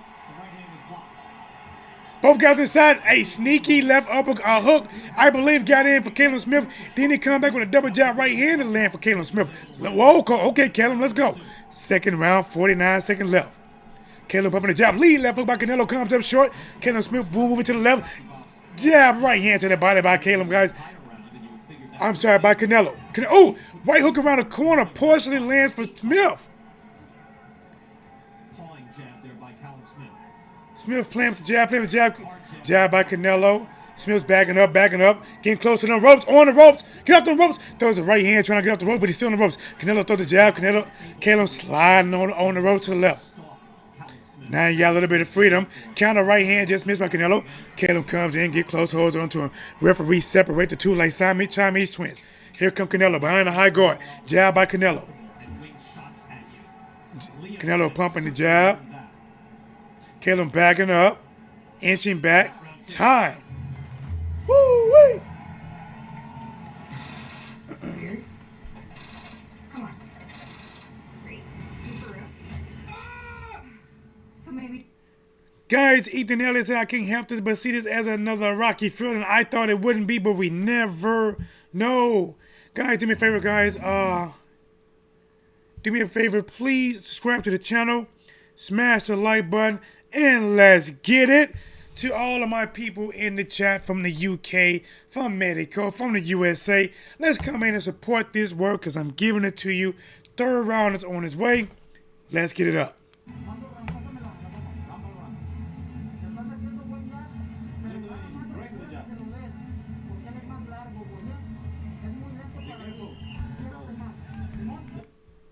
Both guys inside, a sneaky left upper hook, I believe, got in for Callum Smith. Then he come back with a double jab right hand and land for Callum Smith. Whoa, okay, Callum, let's go. Second round, 49 seconds left. Callum pumping the jab, lead left hook by Canelo, comes up short. Callum Smith moving to the left. Jab right hand to the body by Callum, guys. I'm sorry, by Canelo. Oh, right hook around the corner, partially lands for Smith. Smith playing with the jab, jab by Canelo. Smith's backing up, getting close to the ropes, on the ropes, get off the ropes, throws the right hand trying to get off the rope, but he's still on the ropes. Canelo throws the jab, Caleb sliding on the rope to the left. Now you got a little bit of freedom. Counter right hand just missed by Canelo. Caleb comes in, get close, holds on to him. Referee separate the two like Siamese twins. Here come Canelo behind the high guard. Jab by Canelo. Canelo pumping the jab. Caleb backing up, inching back, time. Woo-wee! Guys, Ethan Elliott said I can't help this but see this as another Rocky feeling. I thought it wouldn't be, but we never know. Guys, do me a favor, guys. Do me a favor, please subscribe to the channel, smash the like button, and let's get it. To all of my people in the chat from the UK, from Mexico, from the USA, let's come in and support this work because I'm giving it to you. Third round is on its way. Let's get it up.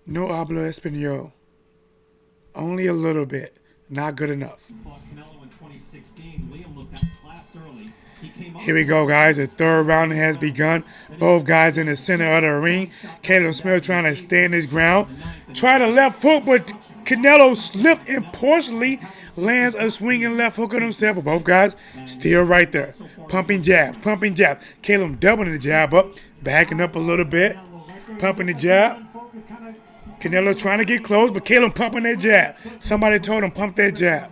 No hablo español. Only a little bit. Not good enough. Here we go, guys. The third round has begun. Both guys in the center of the ring. Callum Smith trying to stand his ground. Try the left foot, but Canelo slipped impartially lands a swinging left hook on himself, but both guys still right there. Pumping jab, pumping jab. Caleb doubling the jab up, backing up a little bit, pumping the jab. Canelo trying to get close, but Caleb pumping that jab. Somebody told him pump that jab.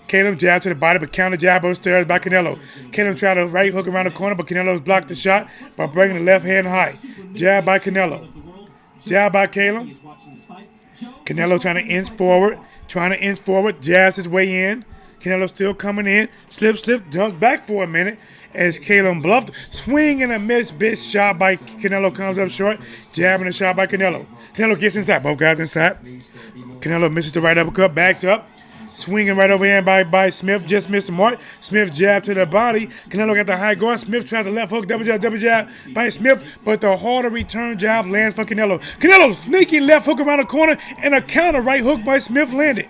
Caleb jab to the body, but counter jab upstairs by Canelo. Caleb tried to right hook around the corner, but Canelo's blocked the shot by bringing the left hand high. Jab by Canelo. Jab by Caleb. Canelo trying to inch forward, jabs his way in. Canelo still coming in, slip, jumps back for a minute as Caleb bluffed. Swing and a miss, shot by Canelo comes up short. Jab and a shot by Canelo. Canelo gets inside, both guys inside. Canelo misses the right uppercut, backs up. Swinging right overhand by Smith, just missed the mark. Smith jab to the body. Canelo got the high guard. Smith tried the left hook, double jab by Smith, but the harder return jab lands for Canelo. Canelo sneaky left hook around the corner, and a counter right hook by Smith landed.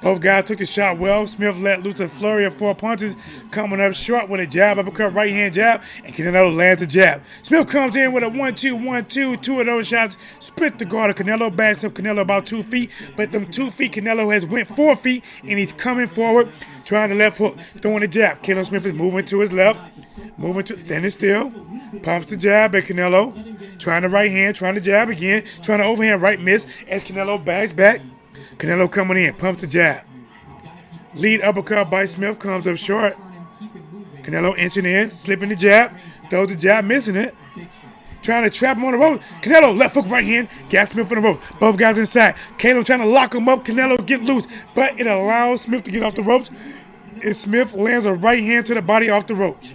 Both guys took the shot well. Smith let loose a flurry of 4 punches, coming up short with a jab, uppercut, right hand jab, and Canelo lands a jab. Smith comes in with a 1-2, 2 of those shots split the guard of Canelo, backs up Canelo about 2 feet, but them 2 feet, Canelo has went 4 feet, and he's coming forward, trying the left hook, throwing the jab. Callum Smith is moving to his left, standing still, pumps the jab at Canelo, trying the right hand, trying to jab again, trying to overhand right miss as Canelo backs back. Canelo coming in, pumps the jab. Lead uppercut by Smith comes up short. Canelo inching in, slipping the jab, throws the jab, missing it. Trying to trap him on the ropes. Canelo, left hook, right hand, gas Smith on the ropes. Both guys inside. Caleb trying to lock him up. Canelo get loose, but it allows Smith to get off the ropes. And Smith lands a right hand to the body off the ropes.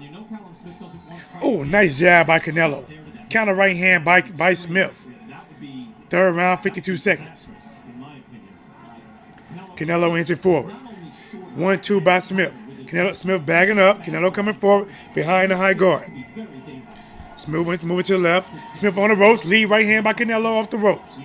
Oh, nice jab by Canelo. Counter right hand by Smith. Third round, 52 seconds. Canelo inching forward. 1-2 by Smith. Smith bagging up. Canelo coming forward behind the high guard. Smith moving to the left. Smith on the ropes. Lead right hand by Canelo off the ropes.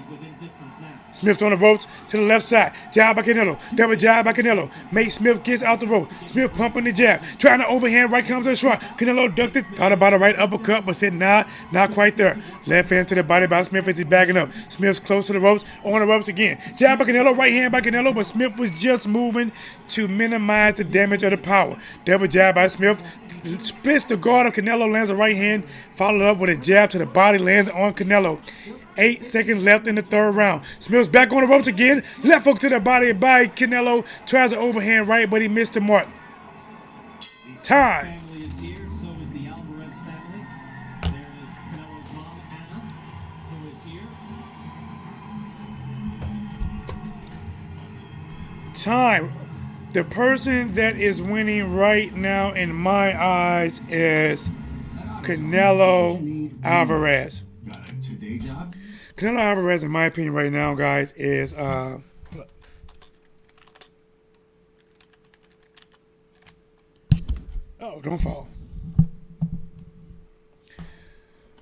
Smith's on the ropes to the left side. Jab by Canelo. Double jab by Canelo. Smith gets out the rope. Smith pumping the jab. Trying to overhand. Right comes to the short. Canelo ducked it. Thought about a right uppercut, but said nah, not quite there. Left hand to the body by Smith as he's backing up. Smith's close to the ropes. On the ropes again. Jab by Canelo. Right hand by Canelo, but Smith was just moving to minimize the damage of the power. Double jab by Smith. Splits the guard of Canelo. Lands a right hand. Followed up with a jab to the body. Lands on Canelo. 8 seconds left in the third round. Smith's back on the ropes again. Left hook to the body by Canelo. Tries to overhand right, but he missed the mark. Time. Family is here, so is the Alvarez family. There is Canelo's mom, Anna, who is here. Time. The person that is winning right now in my eyes is Canelo Alvarez. Got a 2-day job? Canelo Alvarez, in my opinion right now, guys, is oh, don't fall.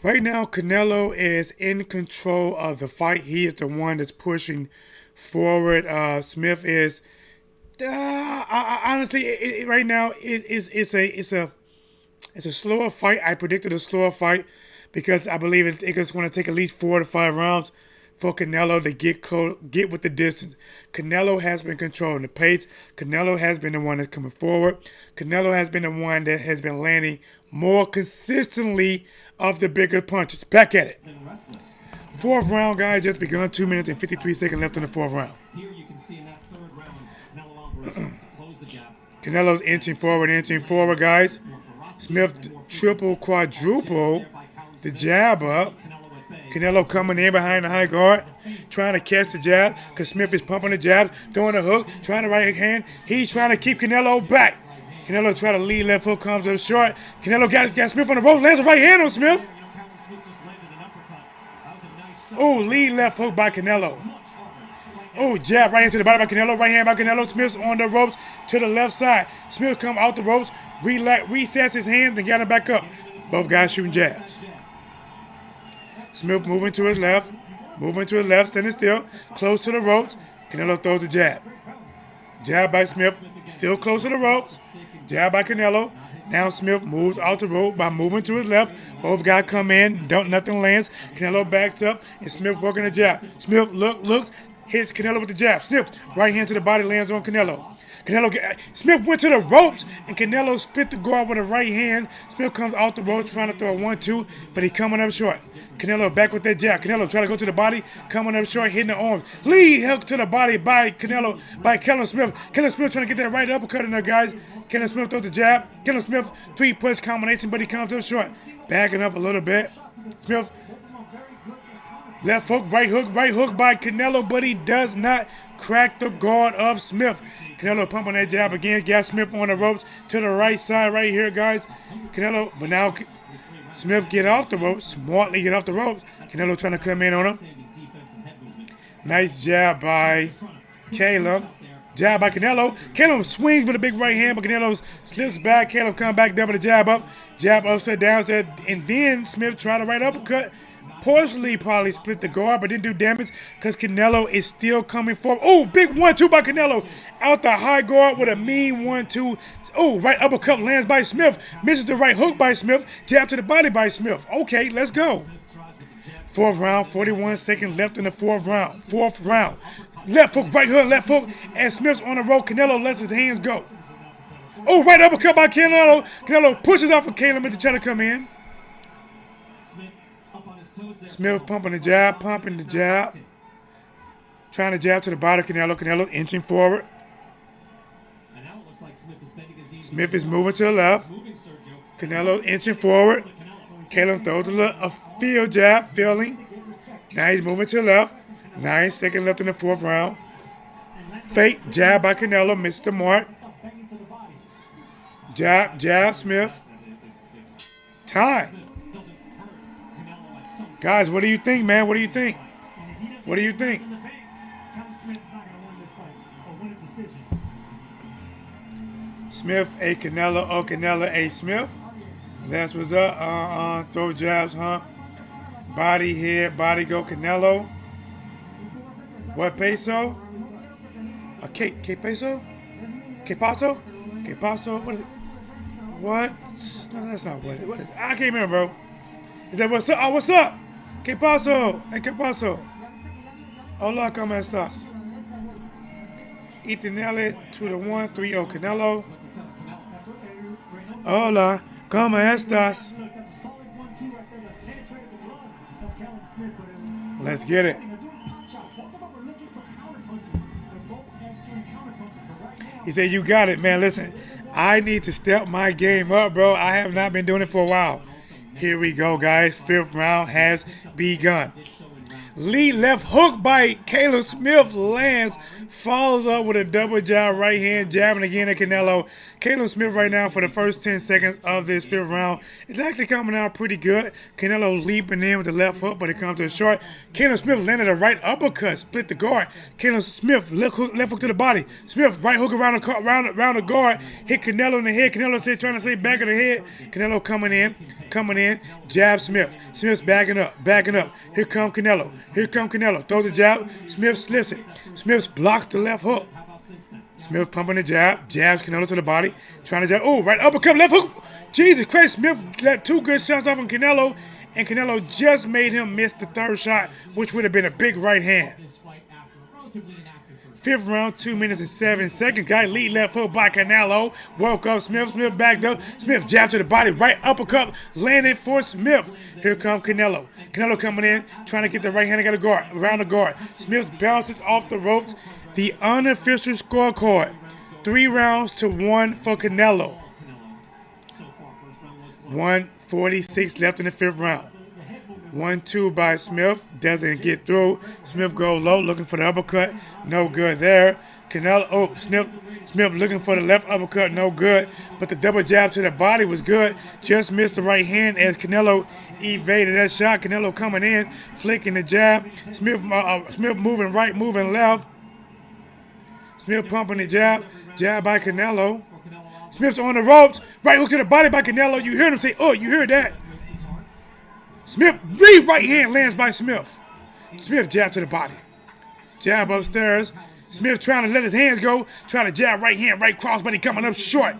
Right now, Canelo is in control of the fight. He is the one that's pushing forward. Smith is honestly, right now, it's a slower fight. I predicted a slower fight because I believe it's going to take at least 4 to 5 rounds for Canelo to get with the distance. Canelo has been controlling the pace. Canelo has been the one that's coming forward. Canelo has been the one that has been landing more consistently of the bigger punches. Back at it. Fourth round, guys, just begun. 2 minutes and 53 seconds left in the fourth round. Here you can see in that third round, Canelo Alvarez to close the gap. Canelo's inching forward, guys. Smith triple, quadruple the jab up. Canelo coming in behind the high guard, trying to catch the jab because Smith is pumping the jab, throwing the hook, trying the right hand. He's trying to keep Canelo back. Canelo try to lead, left hook comes up short. Canelo got Smith on the rope, lands a right hand on Smith. Oh, lead left hook by Canelo. Oh, jab right into the body by Canelo, right hand by Canelo. Smith's on the ropes to the left side. Smith come out the ropes, resets his hands and got him back up. Both guys shooting jabs. Smith moving to his left, standing still, close to the ropes. Canelo throws a jab. Jab by Smith, still close to the ropes. Jab by Canelo. Now Smith moves out the rope by moving to his left. Both guys come in, nothing lands. Canelo backs up, and Smith working the jab. Smith looks, hits Canelo with the jab. Smith, right hand to the body, lands on Canelo. Smith went to the ropes, and Canelo spit the guard with a right hand. Smith comes off the ropes trying to throw a 1-2, but he coming up short. Canelo back with that jab. Canelo trying to go to the body, coming up short, hitting the arms. Lead hook to the body by Callum Smith. Callum Smith trying to get that right uppercut in there, guys. Callum Smith throws the jab. Callum Smith, 3-punch combination, but he comes up short. Backing up a little bit. Smith, left hook by Canelo, but he does not crack the guard of Smith. Canelo pumping that jab again. Got Smith on the ropes to the right side right here, guys. Canelo, but now Smith get off the ropes. Smartly get off the ropes. Canelo trying to come in on him. Nice jab by Caleb. Jab by Canelo. Caleb swings with a big right hand, but Canelo slips back. Caleb come back, double the jab up. Jab upstairs, downstairs, and then Smith try to right uppercut. Partially probably split the guard, but didn't do damage because Canelo is still coming forward. Oh, big 1-2 by Canelo. Out the high guard with a mean 1-2. Oh, right uppercut lands by Smith. Misses the right hook by Smith. Jab to the body by Smith. Okay, let's go. Fourth round, 41 seconds left in the fourth round. Left hook, right hook, left hook. And Smith's on the rope. Canelo lets his hands go. Oh, right uppercut by Canelo. Canelo pushes off of Caleb to try to come in. Smith pumping the jab. Trying to jab to the body of Canelo. Canelo inching forward. Smith is moving to the left. Canelo inching forward. Caleb throws a field jab, feeling. Now he's moving to the left. 9 seconds left in the fourth round. Fake jab by Canelo, missed the mark. Jab, Smith. Time. Guys, what do you think, man? What do you think? Smith a Canelo, Canelo a Smith. That's what's up. Throw jabs, huh? Body here, body go Canelo. What peso? Que peso? Que paso? What is it? What? No, that's not what it is. What is it? I can't remember, bro. Is that what's up? Oh, what's up? ¿Qué paso? ¿Qué paso? Hola, ¿cómo estás? Itinele to the 1-3-0 Canelo. Hola, ¿cómo estás? Let's get it. He said, you got it, man. Listen, I need to step my game up, bro. I have not been doing it for a while. Here we go, guys. Fifth round has begun. Lead left hook by Callum Smith lands. Follows up with a double jab, right hand, jabbing again at Canelo. Callum Smith right now for the first 10 seconds of this fifth round is actually coming out pretty good. Canelo leaping in with the left hook, but it comes to a short. Callum Smith landed a right uppercut, split the guard. Callum Smith left hook to the body. Smith right hook around the guard, hit Canelo in the head. Canelo said trying to say back of the head. Canelo coming in, jab Smith. Smith's backing up. Here come Canelo. Throws the jab. Smith slips it. Smith blocks the left hook. Smith pumping the jab. Jabs Canelo to the body. Trying to jab. Oh, right uppercut, left hook. Jesus Christ. Smith let two good shots off on Canelo. And Canelo just made him miss the third shot, which would have been a big right hand. Fifth round, 2 minutes and 7 seconds. Guy lead left hook by Canelo. Woke up Smith. Smith backed up. Smith jab to the body. Right uppercut landed for Smith. Here comes Canelo. Canelo coming in, trying to get the right hand around the guard. Smith bounces off the ropes. The unofficial scorecard. 3 rounds to 1 for Canelo. 1:46 left in the fifth round. 1-2 by Smith. Doesn't get through. Smith goes low, looking for the uppercut. No good there. Smith looking for the left uppercut. No good. But the double jab to the body was good. Just missed the right hand as Canelo evaded that shot. Canelo coming in, flicking the jab. Smith moving right, moving left. Smith pumping the jab. Jab by Canelo. Smith's on the ropes. Right hook to the body by Canelo. You heard him say, oh, you heard that. Smith, right hand lands by Smith. Smith jab to the body. Jab upstairs. Smith trying to let his hands go. Trying to jab right hand, right cross, but he coming up short.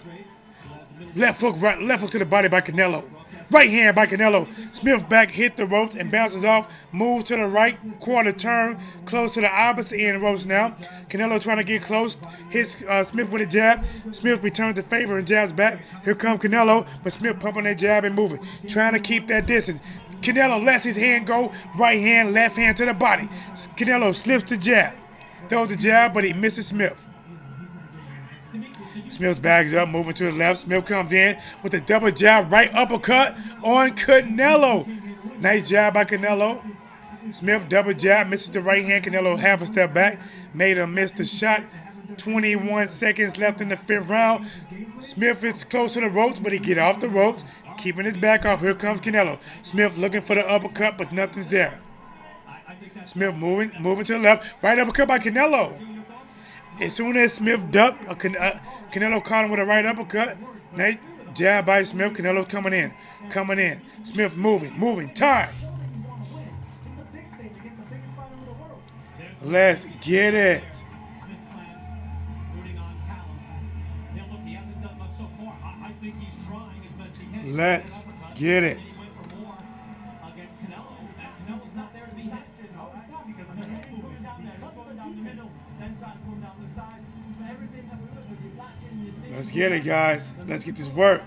Left hook to the body by Canelo. Right hand by Canelo. Smith back, hit the ropes and bounces off. Move to the right, quarter turn, close to the opposite end of the ropes now. Canelo trying to get close. Hits Smith with a jab. Smith returns the favor and jabs back. Here comes Canelo, but Smith pumping that jab and moving. Trying to keep that distance. Canelo lets his hand go. Right hand, left hand to the body. Canelo slips the jab. Throws the jab, but he misses Smith. Smith's bags up, moving to the left. Smith comes in with a double jab, right uppercut on Canelo. Nice jab by Canelo. Smith double jab, misses the right hand. Canelo half a step back, made him miss the shot. 21 seconds left in the 5th round. Smith is close to the ropes, but he get off the ropes, keeping his back off. Here comes Canelo. Smith looking for the uppercut, but nothing's there. Smith moving to the left. Right uppercut by Canelo. As soon as Smith ducked, Canelo caught him with a right uppercut. Nice jab by Smith. Canelo's coming in. Smith moving. Time. Let's get it. Let's get it. Let's get it, guys. Let's get this work.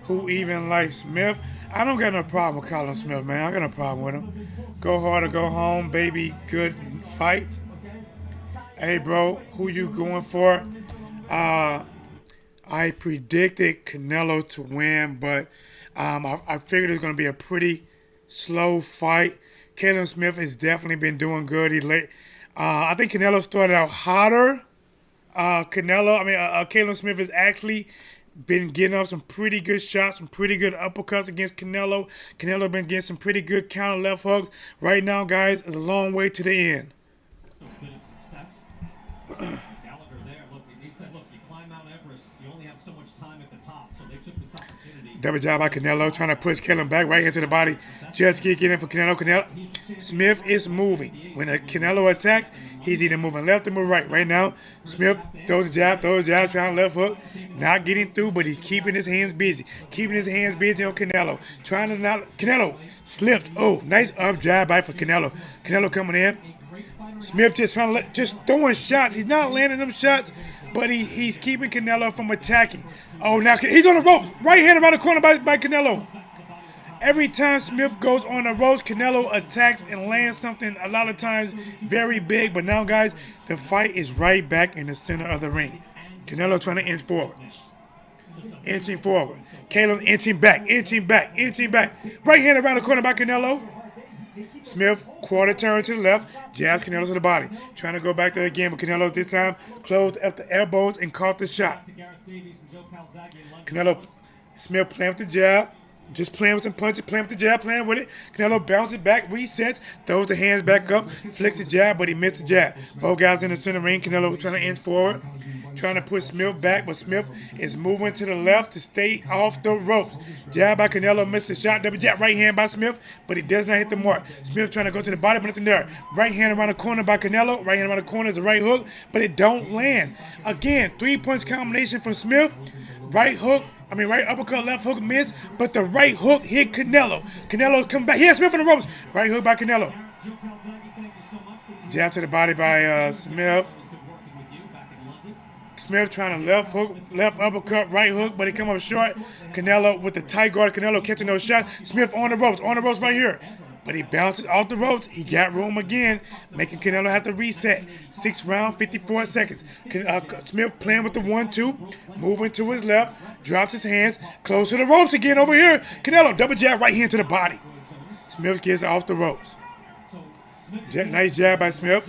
Who even likes Smith? I don't got no problem with Callum Smith, man. I got no problem with him. Go hard or go home, baby. Good fight. Hey, bro, who you going for? I predicted Canelo to win, but I figured it's going to be a pretty slow fight. Callum Smith has definitely been doing good. I think Canelo started out hotter. Callum Smith has actually been getting off some pretty good shots, some pretty good uppercuts against Canelo. Canelo been getting some pretty good counter left hooks. Right now, guys, it's a long way to the end. Bit of success. Gallagher there, look, he said, look, you climb Mount Everest, you only have so much time at the top, so they took this opportunity. Double job by Canelo, trying to push Callum back right into the body. Just get in for Canelo. Smith is moving. When Canelo attacks, he's either moving left or moving right. Right now, Smith throws the jab, trying to left hook. Not getting through, but he's keeping his hands busy. Keeping his hands busy on Canelo. Trying to not... Canelo slipped. Oh, nice up jab by for Canelo. Canelo coming in. Smith just trying to just throwing shots. He's not landing them shots, but he's keeping Canelo from attacking. Oh, now he's on the ropes. Right hand around the corner by Canelo. Every time Smith goes on the ropes, Canelo attacks and lands something a lot of times very big. But now, guys, the fight is right back in the center of the ring. Canelo trying to inch forward. Inching forward. Caleb inching back. Right hand around the corner by Canelo. Smith, quarter turn to the left, jabs Canelo to the body. Trying to go back there again, but Canelo this time closed up the elbows and caught the shot. Canelo, Smith playing with the jab, just playing with some punches, playing with the jab, playing with it. Canelo bounces back, resets, throws the hands back up, flicks the jab, but he missed the jab. Both guys in the center ring. Canelo trying to inch forward, trying to push Smith back, but Smith is moving to the left to stay off the ropes. Jab by Canelo, missed the shot. Double jab, right hand by Smith, but he does not hit the mark. Smith trying to go to the body, but nothing there. Right hand around the corner by Canelo. Right hand around the corner is a right hook, but it don't land. Again, 3-punch combination from Smith. Right uppercut, left hook missed, but the right hook hit Canelo. Canelo come back. He has Smith on the ropes. Right hook by Canelo. Jab to the body by Smith. Smith trying to left hook, left uppercut, right hook, but he come up short. Canelo with the tight guard. Canelo catching those shots. Smith on the ropes right here. But he bounces off the ropes. He got room again, making Canelo have to reset. 6th round, 54 seconds. Smith playing with the 1-2, moving to his left, drops his hands, close to the ropes again over here. Canelo double jab, right hand to the body. Smith gets off the ropes. Nice jab by Smith.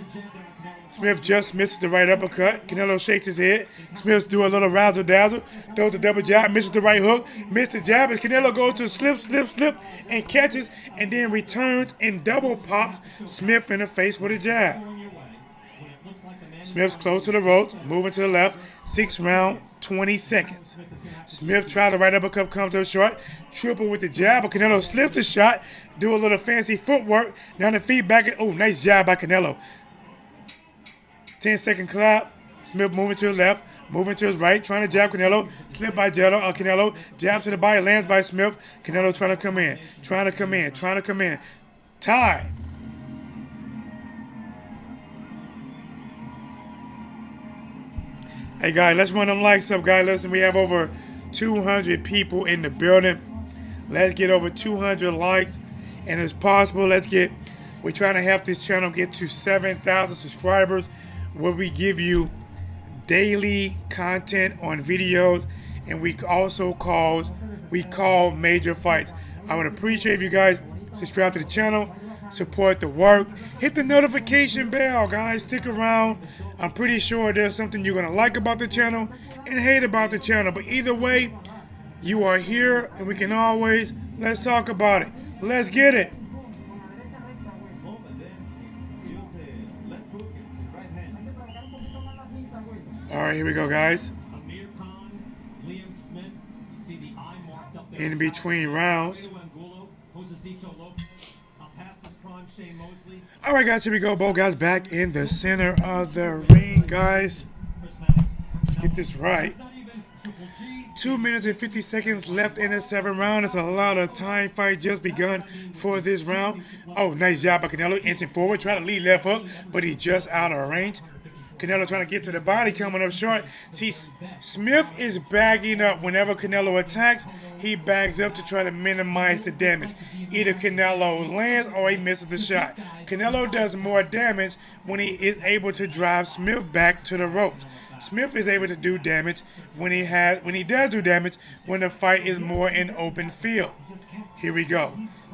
Smith just misses the right uppercut. Canelo shakes his head. Smith do a little razzle-dazzle. Throws the double jab, misses the right hook. Missed the jab as Canelo goes to slip, and catches, and then returns and double pops Smith in the face with a jab. Smith's close to the ropes, moving to the left. 6th round, 20 seconds. Smith tried the right uppercut, comes up short. Triple with the jab, but Canelo slips the shot. Do a little fancy footwork. Down the feet back. Oh, nice jab by Canelo. 10-second clap. Smith moving to the left. moving to his right, trying to jab Canelo, slip by Canelo, jab to the body, lands by Smith. Canelo trying to come in, trying to come in. Tie. Hey guys, let's run them likes up, guys. Listen, we have over 200 people in the building. Let's get over 200 likes, and it's possible. We're trying to help this channel get to 7,000 subscribers, where we give you daily content on videos, and we also call major fights. I would appreciate if you guys subscribe to the channel, support the work, hit the notification bell, guys. Stick around. I'm pretty sure there's something you're gonna like about the channel and hate about the channel, but either way, you are here, and we can always let's talk about it. Let's get it. All right, here we go, guys. In between rounds. All right, guys, here we go. Both guys back in the center of the ring, guys. Let's get this right. 2 minutes and 50 seconds left in the 7th round. It's a lot of time. Fight just begun for this round. Oh, nice job by Canelo. Inching forward, trying to lead left hook, but he's just out of range. Canelo trying to get to the body, coming up short. See, Smith is bagging up. Whenever Canelo attacks, he bags up to try to minimize the damage. Either Canelo lands or he misses the shot. Canelo does more damage when he is able to drive Smith back to the ropes. Smith is able to do damage when he does do damage when the fight is more in open field. Here we go.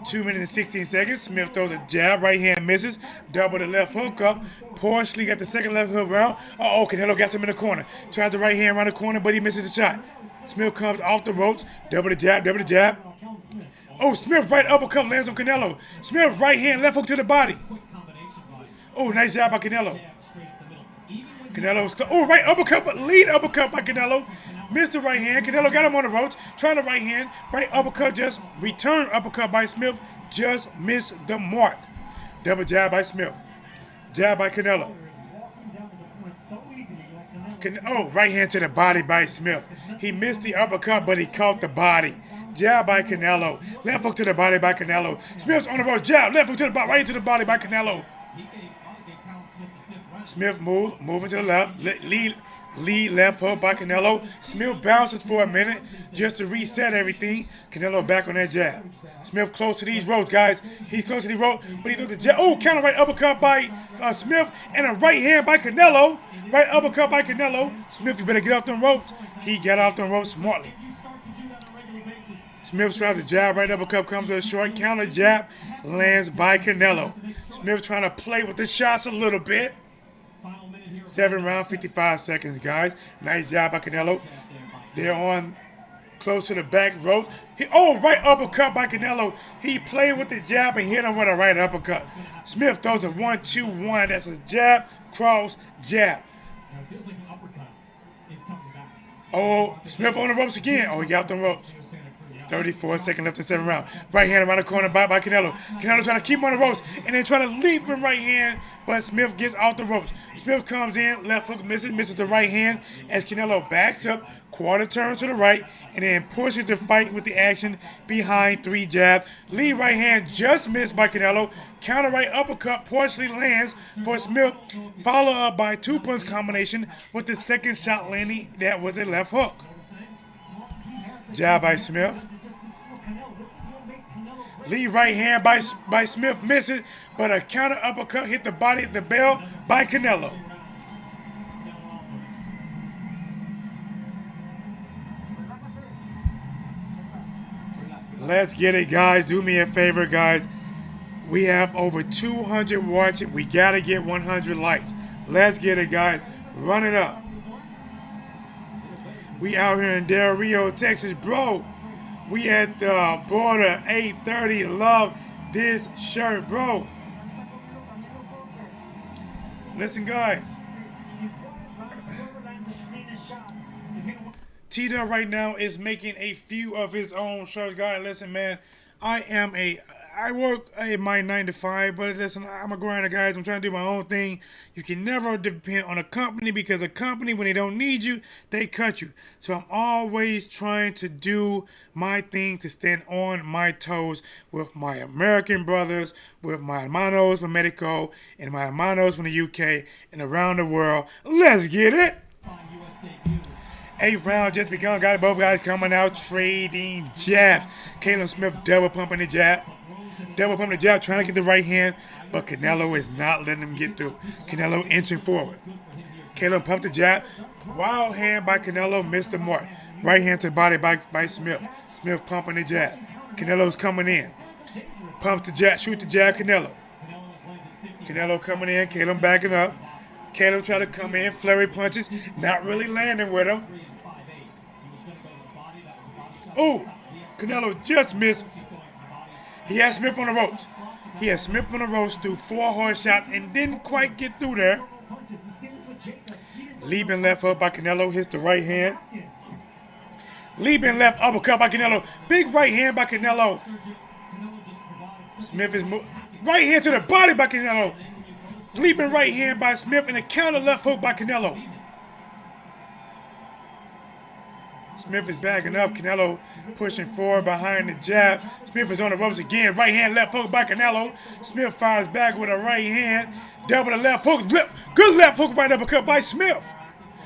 2 minutes and 16 seconds. Smith throws a jab, right hand misses. Double the left hook up. Partially got the second left hook round. Uh-oh, Canelo got him in the corner. Tries the right hand around the corner, but he misses the shot. Smith comes off the ropes. Double the jab, double the jab. Oh, Smith right uppercut lands on Canelo. Smith right hand, left hook to the body. Oh, nice job by Canelo. Oh, right uppercut, but lead uppercut by Canelo. Missed the right hand. Canelo got him on the ropes. Trying the right hand. Right uppercut, just return uppercut by Smith. Just missed the mark. Double jab by Smith. Jab by Canelo. Oh, right hand to the body by Smith. He missed the uppercut, but he caught the body. Jab by Canelo. Left hook to the body by Canelo. Smith's on the ropes. Jab. Left hook to the body. Right into the body by Canelo. Smith moving to the left. Lead left hook by Canelo. Smith bounces for a minute just to reset everything. Canelo back on that jab. Smith close to these ropes, guys. He's close to the rope, but he throws the jab. Oh, counter right uppercut by Smith, and a right hand by Canelo. Right uppercut by Canelo. Smith, you better get off them ropes. He got off them ropes smartly. Smith tries to jab, right uppercut comes to a short counter jab, lands by Canelo. Smith trying to play with the shots a little bit. 7 round, 55 seconds, guys. Nice job by Canelo. They're on close to the back rope. Right uppercut by Canelo. He played with the jab and hit him with a right uppercut. Smith throws a 1-2-1. That's a jab, cross, jab. Oh, Smith on the ropes again. Oh, he got the ropes. 34 seconds left in the 7th round. Right hand around the corner by Canelo. Canelo trying to keep him on the ropes and then trying to leap from right hand, but Smith gets off the ropes. Smith comes in, left hook misses the right hand as Canelo backs up, quarter turns to the right, and then pushes the fight with the action behind 3 jabs. Lead right hand just missed by Canelo. Counter right uppercut partially lands for Smith, followed up by 2-punch combination with the second shot landing. That was a left hook. Jab by Smith. Lead right hand by Smith misses, but a counter uppercut hit the body of the bell by Canelo. Let's get it, guys. Do me a favor, guys. We have over 200 watching. We got to get 100 likes. Let's get it, guys. Run it up. We out here in Del Rio, Texas, bro. We at the border, 830. Love this shirt, bro. Listen, guys. T-Dub right now is making a few of his own shirts. Guys, listen, man. I I work my 9 to 5, but listen, I'm a grinder, guys. I'm trying to do my own thing. You can never depend on a company because a company, when they don't need you, they cut you. So I'm always trying to do my thing to stand on my toes with my American brothers, with my hermanos from Mexico, and my hermanos from the UK, and around the world. Let's get it! 8th round just begun. Got both guys coming out trading jabs. Callum Smith double pumping the jab. Double pumping the jab, trying to get the right hand, but Canelo is not letting him get through. Canelo inching forward. Callum pumped the jab. Wild hand by Canelo, missed the mark. Right hand to the body by Smith. Smith pumping the jab. Canelo's coming in. Pumps the jab, shoot the jab, Canelo. Canelo coming in, Callum backing up. Callum trying to come in, flurry punches, not really landing with him. Oh, Canelo just missed. He had Smith on the ropes. He had Smith on the ropes through 4 hard shots and didn't quite get through there. Leaping left hook by Canelo, hits the right hand. Leaping left uppercut by Canelo. Big right hand by Canelo. Smith is right hand to the body by Canelo. Leaping right hand by Smith and a counter left hook by Canelo. Smith is backing up. Canelo pushing forward behind the jab. Smith is on the ropes again. Right hand, left hook by Canelo. Smith fires back with a right hand. Double the left hook. Good left hook right uppercut by Smith.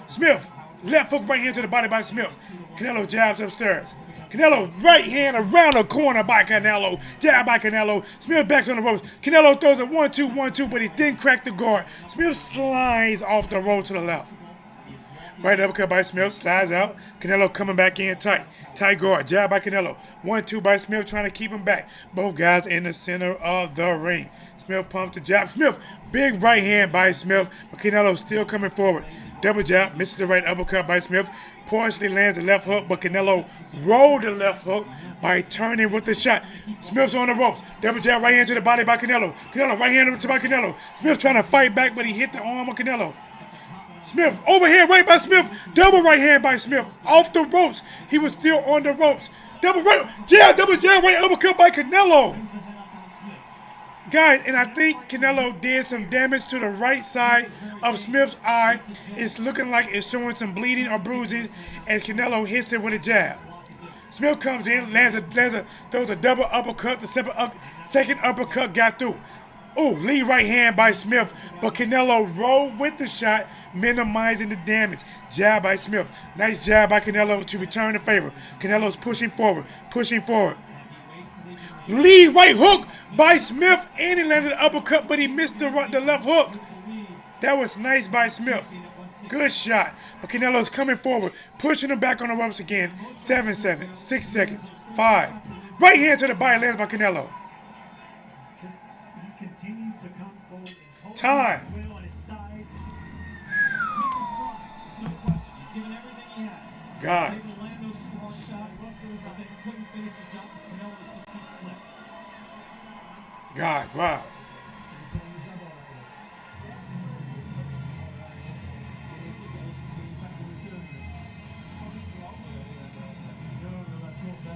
Smith, left hook right hand to the body by Smith. Canelo jabs upstairs. Canelo right hand around the corner by Canelo. Jab by Canelo. Smith backs on the ropes. Canelo throws a 1-2, 1-2, but he didn't crack the guard. Smith slides off the rope to the left. Right uppercut by Smith, slides out. Canelo coming back in tight. Tight guard, jab by Canelo. 1-2 by Smith, trying to keep him back. Both guys in the center of the ring. Smith pumps the jab. Smith, big right hand by Smith, but Canelo still coming forward. Double jab, misses the right uppercut by Smith. Partially lands the left hook, but Canelo rolled the left hook by turning with the shot. Smith's on the ropes. Double jab, right hand to the body by Canelo. Canelo, right hand to by Canelo. Smith trying to fight back, but he hit the arm of Canelo. Smith, overhand right by Smith. Double right hand by Smith. Off the ropes. He was still on the ropes. Double right, jab, double jab, right uppercut by Canelo. Guys, and I think Canelo did some damage to the right side of Smith's eye. It's looking like it's showing some bleeding or bruising as Canelo hits it with a jab. Smith comes in, throws a double uppercut. The second uppercut got through. Ooh, lead right hand by Smith, but Canelo rolled with the shot, minimizing the damage. Jab by Smith. Nice jab by Canelo to return the favor. Canelo's pushing forward, pushing forward. Lead right hook by Smith, and he landed an uppercut, but he missed the left hook. That was nice by Smith. Good shot. But Canelo's coming forward, pushing him back on the ropes again. 7 seconds, 6 seconds, 5. Right hand to the body lands by Canelo. Time. God. God, wow.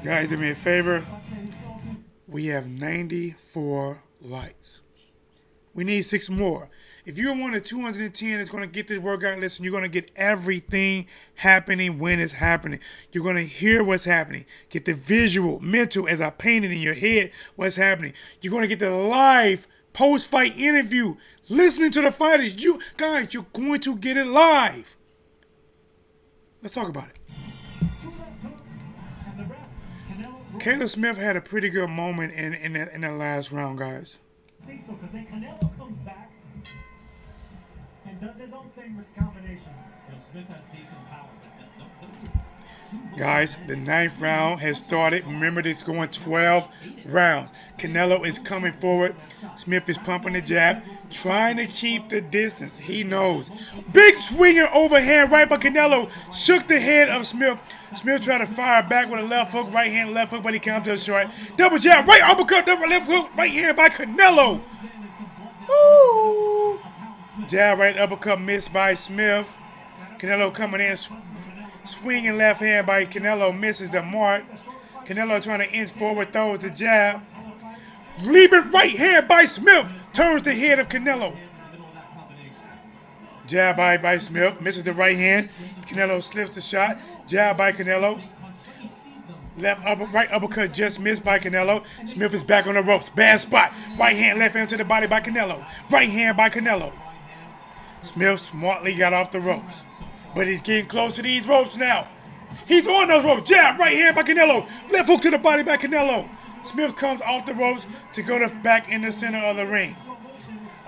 Guys, do me a favor. We have 94 likes. We need 6 more. If you're one of 210 that's going to get this workout, listen, you're going to get everything happening when it's happening. You're going to hear what's happening. Get the visual, mental, as I painted in your head what's happening. You're going to get the live post-fight interview. Listening to the fighters. You guys, you're going to get it live. Let's talk about it. Callum Smith had a pretty good moment in the last round, guys. I think so, because then Canelo comes back and does his own thing with combinations. Smith has decent power, Guys, the 9th round has started. Remember, this is going 12 rounds. Canelo is coming forward. Smith is pumping the jab, trying to keep the distance. He knows. Big swinging overhand right by Canelo. Shook the head of Smith. Smith tried to fire back with a left hook, right hand, left hook, but he comes up short. Double jab, right uppercut, double left hook, right hand by Canelo. Woo! Jab, right uppercut, missed by Smith. Canelo coming in, swinging left hand by Canelo, misses the mark. Canelo trying to inch forward, throws the jab. Leaping right hand by Smith. Turns the head of Canelo. Jab by Smith. Misses the right hand. Canelo slips the shot. Jab by Canelo. Right uppercut just missed by Canelo. Smith is back on the ropes. Bad spot. Right hand, left hand to the body by Canelo. Right hand by Canelo. Smith smartly got off the ropes. But he's getting close to these ropes now. He's on those ropes. Jab, right hand by Canelo. Left hook to the body by Canelo. Smith comes off the ropes to go back in the center of the ring.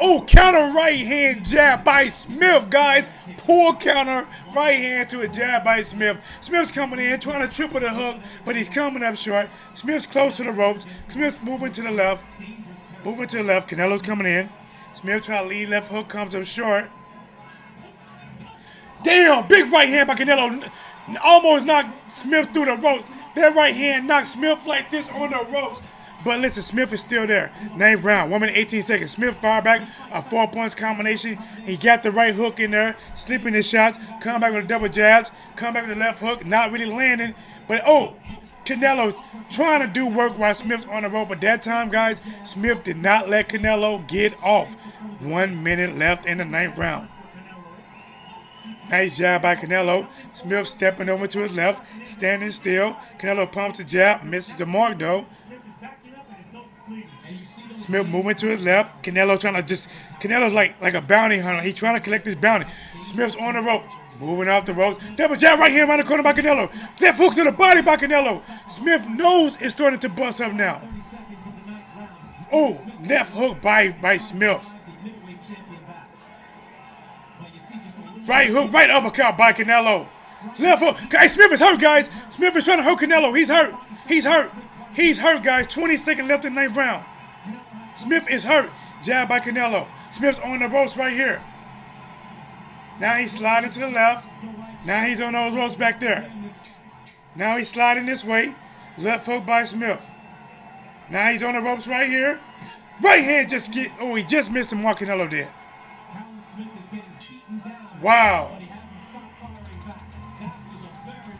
Oh, counter right hand jab by Smith, guys. Poor counter right hand to a jab by Smith. Smith's coming in, trying to triple the hook, but he's coming up short. Smith's close to the ropes. Smith's moving to the left. Moving to the left. Canelo's coming in. Smith trying to lead left hook, comes up short. Damn, big right hand by Canelo. Almost knocked Smith through the ropes. That right hand knocked Smith like this on the ropes. But listen, Smith is still there. 9th round, 1 minute 18 seconds. Smith fired back a 4-punch combination. He got the right hook in there, slipping his shots. Come back with the double jabs. Come back with the left hook, not really landing. But Canelo trying to do work while Smith's on the rope. But that time, guys, Smith did not let Canelo get off. 1 minute left in the 9th round. Nice jab by Canelo. Smith stepping over to his left, standing still. Canelo pumps the jab, misses the mark though. Smith moving to his left. Canelo trying to Canelo's like a bounty hunter. He's trying to collect his bounty. Smith's on the ropes. Moving off the ropes. Double jab right hand around the corner by Canelo. Left hook to the body by Canelo. Smith knows it's starting to bust up now. Oh, left hook by Smith. Right hook, right uppercut by Canelo. Left hook. Guys, Smith is hurt, guys. Smith is trying to hurt Canelo. He's hurt. He's hurt. He's hurt, guys. 20 seconds left in the 9th round. Smith is hurt. Jab by Canelo. Smith's on the ropes right here. Now he's sliding to the left. Now he's on those ropes back there. Now he's sliding this way. Left hook by Smith. Now he's on the ropes right here. Right hand he just missed the mark Canelo did. Wow.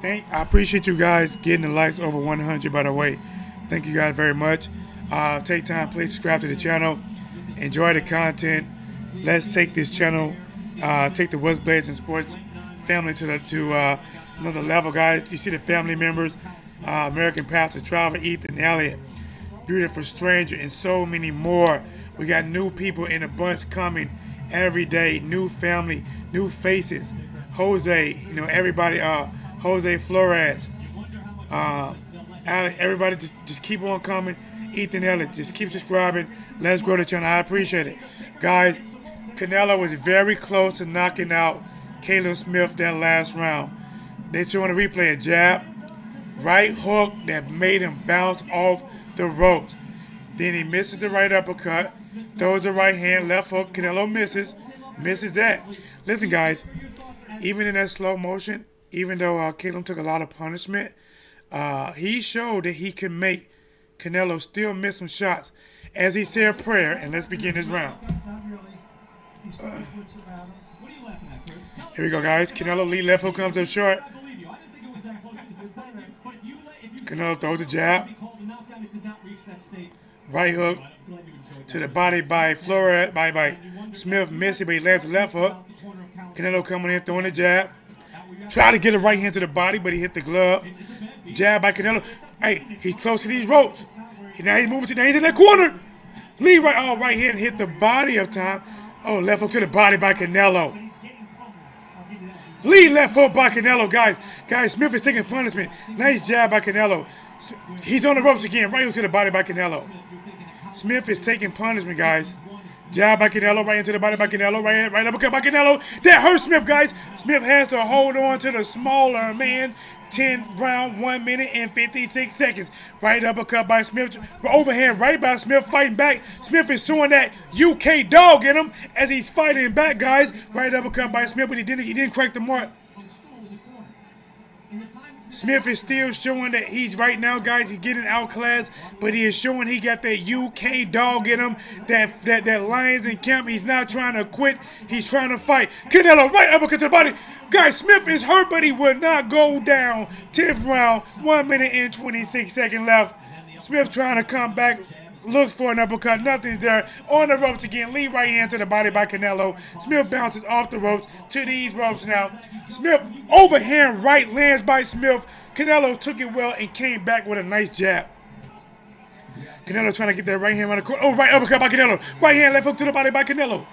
I appreciate you guys getting the likes over 100, by the way. Thank you guys very much. Take time, please subscribe to the channel. Enjoy the content. Let's take this channel, take the Whatsblazing Sports family to another level, guys. You see the family members, American Pastor, Travis, Ethan, Elliott, Beautiful Stranger, and so many more. We got new people in a bunch coming every day. New family, new faces. Jose, everybody, Jose Flores. Everybody just keep on coming. Ethan Elliott, just keep subscribing. Let's grow the channel. I appreciate it. Guys, Canelo was very close to knocking out Callum Smith that last round. They showing a replay, a jab, right hook that made him bounce off the ropes. Then he misses the right uppercut, throws the right hand, left hook. Canelo misses that. Listen, guys, even in that slow motion, even though Callum took a lot of punishment, he showed that he can make Canelo still miss some shots as he said a prayer. And let's begin this round. Here we go, guys. Canelo lead left hook comes up short. Canelo throws the jab. Right hook to the body by Flores, by Smith, missing, but he lands the left hook. Canelo coming in, throwing the jab. Try to get a right hand to the body, but he hit the glove. Jab by Canelo. Hey, he's close to these ropes. Now he's moving now he's in that corner. Lead right hand hit the body of time. Oh, left hook to the body by Canelo. Lead left hook by Canelo, guys. Guys, Smith is taking punishment. Nice jab by Canelo. He's on the ropes again. Right hook to the body by Canelo. Smith is taking punishment, guys. Jab by Canelo, right into the body by Canelo, right uppercut by Canelo. That hurts Smith, guys. Smith has to hold on to the smaller man. 10th round, 1 minute and 56 seconds. Right uppercut by Smith. Overhand right by Smith, fighting back. Smith is showing that UK dog in him as he's fighting back, guys. Right uppercut by Smith, but he didn't crack the mark. Smith is still showing that he's right now, guys. He's getting outclassed, but he is showing he got that UK dog in him, that Lions in camp. He's not trying to quit. He's trying to fight. Canelo, right uppercut to the body. Guys, Smith is hurt, but he will not go down. 10th round, 1 minute and 26 seconds left. Smith trying to come back. looks for an uppercut. Nothing's there. On the ropes again. Lead right hand to the body by Canelo. Smith bounces off the ropes to these ropes now. Smith overhand right lands by Smith. Canelo took it well and came back with a nice jab. Canelo trying to get that right hand around the corner. Oh, right uppercut by Canelo. Right hand, left hook to the body by Canelo.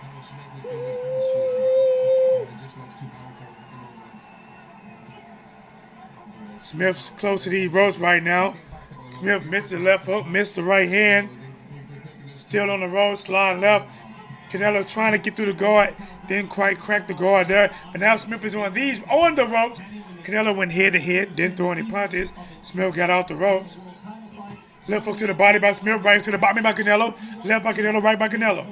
Smith's close to these ropes right now. Smith missed the left hook, missed the right hand. Still on the ropes, slide left. Canelo trying to get through the guard. Didn't quite crack the guard there. But now Smith is on these, on the ropes. Canelo went head to head, didn't throw any punches. Smith got off the ropes. Left hook to the body by Smith, right to the bottom by Canelo. Left by Canelo, right by Canelo.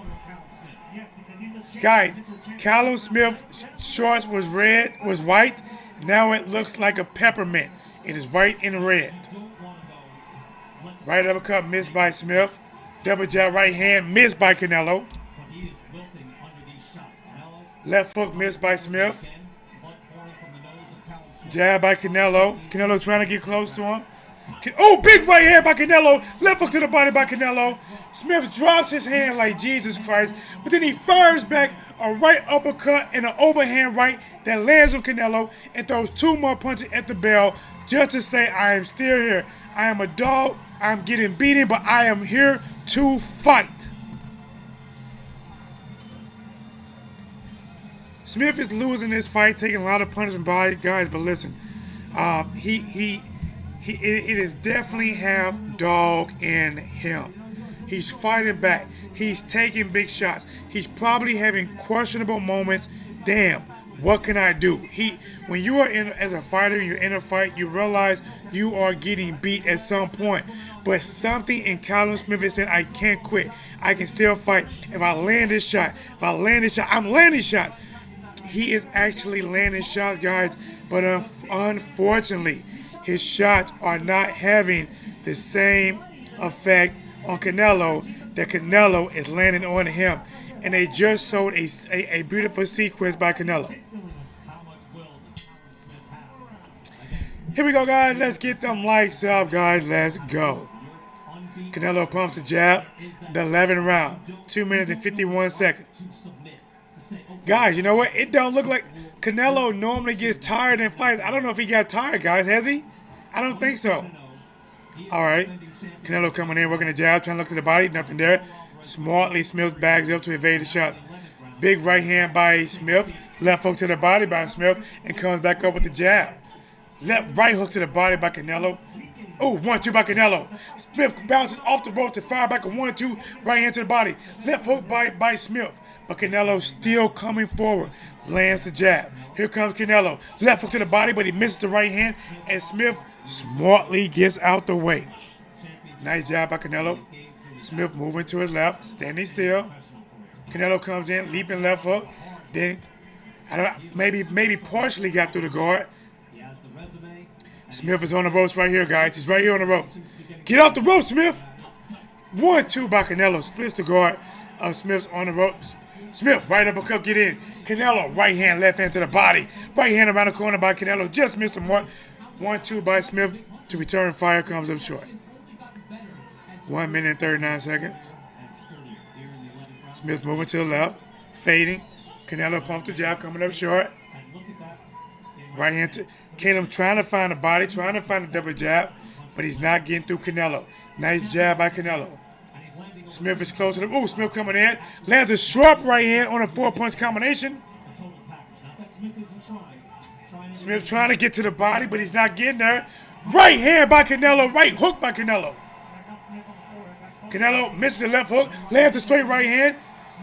Guys, Callum Smith's shorts was white. Now it looks like a peppermint. It is white and red. Right uppercut missed by Smith. Double jab right hand missed by Canelo. Left hook missed by Smith. Jab by Canelo. Canelo trying to get close to him. Oh, big right hand by Canelo. Left hook to the body by Canelo. Smith drops his hand like Jesus Christ. But then he fires back a right uppercut and an overhand right that lands on Canelo and throws 2 more punches at the bell just to say, I am still here. I am a dog. I'm getting beaten, but I am here to fight. Smith is losing this fight, taking a lot of punishment by guys, but listen, it is definitely half dog in him. He's fighting back. He's taking big shots. He's probably having questionable moments. Damn, what can I do? When you are as a fighter, you're in a fight, you realize you are getting beat at some point. But something in Callum Smith is saying, I can't quit. I can still fight. If I land this shot, I'm landing shots. He is actually landing shots, guys. But unfortunately, his shots are not having the same effect on Canelo that Canelo is landing on him. And they just showed a beautiful sequence by Canelo. Here we go, guys. Let's get them likes up, guys. Let's go. Canelo pumps the jab. The 11th round. 2 minutes and 51 seconds. Guys, you know what? It don't look like Canelo normally gets tired in fights. I don't know if he got tired, guys. Has he? I don't think so. All right. Canelo coming in, working the jab, trying to look to the body. Nothing there. Smartly, Smith bags up to evade the shot. Big right hand by Smith. Left hook to the body by Smith. And comes back up with the jab. Right hook to the body by Canelo. Oh, 1-2 by Canelo. Smith bounces off the rope to fire back a 1-2. Right hand to the body. Left hook by Smith. But Canelo still coming forward. Lands the jab. Here comes Canelo. Left hook to the body, but he misses the right hand. And Smith smartly gets out the way. Nice job by Canelo. Smith moving to his left, standing still. Canelo comes in, leaping left hook. Then, maybe partially got through the guard. Smith is on the ropes right here, guys. He's right here on the ropes. Get off the ropes, Smith. 1-2 by Canelo. Splits the guard. Smith's on the ropes. Smith, right uppercut, get in. Canelo, right hand, left hand to the body. Right hand around the corner by Canelo. Just missed him. 1-2 by Smith. To return fire comes up short. 1 minute and 39 seconds. Smith moving to the left. Fading. Canelo pumps the jab, coming up short. Right hand to Caleb trying to find a body, trying to find a double jab, but he's not getting through Canelo. Nice jab by Canelo. Smith is close to the... Ooh, Smith coming in. Lands a sharp right hand on a 4-punch combination. Smith trying to get to the body, but he's not getting there. Right hand by Canelo. Right hook by Canelo. Canelo misses the left hook. Lands a straight right hand.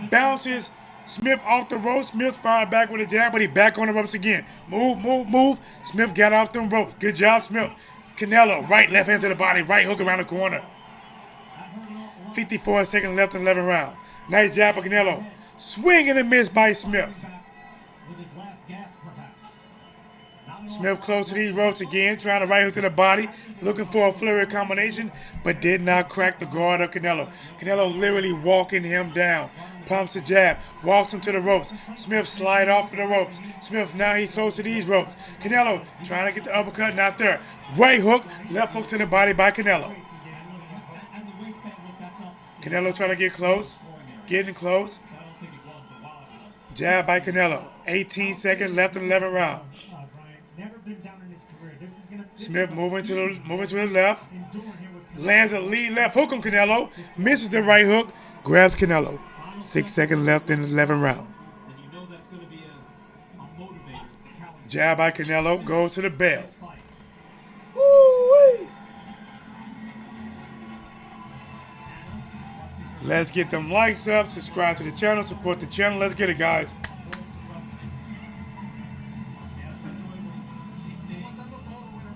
Bounces Smith off the ropes. Smith fired back with a jab, but he back on the ropes again. Move. Smith got off them ropes. Good job, Smith. Canelo, right, left hand to the body. Right hook around the corner. 54 seconds left in the 11th round. Nice job by Canelo. Swing and a miss by Smith. Smith close to these ropes again, trying to right hook to the body, looking for a flurry combination, but did not crack the guard of Canelo. Canelo literally walking him down. Pumps the jab, walks him to the ropes. Smith slide off of the ropes. Smith, now he's close to these ropes. Canelo trying to get the uppercut, not there. Right hook, left hook to the body by Canelo. Canelo trying to get close. Getting close. Jab by Canelo. 18 seconds left in the 11th round. Smith moving to the left. Lands a lead left hook on Canelo. Misses the right hook. Grabs Canelo. 6 seconds left in the 11th round. Jab by Canelo. Goes to the bell. Woo-wee. Let's get them likes up. Subscribe to the channel. Support the channel. Let's get it, guys.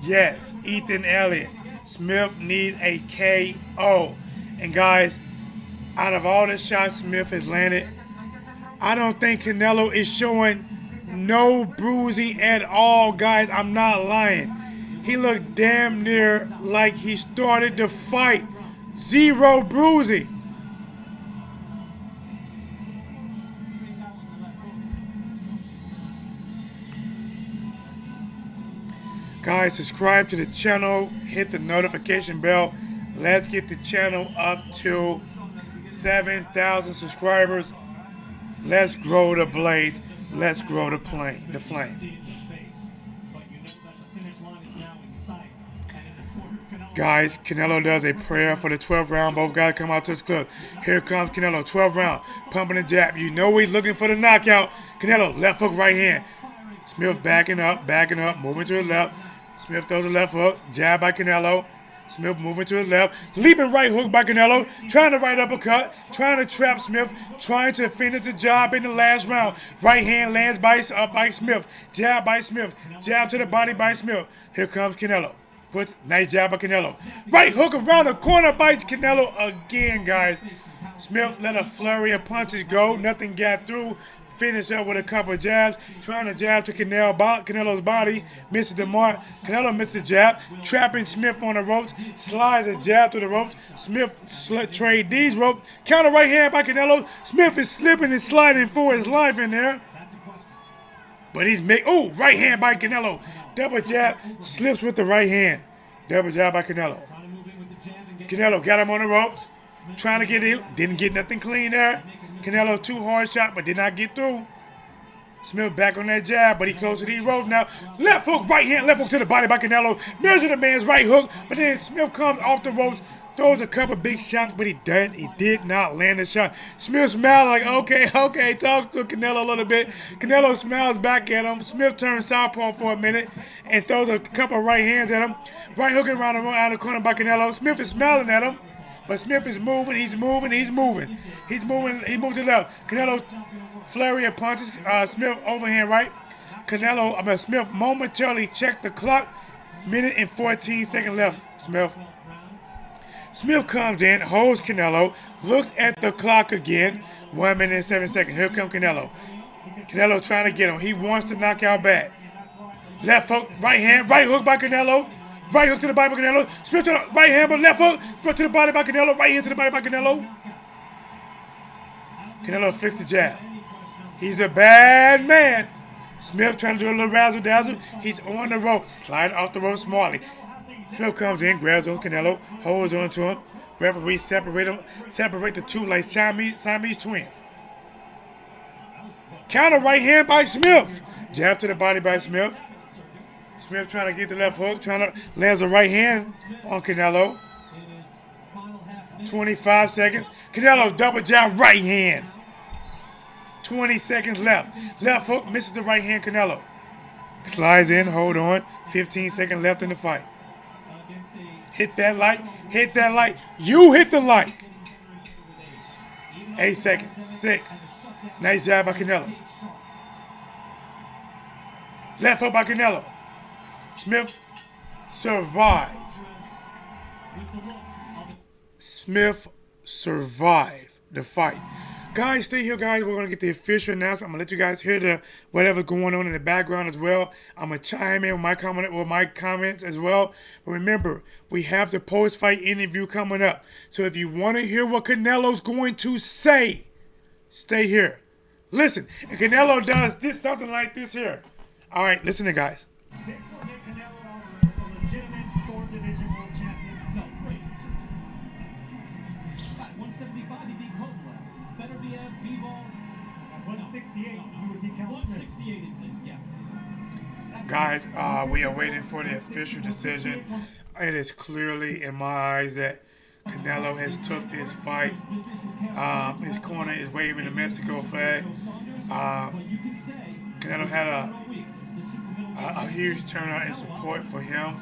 Yes, Ethan Elliott. Smith needs a KO. And guys, out of all the shots Smith has landed, I don't think Canelo is showing no bruising at all, guys. I'm not lying. He looked damn near like he started the fight. 0 bruising. Guys, subscribe to the channel, hit the notification bell. Let's get the channel up to 7,000 subscribers. Let's grow the blaze. Let's grow the flame. Guys, Canelo does a prayer for the 12th round. Both guys come out to his club. Here comes Canelo, 12th round, pumping the jab. You know he's looking for the knockout. Canelo, left hook, right hand. Smith backing up, moving to the left. Smith throws a left hook, jab by Canelo. Smith moving to his left, leaping right hook by Canelo, trying to right uppercut, trying to trap Smith, trying to finish the job in the last round. Right hand lands by Smith, jab by Smith, jab to the body by Smith. Here comes Canelo. Puts nice jab by Canelo. Right hook around the corner by Canelo again, guys. Smith let a flurry of punches go, nothing got through. Finish up with a couple of jabs, trying to jab to Canelo's body, misses the mark. Canelo misses the jab, trapping Smith on the ropes, slides a jab to the ropes. Smith trade these ropes, counter right hand by Canelo. Smith is slipping and sliding for his life in there. But he's right hand by Canelo. Double jab, slips with the right hand. Double jab by Canelo. Canelo got him on the ropes, trying to get in, didn't get nothing clean there. Canelo 2 hard shot, but did not get through. Smith back on that jab, but he close to these ropes now. Left hook, right hand, left hook to the body by Canelo. Measure the man's right hook, but then Smith comes off the ropes, throws a couple big shots, but he did not land the shot. Smith smiled like, okay, talk to Canelo a little bit. Canelo smiles back at him. Smith turns southpaw for a minute and throws a couple right hands at him. Right hook around the corner by Canelo. Smith is smiling at him. But Smith is moving, he's moving to the left. Canelo flurry of punches, Smith overhand right. Smith momentarily checked the clock. Minute and 14 seconds left, Smith comes in, holds Canelo, looks at the clock again. 1 minute and 7 seconds. Here comes Canelo. Canelo trying to get him. He wants to knock out bad. Left hook, right hand, right hook by Canelo. Right hook to the body by Canelo. Smith to the right hand, but left hook. Right to the body by Canelo. Right hand to the body by Canelo. Canelo fixed the jab. He's a bad man. Smith trying to do a little razzle-dazzle. He's on the rope. Slide off the rope smartly. Smith comes in, grabs on Canelo, holds on to him. Referee separate the two like Siamese twins. Counter right hand by Smith. Jab to the body by Smith. Smith trying to get the left hook, lands a right hand on Canelo. 25 seconds. Canelo double jab right hand. 20 seconds left. Left hook misses the right hand Canelo. Slides in, hold on. 15 seconds left in the fight. Hit that like. Hit that like. You hit the like. 8 seconds. 6. Nice jab by Canelo. Left hook by Canelo. Smith survived. Smith survived the fight. Guys, stay here, guys. We're going to get the official announcement. I'm going to let you guys hear whatever's going on in the background as well. I'm going to chime in with my comments as well. But remember, we have the post-fight interview coming up. So if you want to hear what Canelo's going to say, stay here. Listen, and Canelo does something like this here. All right, listen to guys. This will make Canelo Alvarez a legitimate 4th division world champion. No, 3. 175. At 168, you would be Callum Smith. 168 is it, yeah. Guys, we are waiting for the official decision. It is clearly in my eyes that Canelo has took this fight. His corner is waving the Mexico flag. Canelo had a huge turnout in support for him.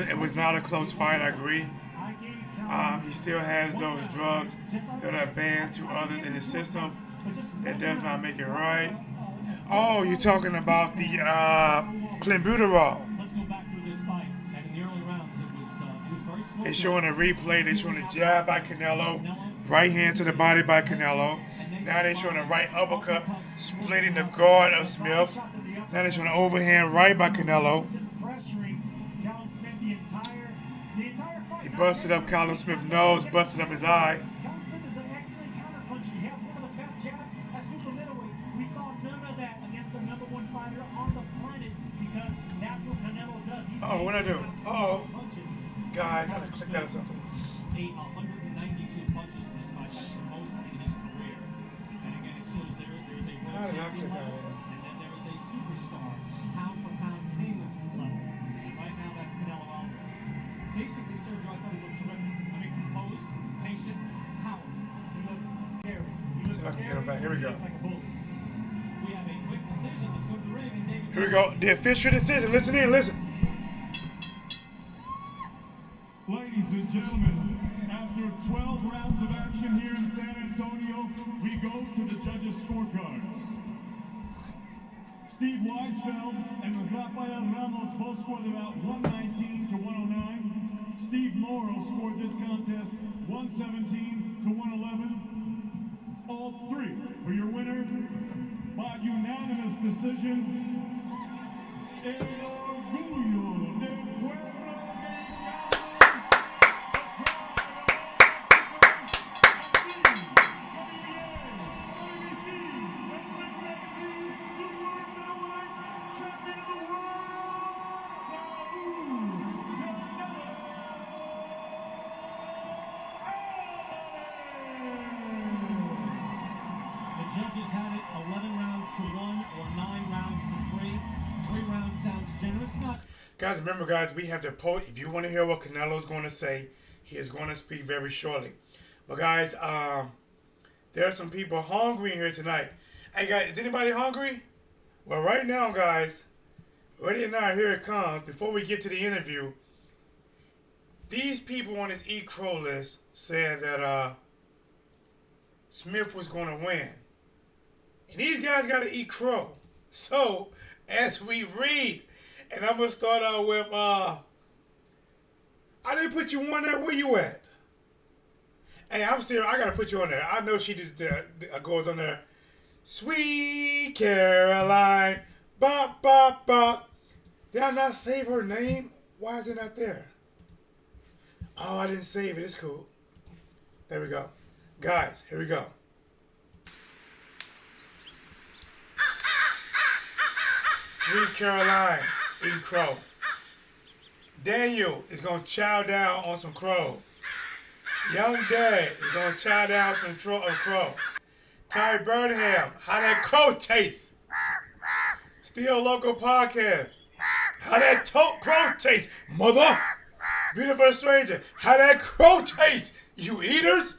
It was not a close fight, I agree. He still has those drugs that are banned to others in the system. That does not make it right. Oh, you're talking about the clenbuterol. Let's go back through this fight. And in the early rounds, it was very slow. They're showing a replay. They're showing a jab by Canelo, right hand to the body by Canelo. Now they're showing a right uppercut, splitting the guard of Smith. Now they're showing an overhand right by Canelo. He busted up Callum Smith's nose, busted up his eye. Oh, what I do? Uh-oh. Guys, I done clicked out of something. 192 punches in this fight. That's the most in his career. And again, it shows there's a world How did I champion click out level, of it? and then there is a superstar, pound for pound king level. And right now, that's Canelo Alvarez. Basically, Sergio, I thought he looked terrific. I mean, composed, patient, powerful. He looked scary. See if I can get him back. Here we go. We have a quick decision. Let's go to the ring. And David. Here we go. The official decision. Listen in. Listen. Ladies and gentlemen, after 12 rounds of action here in San Antonio, we go to the judges' scorecards. Steve Weisfeld and Rafael Ramos both scored about 119 to 109. Steve Morrow scored this contest 117 to 111. All three for your winner by unanimous decision. El Orgullo de Pueblo Judges had it 11 rounds to 1 or 9 rounds to 3. 3 rounds sounds generous. Not. Guys, remember, guys, we have the post. If you want to hear what Canelo's going to say, he is going to speak very shortly. But, guys, there are some people hungry in here tonight. Hey, guys, is anybody hungry? Well, right now, guys, ready or not, here it comes. Before we get to the interview, these people on this Eat Crow list said that Smith was going to win. And these guys got to eat crow. So, as we read, and I'm going to start out with, I didn't put you on there. Where you at? Hey, I'm serious. I got to put you on there. I know she just goes on there. Sweet Caroline. Bop, bop, bop. Did I not save her name? Why is it not there? Oh, I didn't save it. It's cool. There we go. Guys, here we go. Sweet Caroline, eat crow. Daniel is going to chow down on some crow. Young Dad is going to chow down on some crow. Terry Burnham, how that crow taste? Still Local Podcast, how that crow taste? Mother, Beautiful Stranger, how that crow taste? You eaters?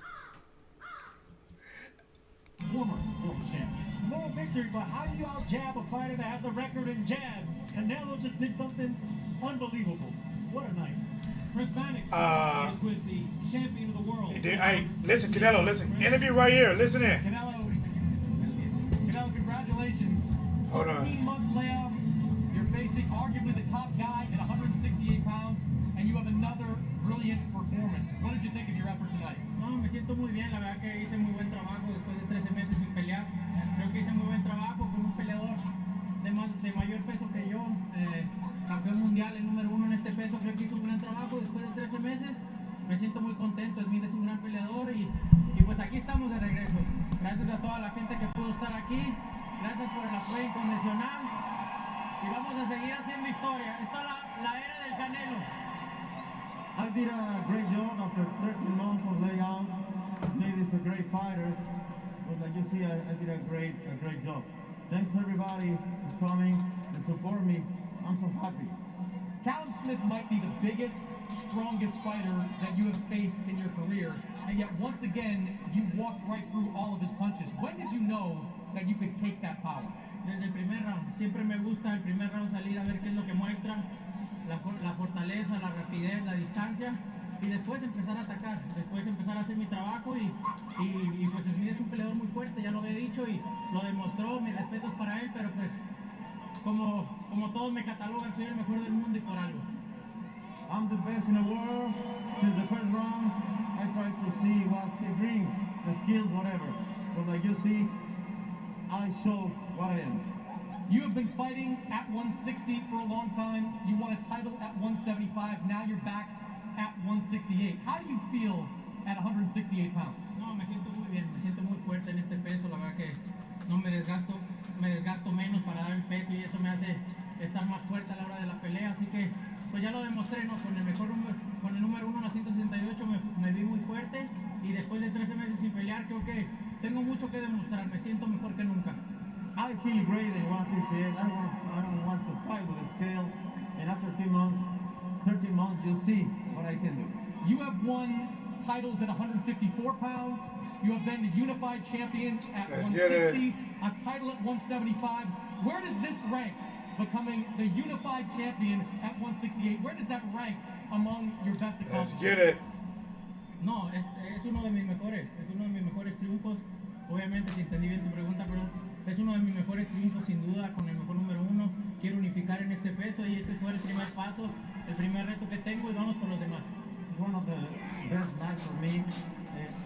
Former champion. No victory, but how do y'all jab a fighter that has the record in jabs? Canelo just did something unbelievable. What a night. Chris Mannix is with the champion of the world. Hey, listen, Canelo, listen. Interview right here. Listen in. Canelo, congratulations. Hold on. 14-month layoff. You're facing arguably the top guy at 168 pounds, and you have another brilliant performance. What did you think of your effort tonight? No, me siento muy bien. La verdad que hice muy buen trabajo después de 13 meses sin pelear. Creo que hice muy buen trabajo con un peleador de mayor peso que yo. Campeón mundial, el número 1 en este peso. Creo que hizo un gran trabajo después de 13 meses. Me siento muy contento. Smith es un gran peleador y pues aquí estamos de regreso. Gracias a toda la gente que pudo estar aquí. Gracias por el apoyo incondicional. Y vamos a seguir haciendo historia. Esta es la era del Canelo. I did a great job after 13 months of layout. great fighter, but like you see, I did a great job. Thanks for everybody for coming and support me. I'm so happy. Callum Smith might be the biggest, strongest fighter that you have faced in your career, and yet once again, you walked right through all of his punches. When did you know that you could take that power? Desde el primer round. Siempre me gusta el primer round salir a ver qué es lo que muestra, la fortaleza, la rapidez, la distancia, y después empezar a atacar, después empezar a hacer mi trabajo y pues Smith es un peleador muy fuerte, ya lo había dicho y lo demostró, mis respetos para él, pero pues como todos me catalogan, soy el mejor del mundo y por algo. I'm the best in the world. Since the first round, I try to see what he brings, the skills, whatever. But like you see, I show what I am. You have been fighting at 160 for a long time. You won a title at 175. Now you're back at 168. How do you feel at 168 pounds? No, me siento muy bien, me siento muy fuerte en este peso. La verdad que no me desgasto menos para dar el peso y eso me hace estar más fuerte a la hora de la pelea. Así que pues ya lo demostré, ¿no? Con el número 1 en la 168 me vi muy fuerte y después de 13 meses sin pelear creo que tengo mucho que demostrar. Me siento mejor que nunca. I feel great in 168. I don't want to fight with the scale. And after 13 months, you'll see what I can do. You have won titles at 154 pounds. You have been the unified champion at 160, a title at 175. Where does this rank, becoming the unified champion at 168? Where does that rank among your best accomplishments? Let's get it. No, es uno de mis mejores triunfos. Obviamente, si entendí bien tu pregunta, pero es uno de mis mejores triunfos sin duda, con el mejor número 1. Quiero unificar en este peso y este fue el primer paso, el primer reto que tengo y vamos por los demás. One of the best nights for me.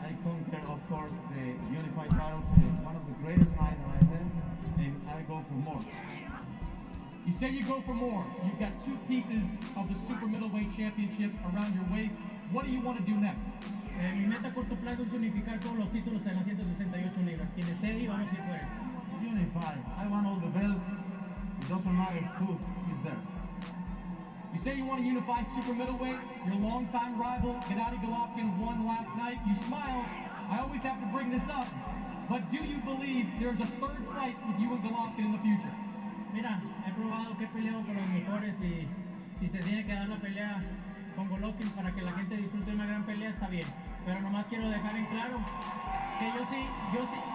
I conquered, of course, the unified titles. One of the greatest nights that I had, and I go for more. You say you go for more. You've got 2 pieces of the super middleweight championship around your waist. What do you want to do next? Mi meta a corto plazo es unificar todos los títulos en las 168 libras. Quien esté ahí, vamos a ir por él. Unify. I want all the belts. It doesn't matter who is there. You say you want to unify super middleweight. Your longtime rival, Gennady Golovkin, won last night. You smile. I always have to bring this up. But do you believe there's a third fight with you and Golovkin in the future? Mira, he probado que he peleado con los mejores y si se tiene que dar la pelea con Golovkin para que la gente disfrute una gran pelea, está bien. Pero nomás quiero dejar en claro que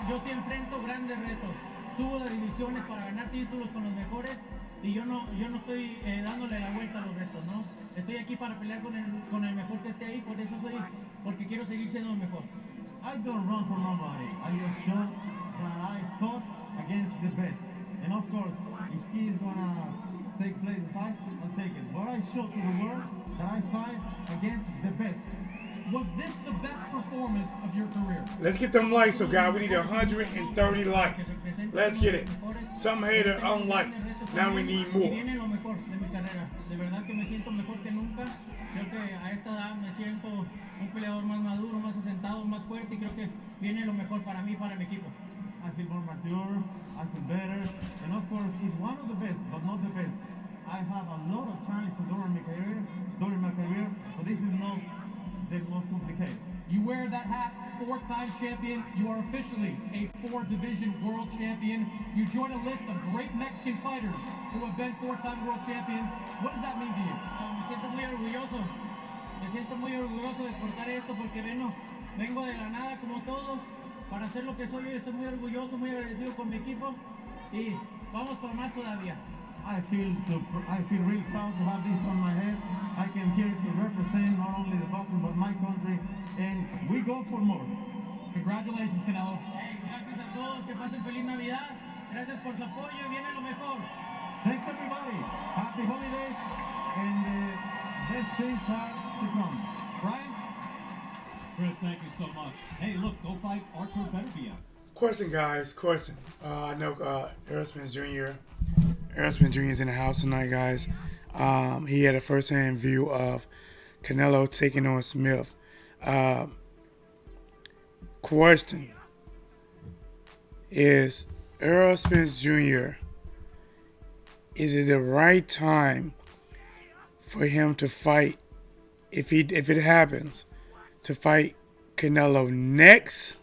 yo sí enfrento grandes retos. Subo de divisiones para ganar títulos con los mejores y yo no estoy dándole la vuelta a los retos, ¿no? Estoy aquí para pelear con el mejor que esté ahí, por eso porque quiero seguir siendo el mejor. I don't run for nobody. I just show that I fought against the best. And of course, if he is gonna take place the fight, I'll take it. But I show to the world that I fight against the best. Was this the best performance of your career? Let's get them likes, so guys. We need 130 likes. Let's get it. Some hater unliked. Now we need more. Viene lo mejor de mi carrera. De verdad que me siento mejor que nunca. Creo que a esta edad me siento un peleador más maduro, más asentado, más fuerte y creo que viene lo mejor para mí y para mi equipo. I feel more mature, I feel better, and of course, he's one of the best, but not the best. I have a lot of challenges during my career, but this is not the most complicated. You wear that hat, 4-time champion. You are officially a 4-division world champion. You join a list of great Mexican fighters who have been 4-time world champions. What does that mean to you? Me siento muy orgulloso. Me siento muy orgulloso de portar esto porque vengo de la nada como todos. Para hacer lo que soy hoy, estoy muy orgulloso, muy agradecido con mi equipo y vamos por más todavía. I feel really proud to have this on my head. I came here to represent not only the boxing but my country, and we go for more. Congratulations, Canelo. Gracias a todos, que pasen feliz Navidad. Gracias por su apoyo y viene lo mejor. Thanks everybody. Happy holidays, and the best things are to come. Brian? Chris, thank you so much. Hey, look, go fight Artur Beterbiev. Question, guys. Question. I know Errol Spence Jr. Errol Spence Jr. is in the house tonight, guys. He had a first-hand view of Canelo taking on Smith. Question. Is Errol Spence Jr. is it the right time for him to fight, if it happens, to fight Canelo next,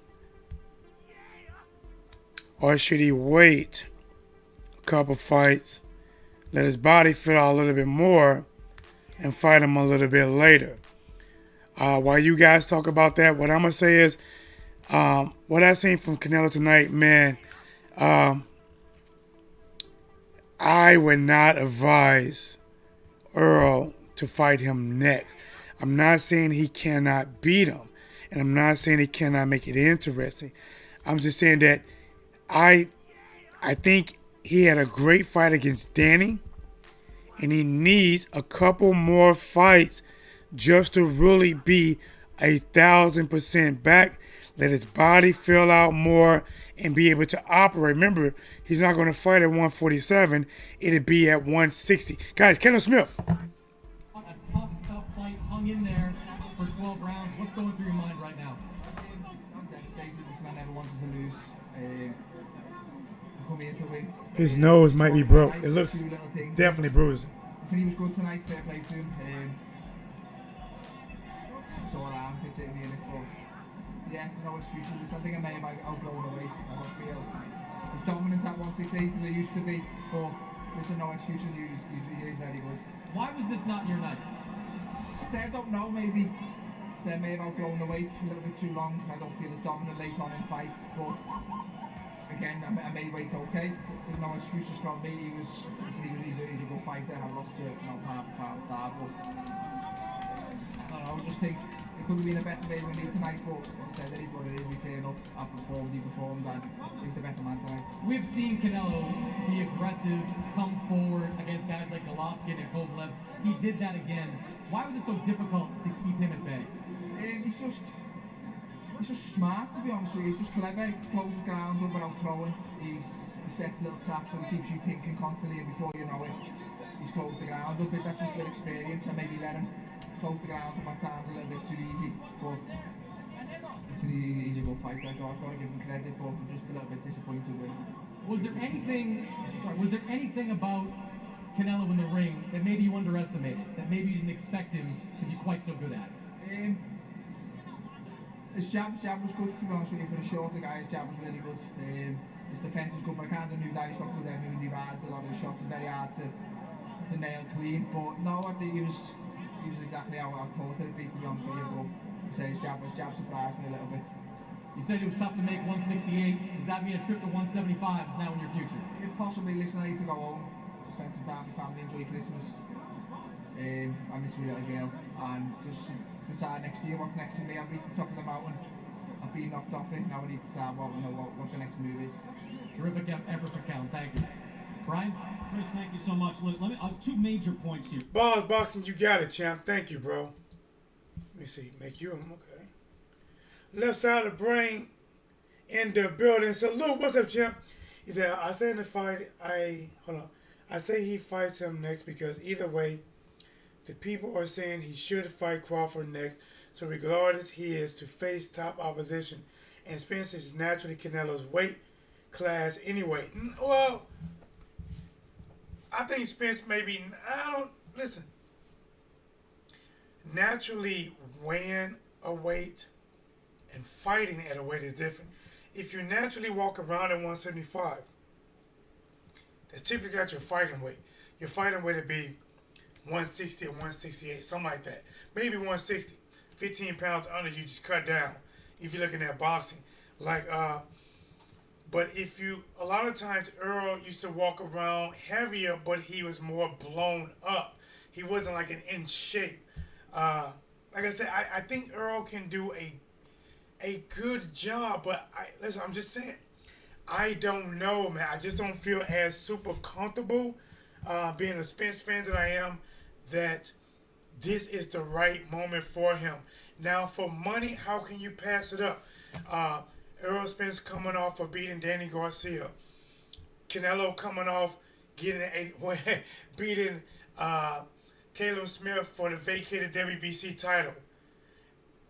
or should he wait a couple fights, let his body fill out a little bit more, and fight him a little bit later? While you guys talk about that, what I'm going to say is, what I seen from Canelo tonight, man, I would not advise Errol to fight him next. I'm not saying he cannot beat him, and I'm not saying he cannot make it interesting. I'm just saying that I think he had a great fight against Danny, and he needs a couple more fights just to really be 1,000% back, let his body fill out more, and be able to operate. Remember, he's not going to fight at 147. It'll be at 160. Guys, Callum Smith. A tough fight, hung in there for 12 rounds. What's going through your mind right now? I'm devastated. This man never wanted to lose. I come here to win. His nose might be broke. It looks definitely bruising. So he was good tonight. Fair play to him. So I'm hit it in the end, but yeah, no excuses. I think I may have outgrown the weight. I don't feel as dominant at 168 as I used to be, but listen, no excuses. He is very good. Why was this not your night? I say I don't know. Maybe I say I may have outgrown the weight a little bit too long. I don't feel as dominant later on in fights, but again, I may wait okay. There's no excuses from me. He's a good fighter. I've lost to half a star, but I don't know. I just think it could have been a better day with me tonight, but like I said, it is what it is. We turn up, I performed, he performed, and he was the better man tonight. We've seen Canelo be aggressive, come forward against guys like Golovkin and Kovalev. He did that again. Why was it so difficult to keep him at bay? He's just smart, to be honest with you. He's just clever. He closes ground up without throwing. He sets little traps so he keeps you thinking constantly, and before you know it, he's closed the ground up. That's just good experience, and maybe let him close the ground up at times a little bit too easy. But listen, he's a good fighter. I've got to give him credit, but I'm just a little bit disappointed with him. Was there anything about Canelo in the ring that maybe you underestimated, that maybe you didn't expect him to be quite so good at? His jab was good, to be honest with you. For a shorter guy, his jab was really good. His defence is good, but I kind of knew that he's got good every when he rides. A lot of his shots is very hard to nail clean. But no, I think he was exactly how I thought it'd be, to be honest with you. But I say his jab surprised me a little bit. You said it was tough to make 168. Does that mean a trip to 175 is now in your future? Possibly. Listen, I need to go home, spend some time with family, enjoy Christmas. I miss my little girl, and just decide next year what's next for me. I've reached the top of the mountain. I've been knocked off it. Now I need to decide what the next move is. Terrific effort for Callum. Thank you. Brian? Chris, thank you so much. Look, let me two major points here. Balls Boxing, you got it, champ. Thank you, bro. Let me see. Make you okay. Left side of the brain in the building. So, Luke, what's up, champ? He said, I say in the fight, I say he fights him next because either way, the people are saying he should fight Crawford next. So regardless, he is to face top opposition. And Spence is naturally Canelo's weight class anyway. Well, I think Spence maybe, listen. Naturally weighing a weight and fighting at a weight is different. If you naturally walk around at 175, that's typically not your fighting weight. Your fighting weight would be 160 or 168, something like that. Maybe 160. 15 pounds under, you just cut down. If you're looking at boxing. But if you, a lot of times Earl used to walk around heavier, but he was more blown up. He wasn't like in shape. Like I said, I think Earl can do a good job, but listen, I'm just saying, I don't know, man. I just don't feel as super comfortable being a Spence fan that I am, that this is the right moment for him. Now, for money, how can you pass it up? Errol Spence coming off of beating Danny Garcia. Canelo coming off beating Callum Smith for the vacated WBC title.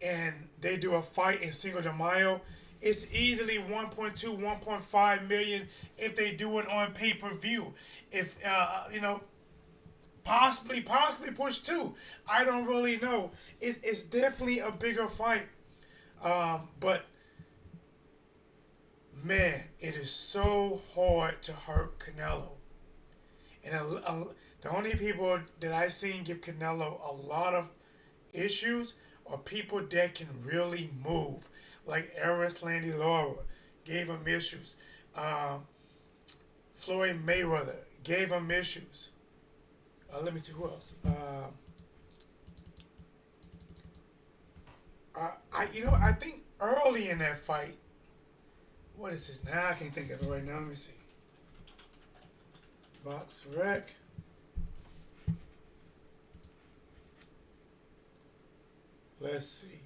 And they do a fight in Cinco de Mayo. It's easily 1.2, 1.5 million if they do it on pay-per-view. If, possibly push 2. I don't really know. It's definitely a bigger fight. But man, it is so hard to hurt Canelo. And the only people that I seen give Canelo a lot of issues are people that can really move, like Eris Landy Laura gave him issues. Floyd Mayweather gave him issues. Let me see who else. I think early in that fight, what is his name? I can't think of it right now. Let me see. Box Rec. Let's see.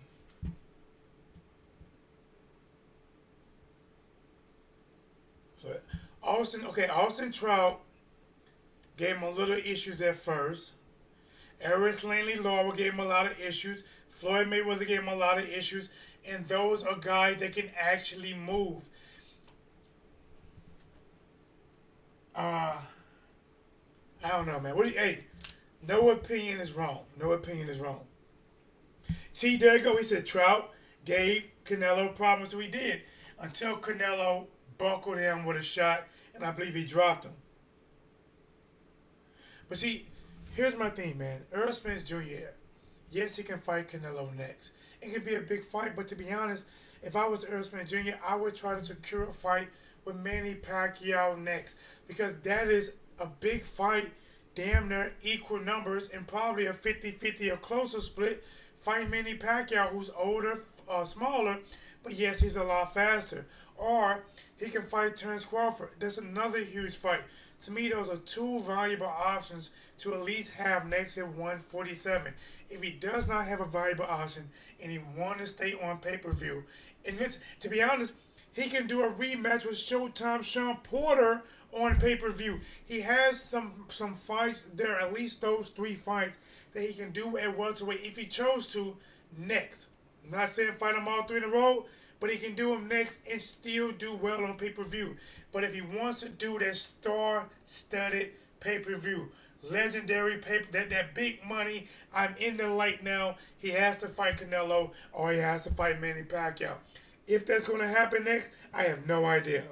So Austin Trout gave him a little issues at first. Eris Lanley Laura gave him a lot of issues. Floyd Mayweather gave him a lot of issues. And those are guys that can actually move. I don't know, man. Hey, no opinion is wrong. No opinion is wrong. See, there you go. He said Trout gave Canelo problems, so he did. Until Canelo buckled him with a shot, and I believe he dropped him. But see, here's my thing, man. Errol Spence Jr., yes, he can fight Canelo next. It can be a big fight, but to be honest, if I was Errol Spence Jr., I would try to secure a fight with Manny Pacquiao next. Because that is a big fight, damn near equal numbers, and probably a 50-50 or closer split. Fight Manny Pacquiao, who's older, smaller, but yes, he's a lot faster. Or he can fight Terence Crawford. That's another huge fight. To me, those are two valuable options to at least have next at 147. If he does not have a valuable option and he wants to stay on pay-per-view, and to be honest, he can do a rematch with Showtime Sean Porter on pay-per-view. He has some fights there, at least those 3 fights, that he can do at welterweight if he chose to next. I'm not saying fight them all 3 in a row, but he can do them next and still do well on pay-per-view. But if he wants to do that star-studded pay-per-view, legendary that big money, I'm in the light now, he has to fight Canelo or he has to fight Manny Pacquiao. If that's going to happen next, I have no idea.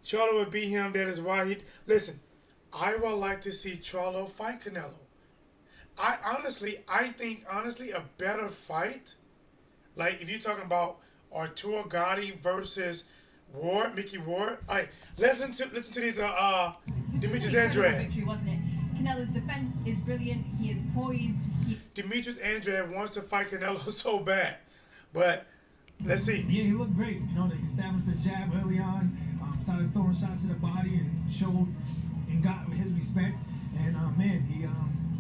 Charlo would beat him. That is why he... Listen, I would like to see Charlo fight Canelo. I think a better fight, like if you're talking about Arturo Gotti versus Ward, Mickey Ward. All right, listen to these. Demetrius Andrade. Victory, wasn't it? Canelo's defense is brilliant. He is poised. Demetrius Andrade wants to fight Canelo so bad, but let's see. Yeah, he looked great. You know, he established the jab early on, started throwing shots to the body and showed and got his respect. And man, he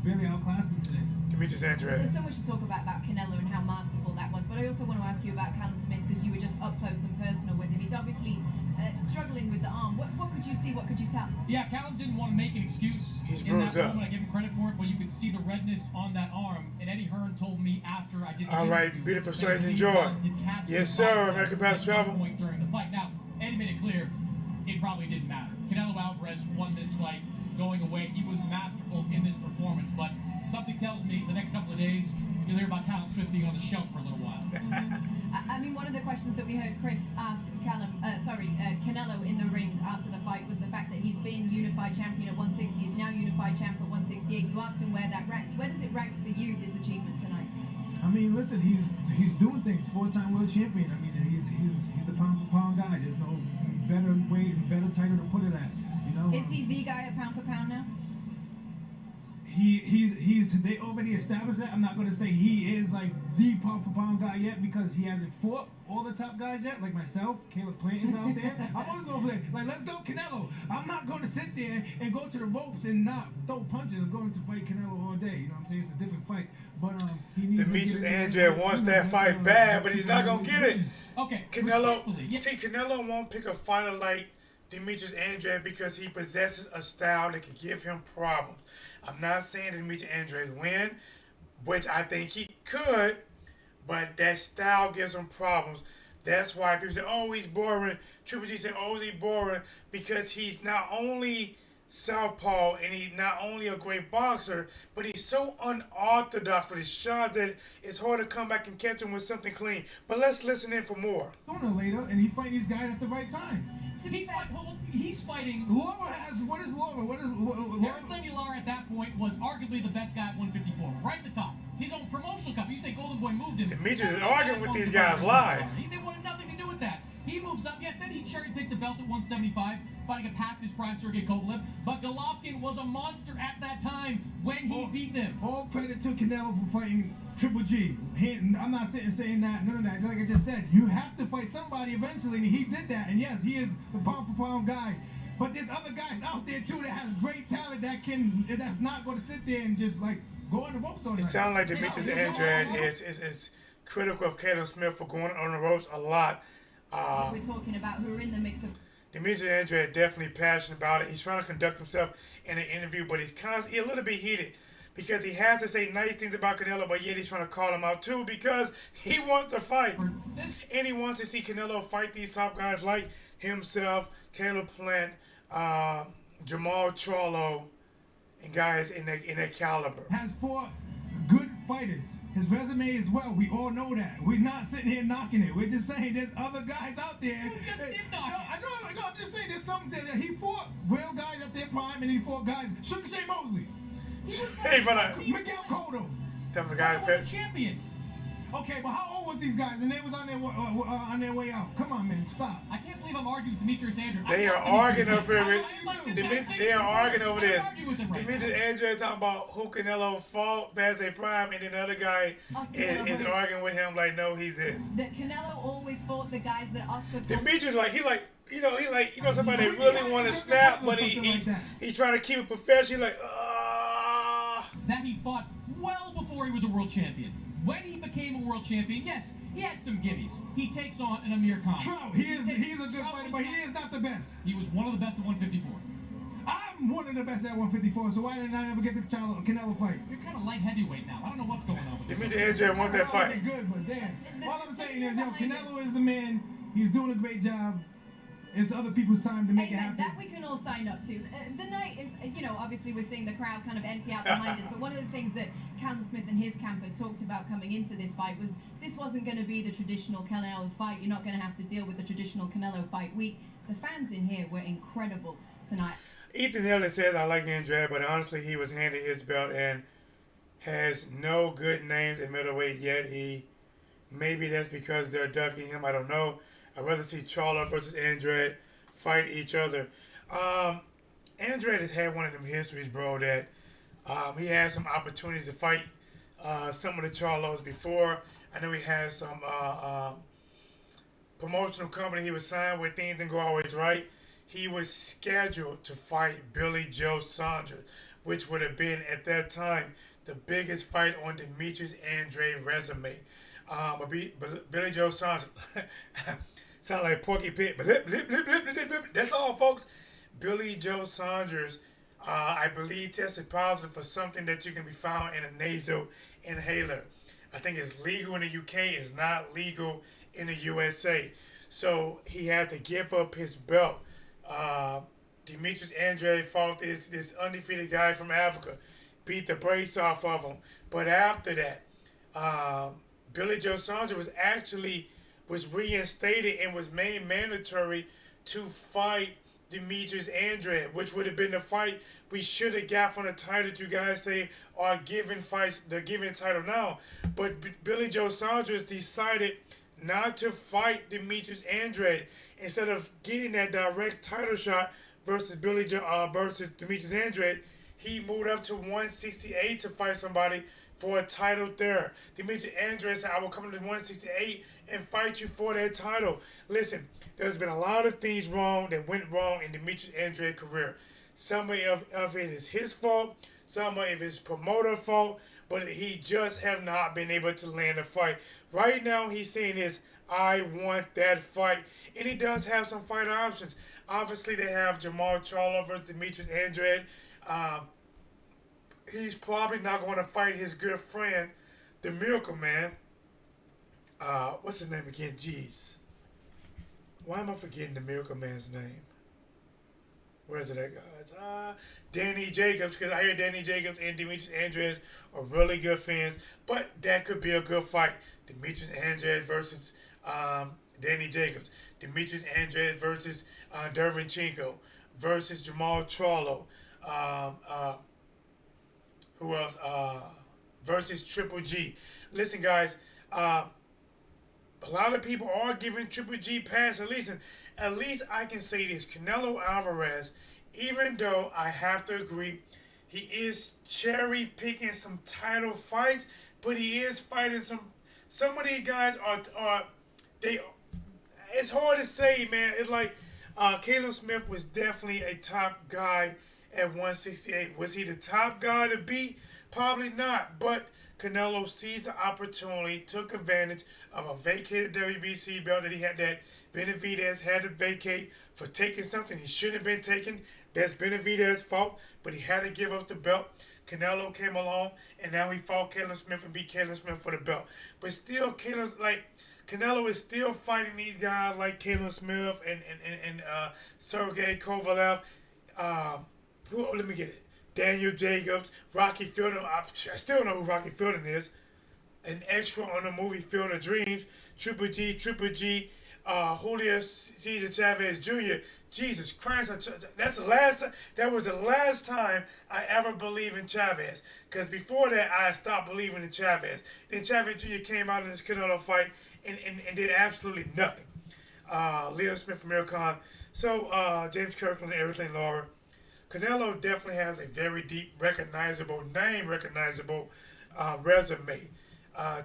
really outclassed him today. Demetrius Andrade. There's so much to talk about Canelo and how masterful that was, but I also want to ask you about Callum Smith because you were just up close and personal with him. He's obviously struggling with the arm. What could you see? What could you tell? Yeah, Callum didn't want to make an excuse. He's in that bruised up. moment. I give him credit for it, but you could see the redness on that arm. And Eddie Hearn told me after I did the All right, interview beautiful that strength and he's joy. gonna detach Yes, his sir. bicep American Pass at some Travel. point during the fight. Now, Eddie made it clear it probably didn't matter. Canelo Alvarez won this fight going away. He was masterful in this performance, but something tells me the next couple of days you'll hear about Callum Smith being on the shelf for a little while. I mean, one of the questions that we heard Chris ask Canelo in the ring after the fight was the fact that he's been unified champion at 160, he's now unified champ at 168. You asked him where that ranks. Where does it rank for you, this achievement tonight? I mean, listen, he's doing things. 4-time world champion. I mean, he's a pound for pound guy. There's no better way, better title to put it at. You know. Is he the guy at pound for pound now? They already established that. I'm not going to say he is like the pound for pound guy yet because he hasn't fought all the top guys yet, like myself. Caleb Plant is out there. I'm always going to play like, let's go Canelo. I'm not going to sit there and go to the ropes and not throw punches. I'm going to fight Canelo all day. You know what I'm saying? It's a different fight. But he needs Demetrius to Andrade wants that fight bad, but he's not going to get it. Okay, Canelo, see, Canelo won't pick a fighter like Demetrius Andrade because he possesses a style that can give him problems. I'm not saying that Demetrius Andrade win, which I think he could, but that style gives him problems. That's why people say, oh, he's boring. Triple G said, oh, he's boring, because he's not only southpaw, and he's not only a great boxer, but he's so unorthodox with his shots that it's hard to come back and catch him with something clean. But let's listen in for more. Sooner or later, and he's fighting these guys at the right time. He's fighting. Laura has, what is Laura? Lenny Lara at that point was arguably the best guy at 154, right at the top. His own promotional company. You say Golden Boy moved him. Demetrius is arguing with these guys live. They wanted nothing to do with that. He moves up. Yes, then he cherry-picked a belt at 175, fighting a past his prime Sergey Kovalev. But Golovkin was a monster at that time when he beat them. All credit to Canelo for fighting Triple G. I'm not saying that, none of that. Like I just said, you have to fight somebody eventually, and he did that. And yes, he is the pound-for-pound guy. But there's other guys out there too that has great talent that's not going to sit there and just like go on the ropes on. It sounds like Demetrius Andrade is critical of Callum Smith for going on the ropes a lot. We're talking about who are in the mix of. Demetrius Andrade definitely passionate about it. He's trying to conduct himself in an interview, but he's a little bit heated because he has to say nice things about Canelo, but yet he's trying to call him out too because he wants to fight. And he wants to see Canelo fight these top guys like himself, Caleb Plant, Jamal Charlo, and guys in that caliber. Has fought good fighters. His resume is well. We all know that. We're not sitting here knocking it. We're just saying there's other guys out there. You just did knock it. I know. I'm just saying there's something that he fought real guys at their prime, and he fought guys. Sugar Shane Mosley. Miguel Cotto. Tell the guys was a champion. Okay, but how old was these guys? And they was on their way out. Come on, man, stop. I can't believe I'm arguing with Demetrius Andrade. They are arguing over it. They are arguing over this. Demetrius Andrade talking about who Canelo fought past their prime, and then the other guy is arguing with him like, no, he's this. That Canelo always fought the guys that Oscar. Demetrius somebody that really want to snap, but he's trying to keep it professional. Like, that he fought well before he was a world champion. When he became a world champion, yes, he had some gimmies. He takes on an Amir Khan. True, he's a good fighter, but he is not the best. He was one of the best at 154. I'm one of the best at 154, so why didn't I ever get the Canelo fight? You're kind of light heavyweight now. I don't know what's going on with this. Demetrius Andrade want that fight. Good, but damn. All I'm saying is, Canelo is the man. He's doing a great job. It's other people's time to make it happen. That we can all sign up to. The night, obviously we're seeing the crowd kind of empty out behind us, but one of the things that Callum Smith and his camp had talked about coming into this fight was this wasn't going to be the traditional Canelo fight. You're not going to have to deal with the traditional Canelo fight week. The fans in here were incredible tonight. Ethan Elliott says, I like Andrade, but honestly, he was handed his belt and has no good names in middleweight yet. Maybe that's because they're ducking him. I don't know. I'd rather see Charlo versus Andrade fight each other. Andrade has had one of them histories, bro, that he had some opportunities to fight some of the Charlos before. I know he had some promotional company he was signed with. Things didn't go always right. He was scheduled to fight Billy Joe Saunders, which would have been, at that time, the biggest fight on Demetrius Andrade's resume. Billy Joe Saunders... Sound like Porky Pig. That's all, folks. Billy Joe Saunders, I believe, tested positive for something that you can be found in a nasal inhaler. I think it's legal in the UK. It's not legal in the USA. So he had to give up his belt. Demetrius Andrade fought this undefeated guy from Africa. Beat the brace off of him. But after that, Billy Joe Saunders was reinstated and was made mandatory to fight Demetrius Andrade, which would have been the fight we should have got from the title that you guys say are given fights, the given title now. But Billy Joe Saunders decided not to fight Demetrius Andrade. Instead of getting that direct title shot versus versus Demetrius Andrade, he moved up to 168 to fight somebody for a title there. Demetrius Andrade said, I will come to 168 and fight you for that title. Listen, there's been a lot of things that went wrong in Demetrius Andrade's career. Some of it is his fault. Some of it is promoter fault. But he just have not been able to land a fight. Right now, he's saying is, I want that fight. And he does have some fight options. Obviously, they have Jamal Charlo versus Demetrius Andrade. He's probably not going to fight his good friend, the Miracle Man. What's his name again? Jeez. Why am I forgetting the Miracle Man's name? Where's it at, guys? Danny Jacobs, because I hear Danny Jacobs and Demetrius Andrade are really good fans, but that could be a good fight. Demetrius Andrade versus Danny Jacobs. Demetrius Andrade versus Dervinchenko versus Jamal Charlo. Who else? Versus Triple G. Listen, guys, a lot of people are giving Triple G pass. At least I can say this. Canelo Alvarez, even though I have to agree, he is cherry picking some title fights, but he is fighting some of these guys are they. It's hard to say, man. It's like Callum Smith was definitely a top guy at 168. Was he the top guy to beat? Probably not, but Canelo seized the opportunity, took advantage of a vacated WBC belt that he had, that Benavidez had to vacate for taking something he shouldn't have been taking. That's Benavidez's fault, but he had to give up the belt. Canelo came along, and now he fought Callum Smith and beat Callum Smith for the belt. But still, Canelo is still fighting these guys like Callum Smith and Sergey Kovalev. Let me get it. Daniel Jacobs, Rocky Fielding. I still don't know who Rocky Fielding is. An extra on the movie Field of Dreams. Triple G, Julio Cesar Chavez Jr. Jesus Christ, that was the last time I ever believed in Chavez. Because before that, I stopped believing in Chavez. Then Chavez Jr. came out in this Canelo fight and did absolutely nothing. Leo Smith from Miracon. So, James Kirkland and everything, Laura. Canelo definitely has a very deep, recognizable resume.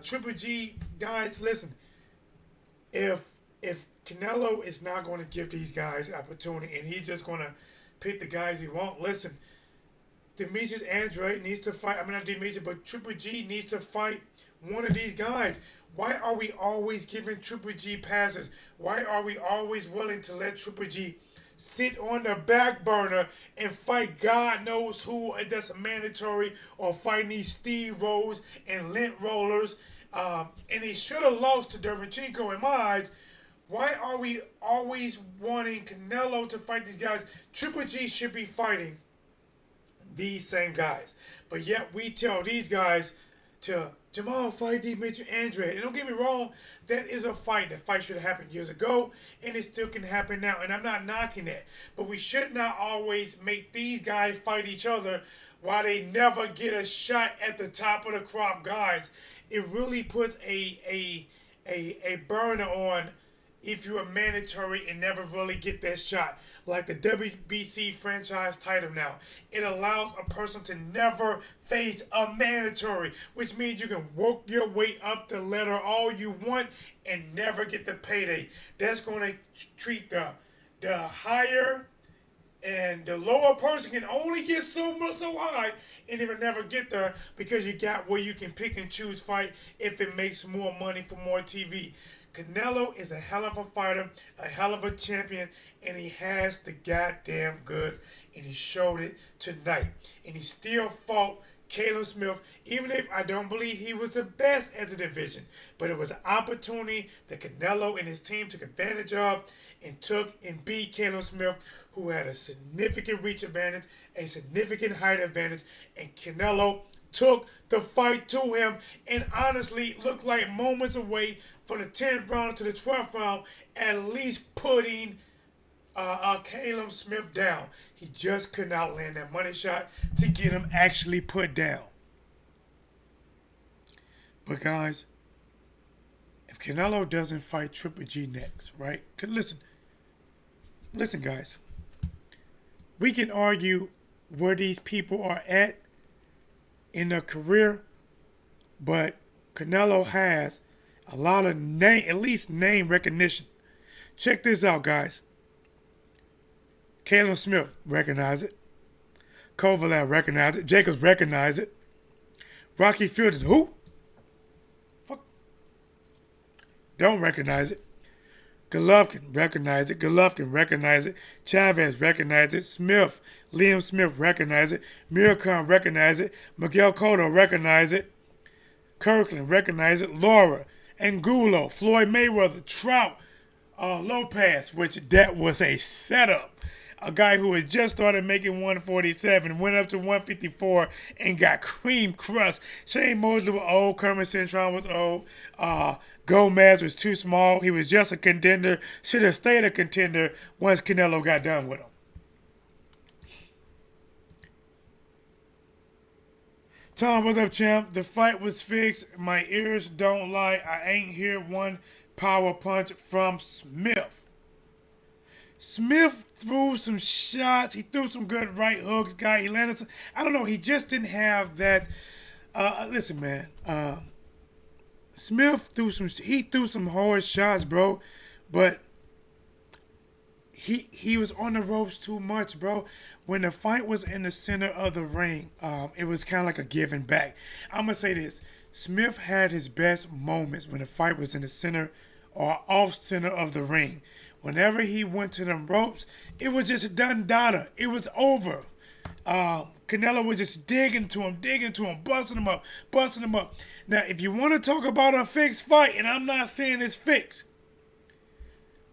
Triple G, guys, listen. If Canelo is not going to give these guys opportunity and he's just going to pick the guys he wants, listen, Demetrius Andrade needs to fight. I mean, not Demetrius, but Triple G needs to fight one of these guys. Why are we always giving Triple G passes? Why are we always willing to let Triple G sit on the back burner and fight God knows who that's mandatory, or fighting these Steve Rose and Lint Rollers? And he should have lost to Dervinchenko in my eyes. Why are we always wanting Canelo to fight these guys? Triple G should be fighting these same guys. But yet we tell these guys to Jamal fight Demetrius Andrade. And don't get me wrong, that is a fight. That fight should have happened years ago, and it still can happen now. And I'm not knocking that. But we should not always make these guys fight each other while they never get a shot at the top of the crop guys. It really puts a burner on if you're a mandatory and never really get that shot. Like the WBC franchise title now. It allows a person to never face a mandatory, which means you can work your way up the ladder all you want and never get the payday. That's going to treat the higher and the lower person can only get so high and they will never get there, because you got where you can pick and choose fight if it makes more money for more TV. Canelo is a hell of a fighter, a hell of a champion, and he has the goddamn goods, and he showed it tonight. And he still fought Callum Smith, even if I don't believe he was the best at the division. But it was an opportunity that Canelo and his team took advantage of and took and beat Callum Smith, who had a significant reach advantage, a significant height advantage, and Canelo took the fight to him and honestly looked like moments away from the 10th round to the 12th round, at least putting Callum Smith down. He just could not land that money shot to get him actually put down. But guys, if Canelo doesn't fight Triple G next, right? Listen guys, we can argue where these people are at in their career, but Canelo has a lot of name recognition. Check this out, guys. Callum Smith recognize it. Kovalev recognize it. Jacobs recognize it. Rocky Fielding, who? Fuck. Don't recognize it. Golovkin recognize it. Golovkin recognize it. Chavez recognize it. Liam Smith recognize it. Miracon recognize it. Miguel Cotto recognize it. Kirkland recognize it. Laura, Angulo, Floyd Mayweather, Trout, Lopez, which that was a setup. a guy who had just started making 147, went up to 154 and got cream crushed. Shane Mosley was old, Kermit Cintron was old, Gomez was too small. He was just a contender. Should have stayed a contender once Canelo got done with him. Tom, what's up, champ? The fight was fixed. My ears don't lie. I ain't hear one power punch from Smith. Smith threw some shots. He threw some good right hooks, guy. He landed some, I don't know. He just didn't have that. Listen, man. Smith threw some hard shots, bro. But he was on the ropes too much, bro. When the fight was in the center of the ring, it was kind of like a give and back. I'm going to say this. Smith had his best moments when the fight was in the center or off center of the ring. Whenever he went to them ropes, it was just done data. It was over. Canelo was just digging to him, busting him up. Now, if you want to talk about a fixed fight, and I'm not saying it's fixed,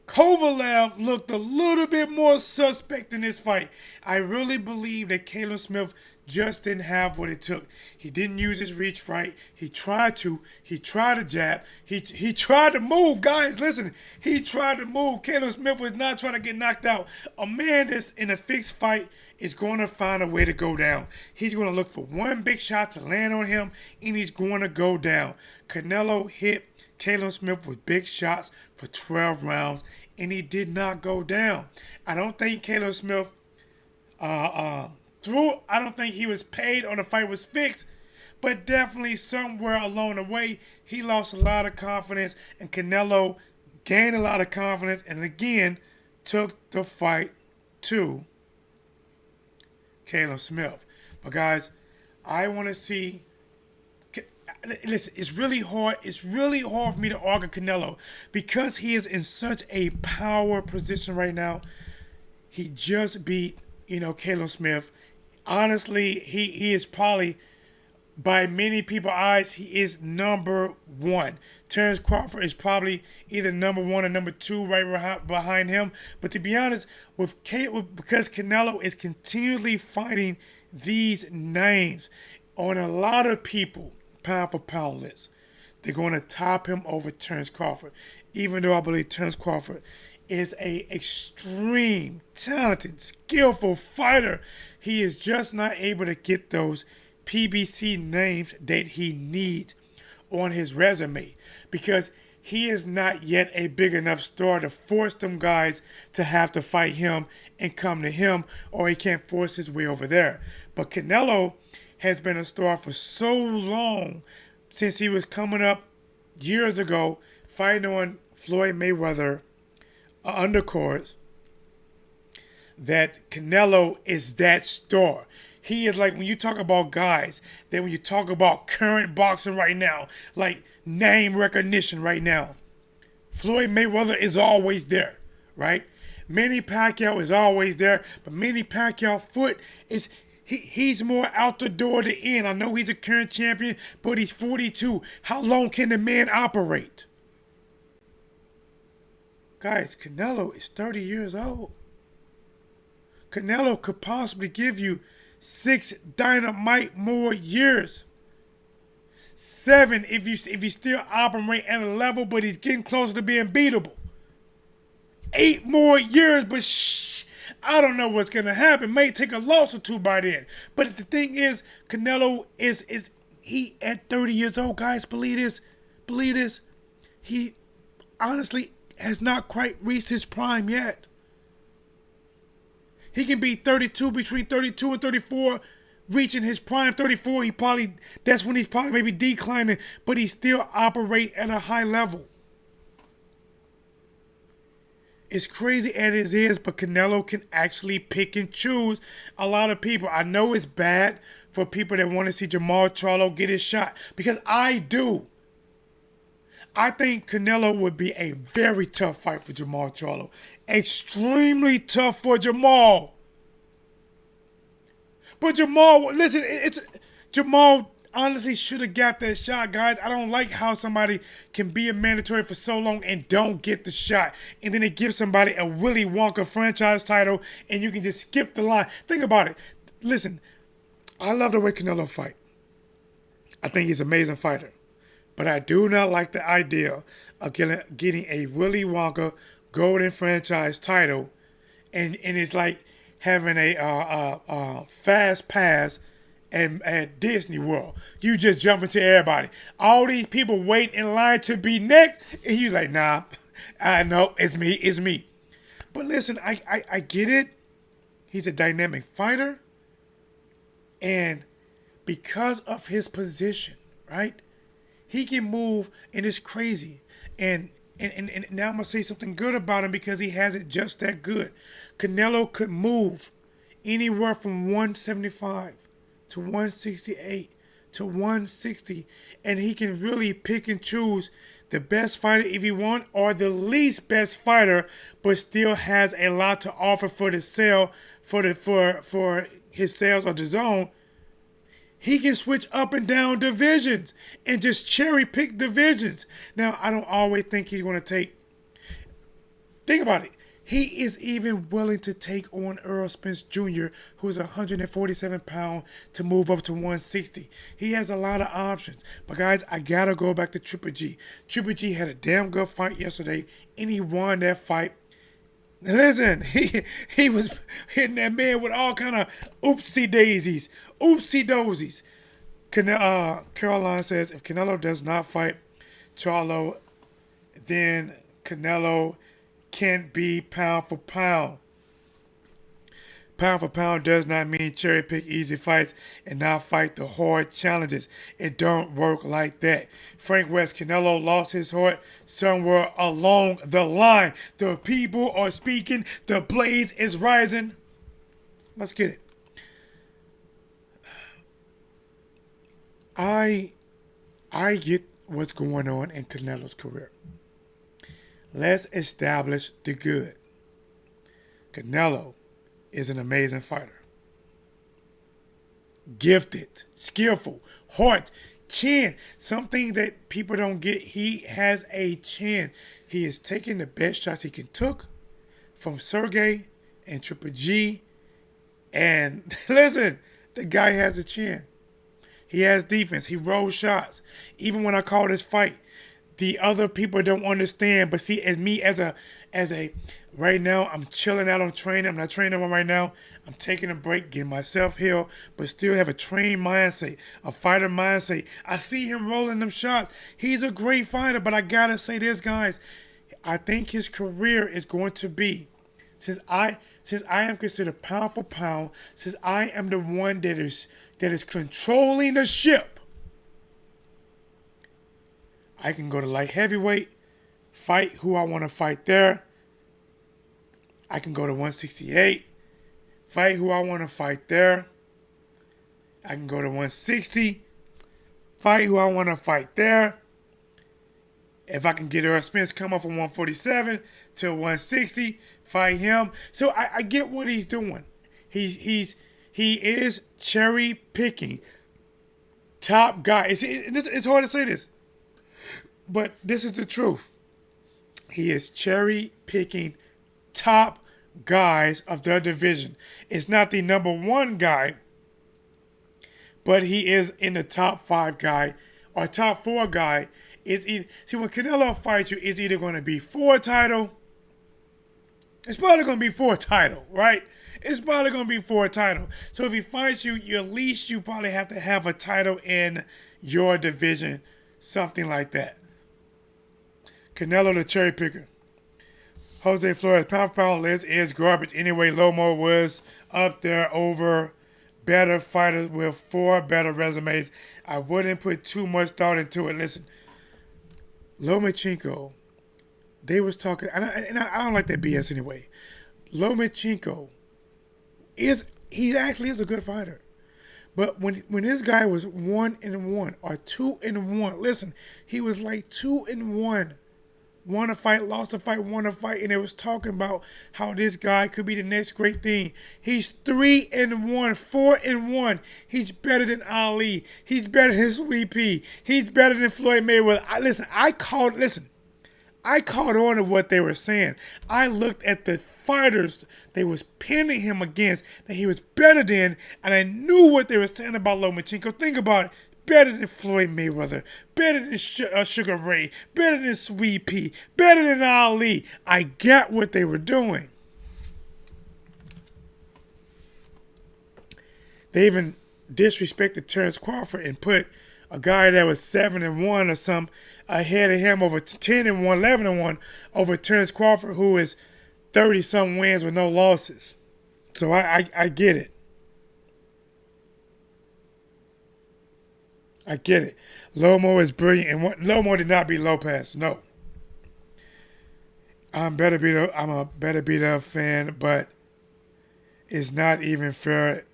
Kovalev looked a little bit more suspect in this fight. I really believe that Callum Smith just didn't have what it took. He didn't use his reach right. He tried to jab. He tried to move, guys. Listen, he tried to move. Callum Smith was not trying to get knocked out. A man that's in a fixed fight is going to find a way to go down. He's going to look for one big shot to land on him, and he's going to go down. Canelo hit Callum Smith with big shots for 12 rounds, and he did not go down. I don't think Callum Smith I don't think he was paid or the fight was fixed, but definitely somewhere along the way, he lost a lot of confidence, and Canelo gained a lot of confidence, and again, took the fight to Callum Smith. But guys, I want to see. Listen, it's really hard. It's really hard for me to argue Canelo because he is in such a power position right now. He just beat, Callum Smith. Honestly, he is probably, by many people's eyes, he is number one. Terence Crawford is probably either number one or number two right behind him. But to be honest, because Canelo is continually fighting these names on a lot of people, pound for pound list, they're going to top him over Terence Crawford. Even though I believe Terence Crawford is a extreme, talented, skillful fighter, he is just not able to get those PBC names that he needs on his resume because he is not yet a big enough star to force them guys to have to fight him and come to him, or he can't force his way over there. But Canelo has been a star for so long, since he was coming up years ago, fighting on Floyd Mayweather undercards, that Canelo is that star. He is like, when you talk about guys, that when you talk about current boxing right now, like name recognition right now, Floyd Mayweather is always there, right? Manny Pacquiao is always there, but Manny Pacquiao's foot is, he's more out the door than in. I know he's a current champion, but he's 42. How long can the man operate? Guys, Canelo is 30 years old. Canelo could possibly give you 6 dynamite more years. 7 if you still operate at a level, but he's getting closer to being beatable. 8 more years, but I don't know what's gonna happen. May take a loss or two by then. But the thing is, Canelo is he at 30 years old, guys. Believe this. He honestly has not quite reached his prime yet. He can be 32, between 32 and 34, reaching his prime. 34, that's when he's probably maybe declining, but he still operate at a high level. It's crazy as it is, but Canelo can actually pick and choose a lot of people. I know it's bad for people that want to see Jamal Charlo get his shot, because I do. I think Canelo would be a very tough fight for Jamal Charlo. Extremely tough for Jamal. But Jamal, listen, Jamal, honestly should have got that shot, guys. I don't like how somebody can be a mandatory for so long and don't get the shot. And then they give somebody a Willy Wonka franchise title and you can just skip the line. Think about it. Listen, I love the way Canelo fight. I think he's an amazing fighter. But I do not like the idea of getting a Willy Wonka golden franchise title and it's like having a fast pass at Disney World. You just jump into everybody. All these people wait in line to be next, and you like, nah, I know, it's me. But listen, I get it. He's a dynamic fighter. And because of his position, right, he can move, and it's crazy. And now I'm going to say something good about him because he has it just that good. Canelo could move anywhere from 175 to 168 to 160. And he can really pick and choose the best fighter if he want or the least best fighter, but still has a lot to offer for the sale, for his sales of his own. He can switch up and down divisions and just cherry pick divisions. Now, I don't always think he's going to take... Think about it. He is even willing to take on Errol Spence Jr., who's 147 pounds, to move up to 160. He has a lot of options. But, guys, I got to go back to Triple G. Triple G had a damn good fight yesterday, and he won that fight. Listen, he was hitting that man with all kind of oopsie daisies, oopsie dozies. Caroline says if Canelo does not fight Charlo, then Canelo can't be pound for pound. Pound for pound does not mean cherry pick easy fights and not fight the hard challenges. It don't work like that. Frank West, Canelo lost his heart somewhere along the line. The people are speaking. The blaze is rising. Let's get it. I get what's going on in Canelo's career. Let's establish the good. Canelo is an amazing fighter. Gifted, skillful, heart, chin. Something that people don't get. He has a chin. He is taking the best shots he can take from Sergey and Triple G. And listen, the guy has a chin. He has defense. He rolls shots. Even when I call this fight, the other people don't understand. But see, as a right now, I'm chilling out on training. I'm not training right now. I'm taking a break, getting myself healed, but still have a trained mindset, a fighter mindset. I see him rolling them shots. He's a great fighter, but I gotta say this, guys. I think his career is going to be, since I am considered pound for pound, since I am the one that is controlling the ship. I can go to light heavyweight, fight who I want to fight there. I can go to 168, fight who I want to fight there. I can go to 160, fight who I want to fight there. If I can get Errol Spence come up from 147 to 160, fight him. So I get what he's doing. He is cherry picking top guy. It's hard to say this, but this is the truth. He is cherry picking top guys of the division. It's not the number one guy, but he is in the top 5 guy or top 4 guy. See, when Canelo fights you, it's either going to be for a title. It's probably going to be for a title, right? It's probably going to be for a title. So if he fights you, at least you probably have to have a title in your division, something like that. Canelo the cherry picker. Jose Flores, pound for pound list is garbage. Anyway, Lomo was up there over better fighters with 4 better resumes. I wouldn't put too much thought into it. Listen, Lomachenko, they was talking, and I don't like that BS anyway. Lomachenko he actually is a good fighter. But when this guy was 1-1 or 2-1, listen, he was like 2-1 won a fight, lost a fight, won a fight, and it was talking about how this guy could be the next great thing. He's 3-1, 4-1. He's better than Ali. He's better than Sweet Pea. He's better than Floyd Mayweather. I called on to what they were saying. I looked at the fighters they was pinning him against that he was better than, and I knew what they were saying about Lomachenko. Think about it. Better than Floyd Mayweather, better than Sugar Ray, better than Sweet Pea, better than Ali. I got what they were doing. They even disrespected Terrence Crawford and put a guy that was 7-1 or something ahead of him over 10-1, 11-1 over Terrence Crawford, who is 30-something wins with no losses. So I get it. I get it. Lomo is brilliant, and Lomo did not beat Lopez. No. I'm a better beat-up fan, but it's not even fair.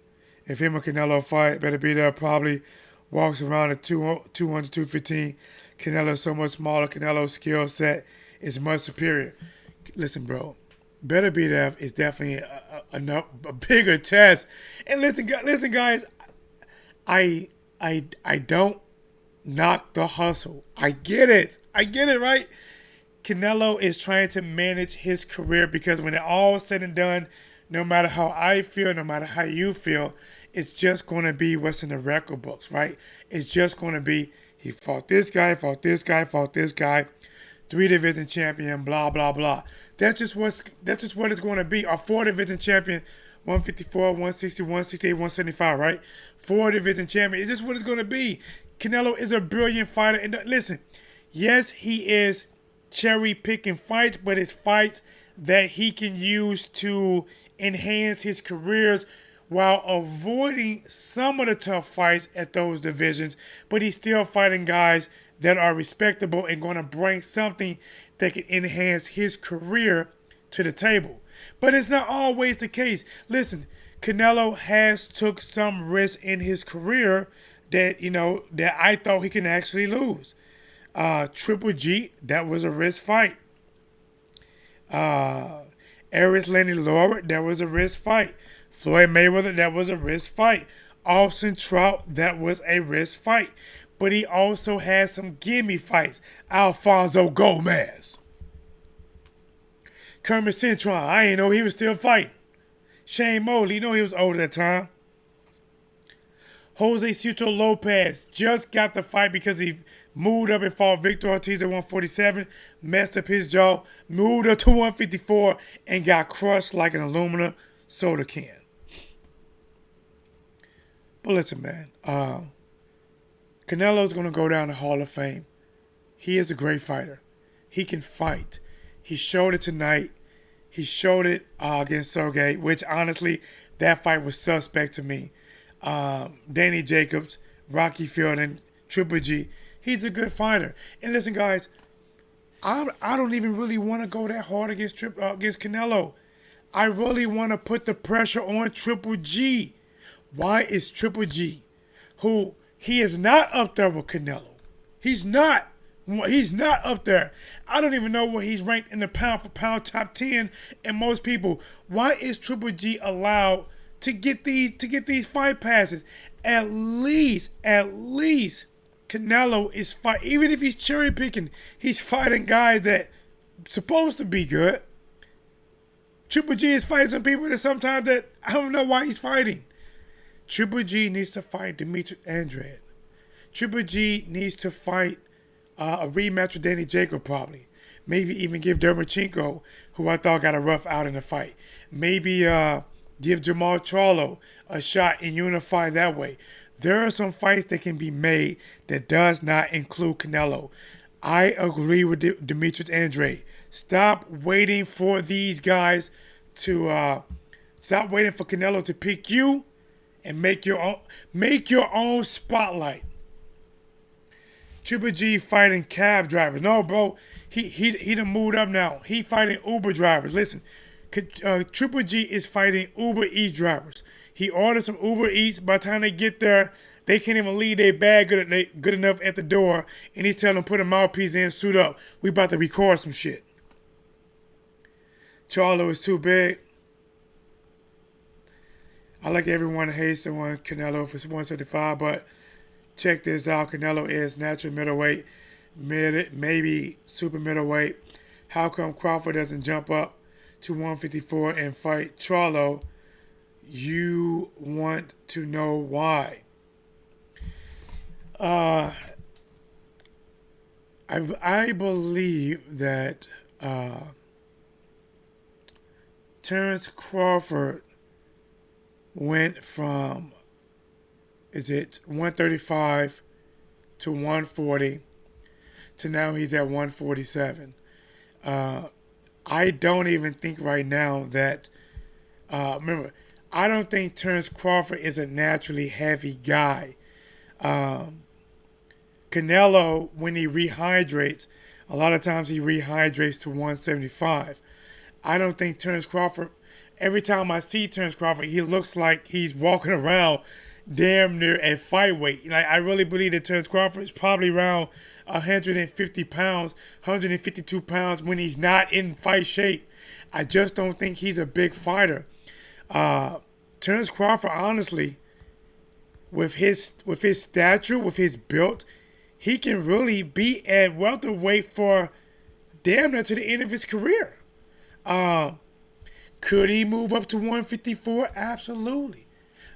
If him and Canelo fight, better beat-up probably walks around at 200, 215. Canelo's so much smaller. Canelo's skill set is much superior. Listen, bro. Better beat-up is definitely a bigger test. And listen, guys. I don't knock the hustle. I get it, right? Canelo is trying to manage his career because when it all is said and done, no matter how I feel, no matter how you feel, it's just going to be what's in the record books, right? It's just going to be he fought this guy, fought this guy, 3-division champion, blah, blah, blah. That's just what it's going to be. A 4-division champion, 154, 160, 168, 175, right? 4-division champion. It's just what it's going to be. Canelo is a brilliant fighter. And listen, yes, he is cherry-picking fights, but it's fights that he can use to enhance his careers while avoiding some of the tough fights at those divisions. But he's still fighting guys that are respectable and going to bring something that can enhance his career to the table. But it's not always the case. Listen, Canelo has took some risks in his career that, that I thought he can actually lose. Triple G, that was a risk fight. Eris Lenny Laura, that was a risk fight. Floyd Mayweather, that was a risk fight. Austin Trout, that was a risk fight. But he also had some gimme fights. Alfonso Gomez. Kermit Cintron, I didn't know he was still fighting. Shane Mosley, he was old at that time. Jose Cito Lopez just got the fight because he moved up and fought Victor Ortiz at 147, messed up his jaw, moved up to 154, and got crushed like an aluminum soda can. But listen, man, Canelo's going to go down the Hall of Fame. He is a great fighter. He can fight. He showed it tonight. He showed it against Sergey, which honestly, that fight was suspect to me. Danny Jacobs, Rocky Fielding, Triple G. He's a good fighter. And listen, guys, I don't even really want to go that hard against Canelo. I really want to put the pressure on Triple G. Why is Triple G, who he is not up there with Canelo. He's not up there. I don't even know where he's ranked in the pound-for-pound top 10. And most people, why is Triple G allowed to get these fight passes? At least Canelo is fight. Even if he's cherry picking, he's fighting guys that supposed to be good. Triple G is fighting some people that sometimes that I don't know why he's fighting. Triple G needs to fight Demetrius Andrade. Triple G needs to fight a rematch with Danny Jacob probably. Maybe even give Dermachenko, who I thought got a rough out in the fight. Maybe give Jamal Charlo a shot and unify that way. There are some fights that can be made that does not include Canelo. I agree with Demetrius Andrade. Stop waiting for these guys to stop waiting for Canelo to pick you and make your own spotlight. Triple G fighting cab drivers. No, bro. He done moved up now. He fighting Uber drivers. Listen, Triple G is fighting Uber Eats drivers. He ordered some Uber Eats. By the time they get there, They can't even leave their bag good enough at the door, and he tell them put a mouthpiece in, suit up. We about to record some shit. Charlo is too big. I like everyone hates the one Canelo for 175, but check this out. Canelo is natural middleweight, maybe super middleweight. How come Crawford doesn't jump up to 154 and fight Charlo? You want to know why? I believe that Terence Crawford went from, is it 135 to 140 to now he's at 147. I don't even think right now that, remember, I don't think Terence Crawford is a naturally heavy guy. Canelo, when he rehydrates, a lot of times he rehydrates to 175. I don't think Terence Crawford, every time I see Terence Crawford, he looks like he's walking around damn near at fight weight. Like, I really believe that Terence Crawford is probably around 150 pounds, 152 pounds when he's not in fight shape. I just don't think he's a big fighter. Terence Crawford, honestly, with his stature, with his build, he can really be at welterweight for damn near to the end of his career. Could he move up to 154? Absolutely.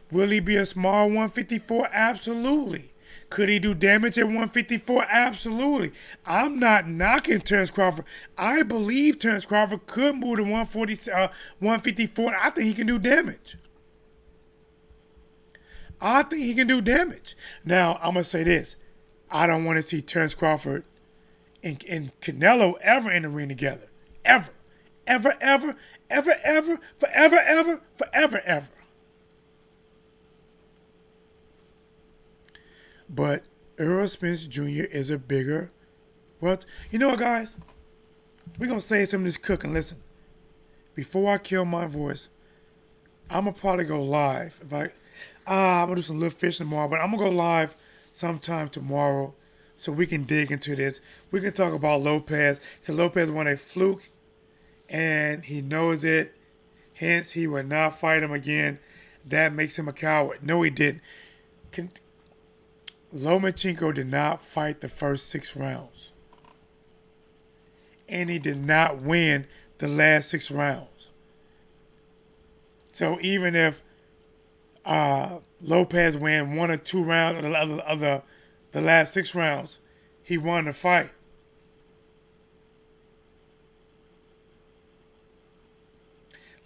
Will he be a small 154? Absolutely. Could he do damage at 154? Absolutely. I'm not knocking Terence Crawford. I believe Terence Crawford could move to 154. I think he can do damage. I think he can do damage. Now, I'm going to say this. I don't want to see Terence Crawford and Canelo ever in the ring together. Ever. Ever, ever, ever, ever, forever, ever, forever, ever. But Errol Spence Jr. is a bigger, well, you know what, guys? We're going to say some of this cooking. Listen, before I kill my voice, I'm going to probably go live. I'm going to do some little fishing tomorrow, but I'm going to go live sometime tomorrow so we can dig into this. We can talk about Lopez. So Lopez won a fluke, and he knows it. Hence, he will not fight him again. That makes him a coward. No, he didn't. Lomachenko did not fight the first 6 rounds. And he did not win the last 6 rounds. So even if Lopez won 1 or 2 rounds of the last 6 rounds, he won the fight.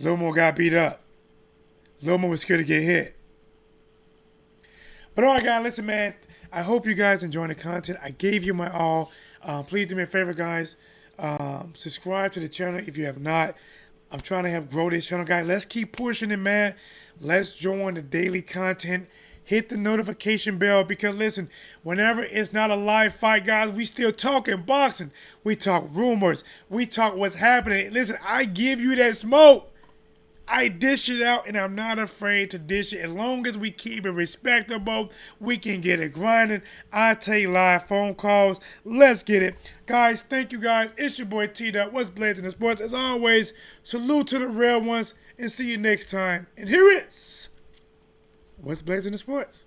Lomo got beat up. Lomo was scared to get hit. But all right, guys, listen, man. I hope you guys enjoy the content. I gave you my all. Please do me a favor, guys. Subscribe to the channel if you have not. I'm trying to help grow this channel, guys. Let's keep pushing it, man. Let's join the daily content. Hit the notification bell because, listen, whenever it's not a live fight, guys, we still talking boxing. We talk rumors. We talk what's happening. Listen, I give you that smoke. I dish it out, and I'm not afraid to dish it. As long as we keep it respectable, we can get it grinding. I take live phone calls. Let's get it. Guys, thank you, guys. It's your boy T-Dub. What's blazing the sports? As always, salute to the real ones, and see you next time. And here is What's Blazing the Sports.